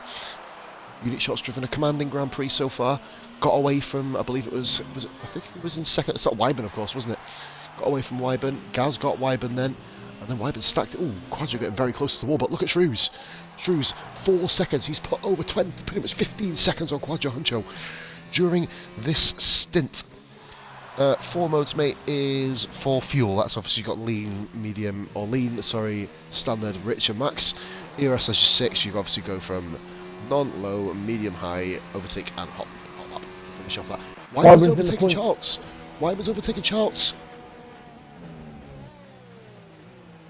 [SPEAKER 1] Unit Shots driven a commanding Grand Prix so far. Got away from, I believe it was I think it was in second. It's not Wyman, of course, wasn't it? got away from Wyburn. Gaz got Wyburn then, and then Wyburn stacked it. Ooh, Quadro getting very close to the wall, but look at Shrews. Shrews, 4 seconds. He's put over 20, pretty much 15 seconds on Quadro Huncho during this stint. 4 modes, mate, is for fuel. That's obviously got lean, medium, or lean, sorry, standard, rich, and max. ERS has just 6. You obviously go from non, low, medium, high, overtake, and hot lap to finish off that. Wyburn's overtaking Charles. Wyburn's overtaking Charles.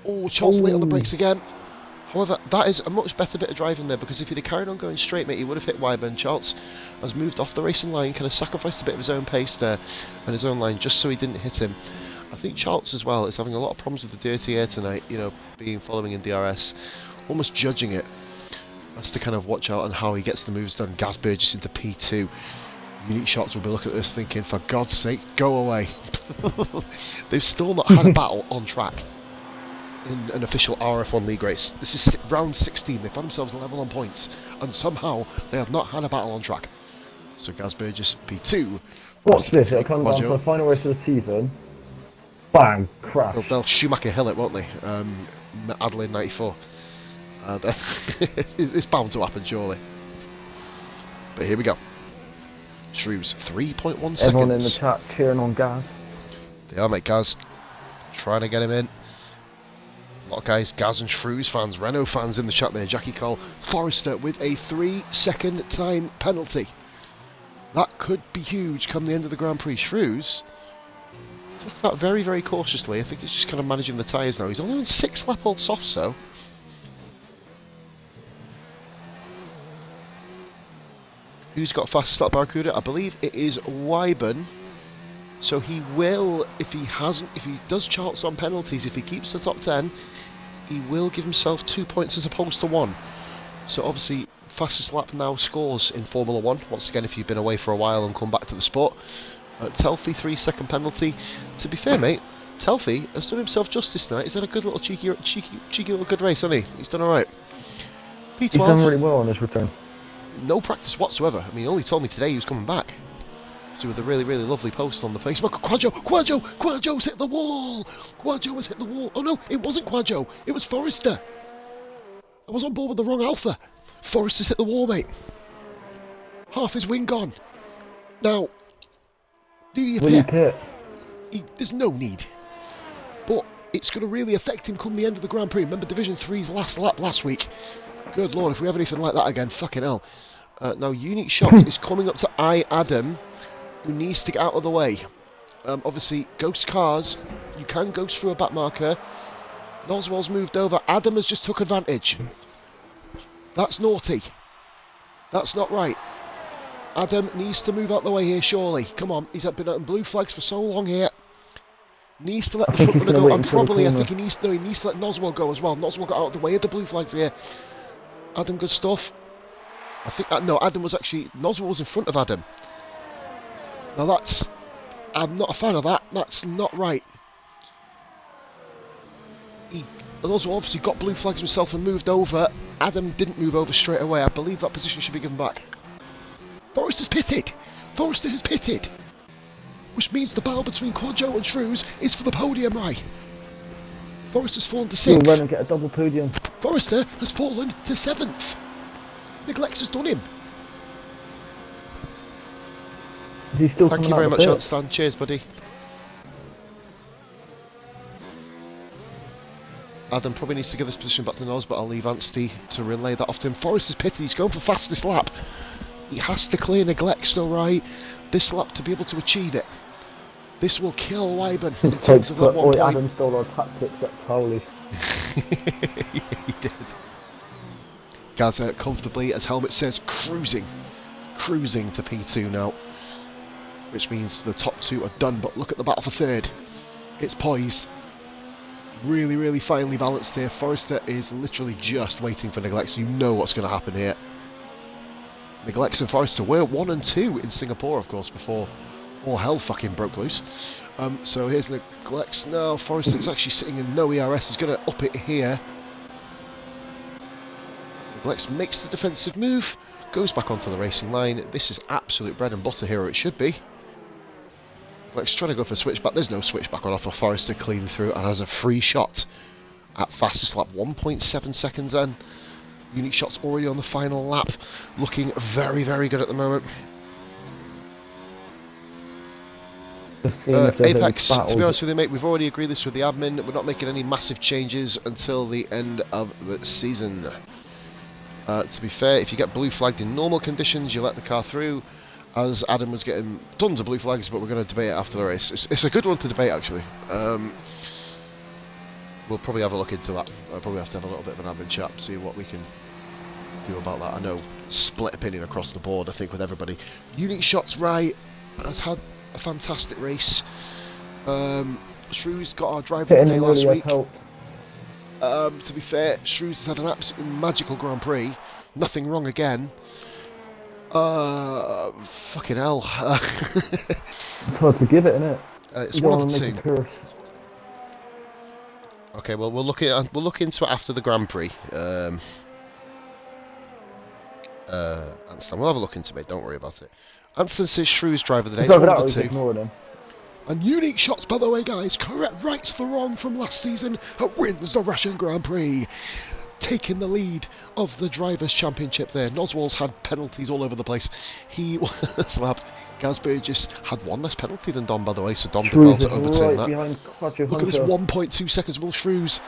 [SPEAKER 1] Oh, Charles late on the brakes again. However, that is a much better bit of driving there, because if he'd have carried on going straight, mate, he would have hit Wyburn. Charles has moved off the racing line, kind of sacrificed a bit of his own pace there and his own line just so he didn't hit him. I think Charles as well is having a lot of problems with the dirty air tonight, you know, following in DRS, almost judging it. Has to kind of watch out on how he gets the moves done. Gaz Burgess into P2. Unique Shots will be looking at this thinking, for God's sake, go away. They've still not had a battle on track in an official RRF1 League race. This is round 16. They found themselves level on points, and somehow they have not had a battle on track. So Gaz Burgess P2.
[SPEAKER 2] Watch this, it'll come down to the final race of the season. Bang! Crash.
[SPEAKER 1] They'll Schumacher Hill it, won't they? Adelaide 94. It's bound to happen, surely. But here we go. Shrews, 3.1 seconds.
[SPEAKER 2] Everyone in the chat cheering on Gaz.
[SPEAKER 1] They are, mate. Gaz trying to get him in. A lot of guys, Gaz and Shrews fans, Renault fans in the chat there. Jackie Cole, Forrester with a 3-second time penalty. That could be huge come the end of the Grand Prix. Shrews took that very, very cautiously. I think he's just kind of managing the tyres now. He's only on 6-lap-old softs, so. Who's got fastest at Barracuda? I believe it is Wyburn. So he will, if he does charts on penalties, if he keeps the top 10, he will give himself 2 points as opposed to 1. So obviously, fastest lap now scores in Formula 1. Once again, if you've been away for a while and come back to the sport. Telfie, 3-second penalty. To be fair, mate, Telfie has done himself justice tonight. He's had a good little cheeky little good race, hasn't he? He's done alright. P12.
[SPEAKER 2] He's done really well on his return.
[SPEAKER 1] No practice whatsoever. I mean, he only told me today he was coming back. So with a really, really lovely post on the Facebook. Quadro's hit the wall! Quadro has hit the wall. Oh no, it wasn't Quadro. It was Forrester. I was on board with the wrong alpha. Forrester's hit the wall, mate. Half his wing gone. Now, do you pit? There's no need. But it's going to really affect him come the end of the Grand Prix. Remember Division 3's last lap last week. Good lord, if we have anything like that again, fucking hell. Now, Unique Shots is coming up to Adam, who needs to get out of the way. Obviously, Ghost Cars, you can ghost through a back marker. Noswell's moved over. Adam has just took advantage. That's naughty. That's not right. Adam needs to move out the way here, surely. Come on, he's been on blue flags for so long here. Needs to let the front runner go, and probably I think he needs to let Noswell go as well. Noswell got out of the way of the blue flags here. Adam, good stuff. I think no, Adam was actually Noswell was in front of Adam. Now that's, I'm not a fan of that. That's not right. Noswell obviously got blue flags himself and moved over. Adam didn't move over straight away. I believe that position should be given back. Forrester's pitted. Forrester has pitted. Which means the battle between Quadro and Shrews is for the podium, right? Forrester's fallen to 6th.
[SPEAKER 2] He'll run and get a double podium.
[SPEAKER 1] Forrester has fallen to 7th. Neglects has done him.
[SPEAKER 2] Is he still
[SPEAKER 1] Thank
[SPEAKER 2] coming
[SPEAKER 1] you
[SPEAKER 2] out
[SPEAKER 1] very
[SPEAKER 2] of the
[SPEAKER 1] much,
[SPEAKER 2] pit?
[SPEAKER 1] Stan. Cheers, buddy. Adam probably needs to give this position back to Nos, but I'll leave Anstey to relay that off to him. Forrester's pitted. He's going for fastest lap. He has to clear Neglects though, right? This lap to be able to achieve it. This will kill Wyburn in terms of that 1 point.
[SPEAKER 2] Adam stole our tactics at Towley.
[SPEAKER 1] Yeah, he did. Gaz comfortably, as Helmet says, cruising to P2 now, which means the top 2 are done. But look at the battle for 3rd. It's poised. Really, really finely balanced here. Forrester is literally just waiting for Neglects. You know what's going to happen here. Neglects and Forrester were 1 and 2 in Singapore, of course, before all hell fucking broke loose. So here's Neglects now. Forrester's actually sitting in no ERS. He's going to up it here. Neglects makes the defensive move, goes back onto the racing line. This is absolute bread and butter here, or it should be. Let's try to go for a switchback. There's no switchback on offer. Forrester clean through and has a free shot at fastest lap. 1.7 seconds in. Unique Shots already on the final lap. Looking very, very good at the moment. Apex, to be honest with you, mate, we've already agreed this with the admin. We're not making any massive changes until the end of the season. To be fair, if you get blue flagged in normal conditions, you let the car through. As Adam was getting tons of blue flags, but we're going to debate it after the race. It's a good one to debate, actually. We'll probably have a look into that. I'll probably have to have a little bit of an admin chat, see what we can do about that. I know, split opinion across the board, I think, with everybody. Unique Shots, right, has had a fantastic race. Shrews got our driver of the day last week. To be fair, Shrews has had an absolutely magical Grand Prix. Nothing wrong again. Fucking hell.
[SPEAKER 2] It's hard to give it, isn't it?
[SPEAKER 1] It's one of the two. Okay, well we'll look into it after the Grand Prix. Anston, we'll have a look into it. Don't worry about it. Anston says Shrews driver of the day.
[SPEAKER 2] So that was ignoring him.
[SPEAKER 1] And Unique Shots, by the way, guys, correct rights the wrong from last season, wins the Russian Grand Prix, taking the lead of the Drivers' Championship there. Noswall's had penalties all over the place. He was lapped. Gaz Burgess had one less penalty than Dom, by the way, so Dom did well to overturn that. Look at this 1.2 seconds. Will Shrews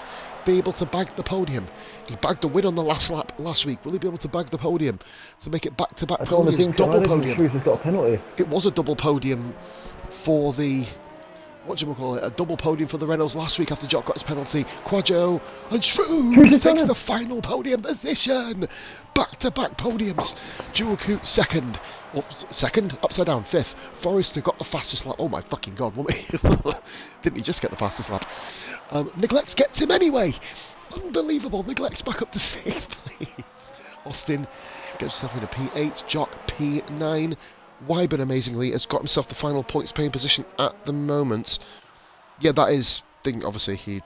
[SPEAKER 1] be able to bag the podium? He bagged a win on the last lap last week. Will he be able to bag the podium to make it back-to-back podiums? Double podium.
[SPEAKER 2] Shrews has got a penalty.
[SPEAKER 1] It was a double podium for the, a double podium for the Renaults last week after Jock got his penalty. Quaggio and Shrews takes the final podium position. Back-to-back podiums. Dual Coupe second. Second? Upside down, fifth. Forrester got the fastest lap. Oh my fucking god, didn't he just get the fastest lap? Neglects gets him anyway. Unbelievable. Neglects back up to 6th place. Austin gets himself in a P8. Jock P9. Wyburn, amazingly, has got himself the final points paying position at the moment. Yeah, that is thing. Obviously, he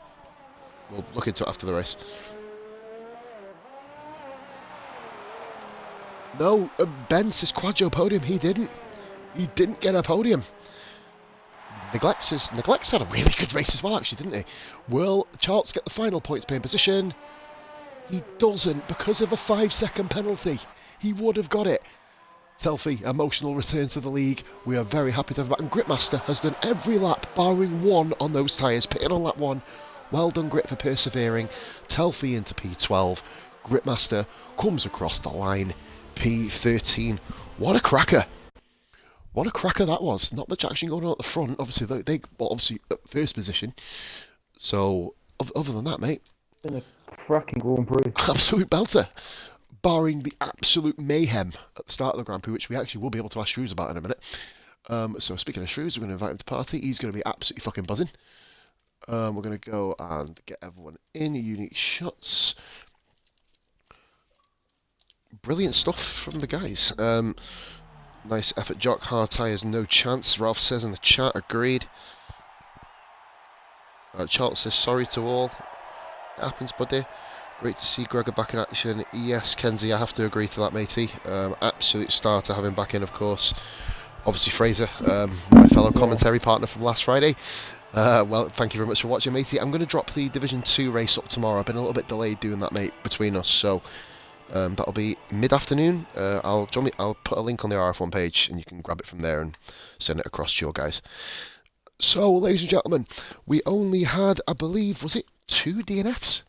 [SPEAKER 1] will look into it after the race. No, Ben says Quaggio podium. He didn't. He didn't get a podium. Neglects had a really good race as well, actually, didn't he? Will Charles get the final points paying position? He doesn't because of a 5-second penalty. He would have got it. Telfy, emotional return to the league. We are very happy to have him back. And Gritmaster has done every lap, barring one on those tyres. Pitting on lap 1. Well done, Grit, for persevering. Telfy into P12. Gritmaster comes across the line. P13. What a cracker. What a cracker that was. Not much action going on at the front. Obviously, obviously at first position. So, other than that, mate.
[SPEAKER 2] Been a cracking Grand Prix.
[SPEAKER 1] Absolute belter. Barring the absolute mayhem at the start of the Grand Prix, which we actually will be able to ask Shrews about in a minute. So speaking of Shrews, we're going to invite him to party. He's going to be absolutely fucking buzzing. We're going to go and get everyone in. Unique Shots. Brilliant stuff from the guys. Nice effort, Jock. Hard tyres, no chance. Ralph says in the chat, agreed. Charles says sorry to all. It happens, buddy. Great to see Gregor back in action. Yes, Kenzie, I have to agree to that, matey. Absolute star to have him back in, of course. Obviously, Fraser, my fellow commentary partner from last Friday. Well, thank you very much for watching, matey. I'm going to drop the Division 2 race up tomorrow. I've been a little bit delayed doing that, mate, between us. So that'll be mid-afternoon. I'll put a link on the RRF1 page, and you can grab it from there and send it across to your guys. So, ladies and gentlemen, we only had, I believe, was it 2 DNFs?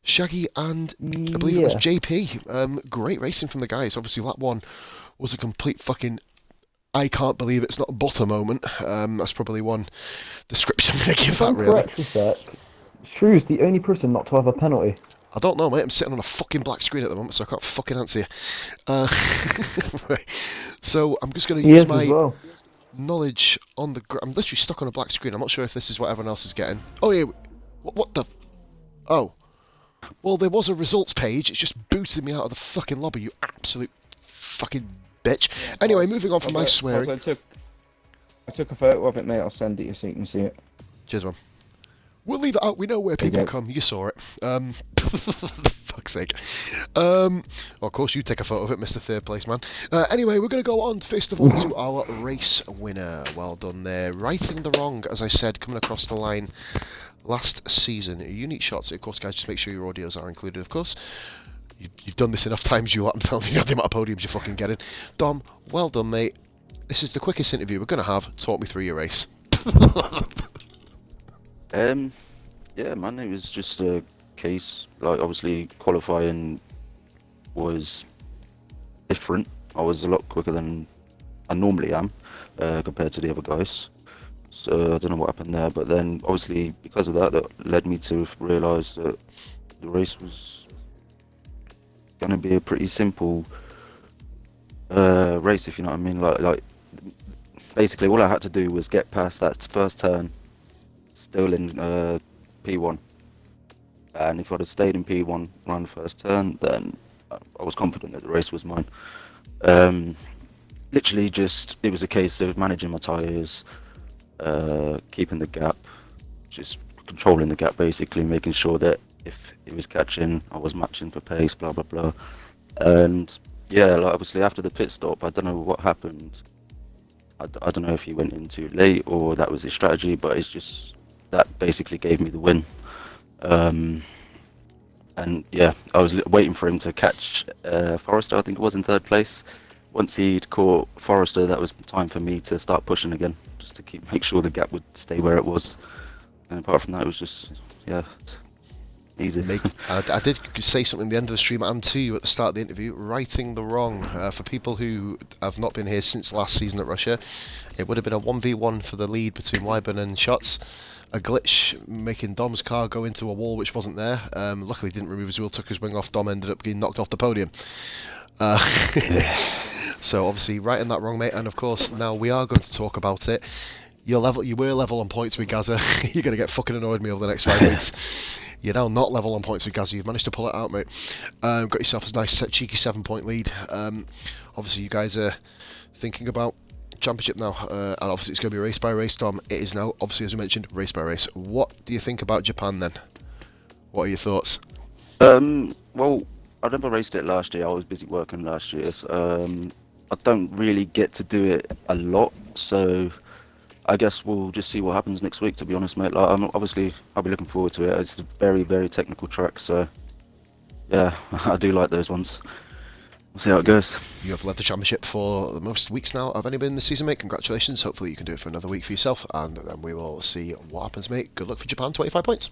[SPEAKER 1] Shaggy and I believe it was JP. Great racing from the guys. Obviously, lap 1 was a complete fucking I can't believe it's not butter moment. That's probably one description I'm going to give that, really.
[SPEAKER 2] Correct a sec. Shrews the only person not to have a penalty.
[SPEAKER 1] I don't know, mate. I'm sitting on a fucking black screen at the moment, so I can't fucking answer you. Right. So I'm just going to use my knowledge on the... I'm literally stuck on a black screen. I'm not sure if this is what everyone else is getting. Oh, yeah. What the... Oh. Well, there was a results page. It's just booted me out of the fucking lobby, you absolute fucking bitch. Yeah, anyway, moving on from my swearing.
[SPEAKER 3] I took a photo of it, mate. I'll send it you so you can see it.
[SPEAKER 1] Cheers, man. We'll leave it out. We know where people come. You saw it. Fuck's sake. Well, of course, you take a photo of it, Mr. Third Place Man. Anyway, we're going to go on, first of all, to our race winner. Well done there. Righting the wrong, as I said, coming across the line last season. Unique shots. Of course, guys, just make sure your audios are included, of course. You've done this enough times, you lot. I'm telling you the amount of podiums you're fucking getting. Dom, well done, mate. This is the quickest interview we're going to have. Talk me through your race.
[SPEAKER 3] Yeah, man, it was just a case. Like, obviously, qualifying was different. I was a lot quicker than I normally am compared to the other guys. So I don't know what happened there, but then obviously because of that, that led me to realise that the race was going to be a pretty simple race, if you know what I mean. Like basically all I had to do was get past that first turn, still in P1, and if I'd have stayed in P1 around the first turn, then I was confident that the race was mine. Literally just, it was a case of managing my tyres, keeping the gap, just controlling the gap basically, making sure that if it was catching, I was matching for pace, blah blah blah. And yeah, like obviously after the pit stop, I don't know what happened. I don't know if he went in too late or that was his strategy, but it's just that basically gave me the win. And yeah, I was waiting for him to catch Forrester, I think it was, in third place. Once he'd caught Forrester, that was time for me to start pushing again, just to make sure the gap would stay where it was. And apart from that, it was just, yeah, easy.
[SPEAKER 1] I did say something at the end of the stream and to you at the start of the interview, righting the wrong. For people who have not been here since last season at Russia, it would have been a 1v1 for the lead between Wyburn and Shots. A glitch making Dom's car go into a wall which wasn't there. Luckily he didn't remove his wheel, took his wing off. Dom ended up getting knocked off the podium. So obviously righting that wrong, mate. And of course now we are going to talk about it. You were level on points with Gaza. You're going to get fucking annoyed with me over the next 5 weeks. You're now not level on points with Gaza. You've managed to pull it out, mate. Got yourself a nice cheeky 7-point lead. Obviously you guys are thinking about championship now, and obviously it's going to be race by race, Dom. It is now, obviously, as we mentioned, race by race. What do you think about Japan then? What are your thoughts?
[SPEAKER 3] Well, I never raced it last year. I was busy working last year. So, I don't really get to do it a lot, so I guess we'll just see what happens next week, to be honest, mate. Like, I'll be looking forward to it. It's a very, very technical track, so yeah, I do like those ones. We'll see how it goes.
[SPEAKER 1] You have led the championship for the most weeks now of anybody in the season, mate. Congratulations. Hopefully you can do it for another week for yourself, and then we will see what happens, mate. Good luck for Japan, 25 points.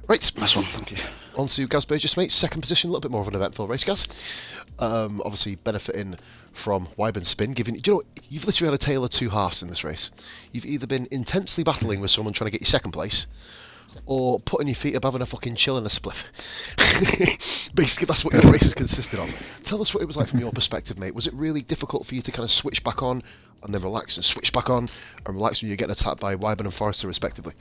[SPEAKER 1] Right.
[SPEAKER 3] Nice one, thank you.
[SPEAKER 1] On to Gaz Burgess, mate. Second position, a little bit more of an eventful race, Gaz. Obviously benefiting from Wyburn's spin, do you know what? You've literally had a tale of two halves in this race. You've either been intensely battling with someone trying to get you second place, or putting your feet up having a fucking chill and a spliff. Basically, that's what your race has consisted of. Tell us what it was like from your perspective, mate. Was it really difficult for you to kind of switch back on, and then relax, and switch back on, and relax when you're getting attacked by Wyburn and Forrester, respectively?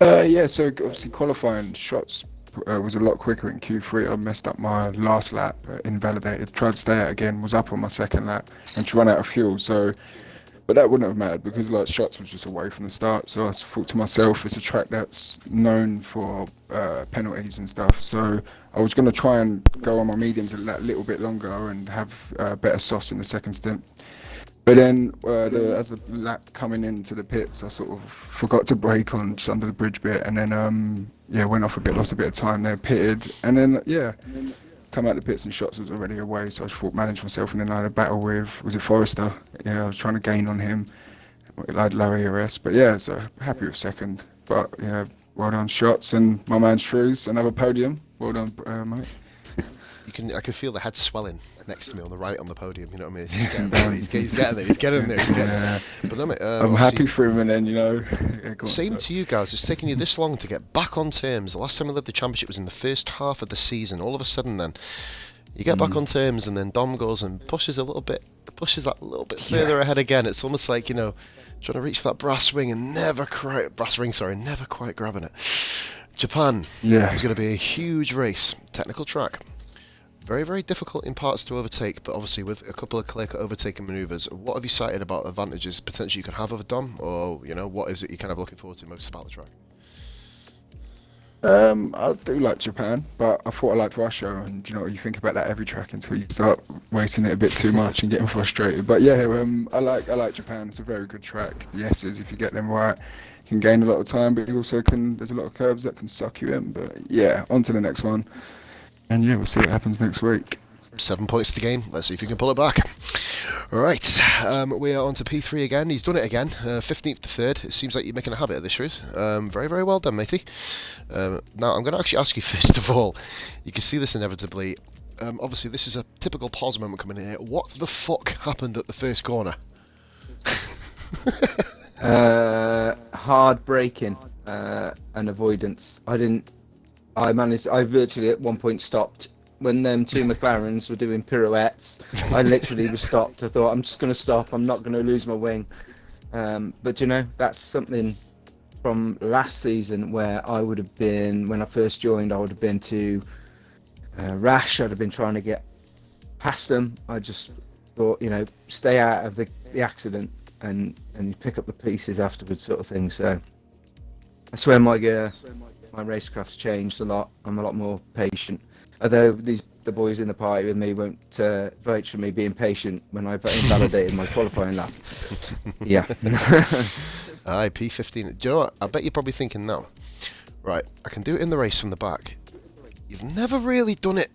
[SPEAKER 4] Yeah, so obviously qualifying Shots was a lot quicker in Q3. I messed up my last lap, invalidated, tried to stay out again, was up on my second lap, and to run out of fuel. So, but that wouldn't have mattered because like Shots was just away from the start. So I thought to myself, it's a track that's known for penalties and stuff. So I was going to try and go on my mediums a little bit longer and have better softs in the second stint. But then, as the lap coming into the pits, I sort of forgot to brake on just under the bridge bit, and then went off a bit, lost a bit of time there, pitted, and then come out the pits and Shots was already away, so I just thought manage myself, and then I had a battle with, was it Forrester? Yeah, I was trying to gain on him, like low ERS, but yeah, so happy with second. But yeah, well done Shots, and my man Shrews, another podium. Well done, mate.
[SPEAKER 1] I can feel the head swelling next to me on the right on the podium. You know what I mean? He's getting there. He's getting there. Yeah. But no, mate,
[SPEAKER 4] I'm happy for him, and then
[SPEAKER 1] same to you guys. It's taken you this long to get back on terms. The last time we led the championship was in the first half of the season. All of a sudden, then you get back on terms, and then Dom goes and pushes that little bit further ahead again. It's almost like trying to reach for that brass ring and never quite grabbing it. Japan is going to be a huge race, technical track. Very, very difficult in parts to overtake, but obviously with a couple of clear-cut overtaking manoeuvres, what have you cited about advantages potentially you could have over Dom, or what is it you're kind of looking forward to most about the track?
[SPEAKER 4] I do like Japan, but I thought I liked Russia, and you think about that every track until you start wasting it a bit too much and getting frustrated. But yeah, I like Japan. It's a very good track. The S's, if you get them right, you can gain a lot of time, but you also can. There's a lot of curves that can suck you in. But yeah, on to the next one, and yeah, we'll see what happens next week.
[SPEAKER 1] 7 points to gain. Let's see if you can pull it back. Right, we are on to P3 again. He's done it again. 15th to 3rd. It seems like you're making a habit of this, Shrews. Very, very well done, matey. Now, I'm going to actually ask you first of all. You can see this inevitably. Obviously, this is a typical pause moment coming in here. What the fuck happened at the first corner?
[SPEAKER 5] Hard braking and avoidance. I virtually at one point stopped. When them two McLarens were doing pirouettes, I literally was stopped. I thought, I'm just going to stop. I'm not going to lose my wing. But that's something from last season where I would have been, when I first joined, I would have been too rash. I'd have been trying to get past them. I just thought, stay out of the accident and pick up the pieces afterwards, sort of thing. So that's where my racecraft's changed a lot. I'm a lot more patient. Although the boys in the party with me won't vote for me being patient when I've invalidated my qualifying lap. Yeah.
[SPEAKER 1] Aye, P15. Do you know what? I bet you're probably thinking now. Right, I can do it in the race from the back. You've never really done it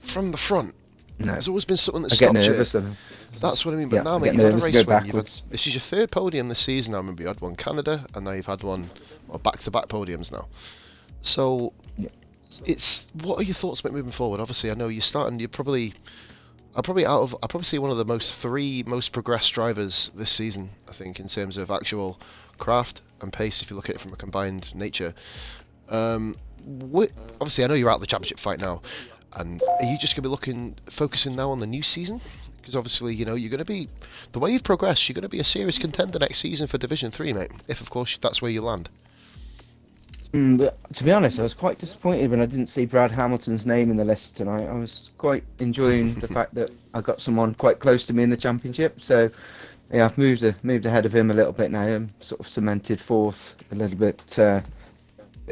[SPEAKER 1] from the front.
[SPEAKER 5] No.
[SPEAKER 1] There's always been something that
[SPEAKER 5] I get
[SPEAKER 1] stops
[SPEAKER 5] nervous.
[SPEAKER 1] you. That's what I mean. But
[SPEAKER 5] Yeah,
[SPEAKER 1] now,
[SPEAKER 5] I
[SPEAKER 1] mate,
[SPEAKER 5] get
[SPEAKER 1] you've had a
[SPEAKER 5] nervous and
[SPEAKER 1] race
[SPEAKER 5] go
[SPEAKER 1] win.
[SPEAKER 5] backwards.
[SPEAKER 1] This is your third podium this season. I remember you had one Canada, and now you've had one back-to-back podiums now. So, what are your thoughts about moving forward? Obviously, I know you're starting. I'll probably see one of the three most progressed drivers this season. I think in terms of actual craft and pace, if you look at it from a combined nature. Obviously, I know you're out of the championship fight now, and are you just going to be focusing now on the new season? Because obviously, you're going to be, the way you've progressed, you're going to be a serious contender next season for Division 3, mate. If, of course, that's where you land.
[SPEAKER 5] But to be honest, I was quite disappointed when I didn't see Brad Hamilton's name in the list tonight. I was quite enjoying the fact that I got someone quite close to me in the championship. So, yeah, I've moved ahead of him a little bit now. I'm sort of cemented fourth a little bit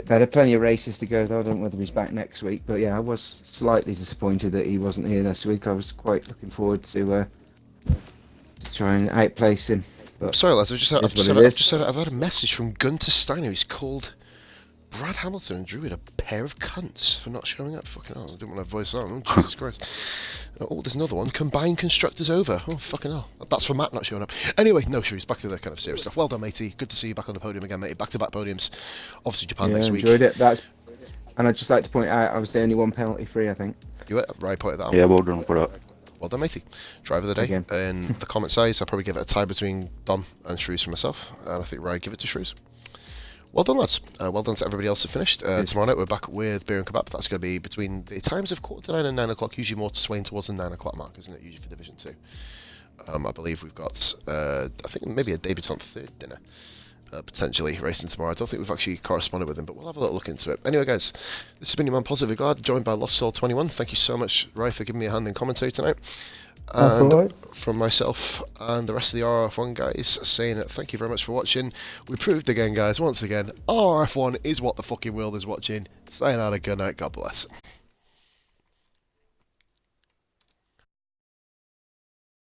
[SPEAKER 5] better. Plenty of races to go, though. I don't know whether he's back next week. But yeah, I was slightly disappointed that he wasn't here this week. I was quite looking forward to try and outplace him. But
[SPEAKER 1] sorry, lads, I've had a message from Gunter Steiner. He's called Brad Hamilton and Druid a pair of cunts for not showing up. Fucking hell, I didn't want to voice that. Oh, Jesus Christ. Oh, there's another one. Combined constructors over. Oh, fucking hell. That's for Matt not showing up. Anyway, no, Shrews, back to the kind of serious stuff. Well done, matey. Good to see you back on the podium again, matey. Back-to-back podiums. Obviously, Japan next week.
[SPEAKER 5] Enjoyed it. And I'd just like to point out, I was the only one penalty free, I think.
[SPEAKER 1] You were? Right, pointed that out.
[SPEAKER 3] Yeah, well done for that.
[SPEAKER 1] Well done, matey. Driver of the day.
[SPEAKER 5] Again.
[SPEAKER 1] In the comment size, I'll probably give it a tie between Dom and Shrews for myself. And I think Ryan give it to Shrews. Well done, lads. Well done to everybody else that finished. Tomorrow night we're back with Beer and Kebab. That's going to be between the times of 8:45 and 9 o'clock, usually more swaying towards the 9 o'clock mark, isn't it, usually for Division 2. I believe we've got, I think maybe a David's on third dinner, potentially, racing tomorrow. I don't think we've actually corresponded with him, but we'll have a little look into it. Anyway, guys, this has been your man Positive Glad, joined by Lost Soul 21. Thank you so much, Rai, for giving me a hand in commentary tonight. And
[SPEAKER 2] all right.
[SPEAKER 1] from myself and the rest of the RRF1 guys, saying thank you very much for watching. We proved again, guys, once again, RRF1 is what the fucking world is watching. Sayonara, good night, God bless.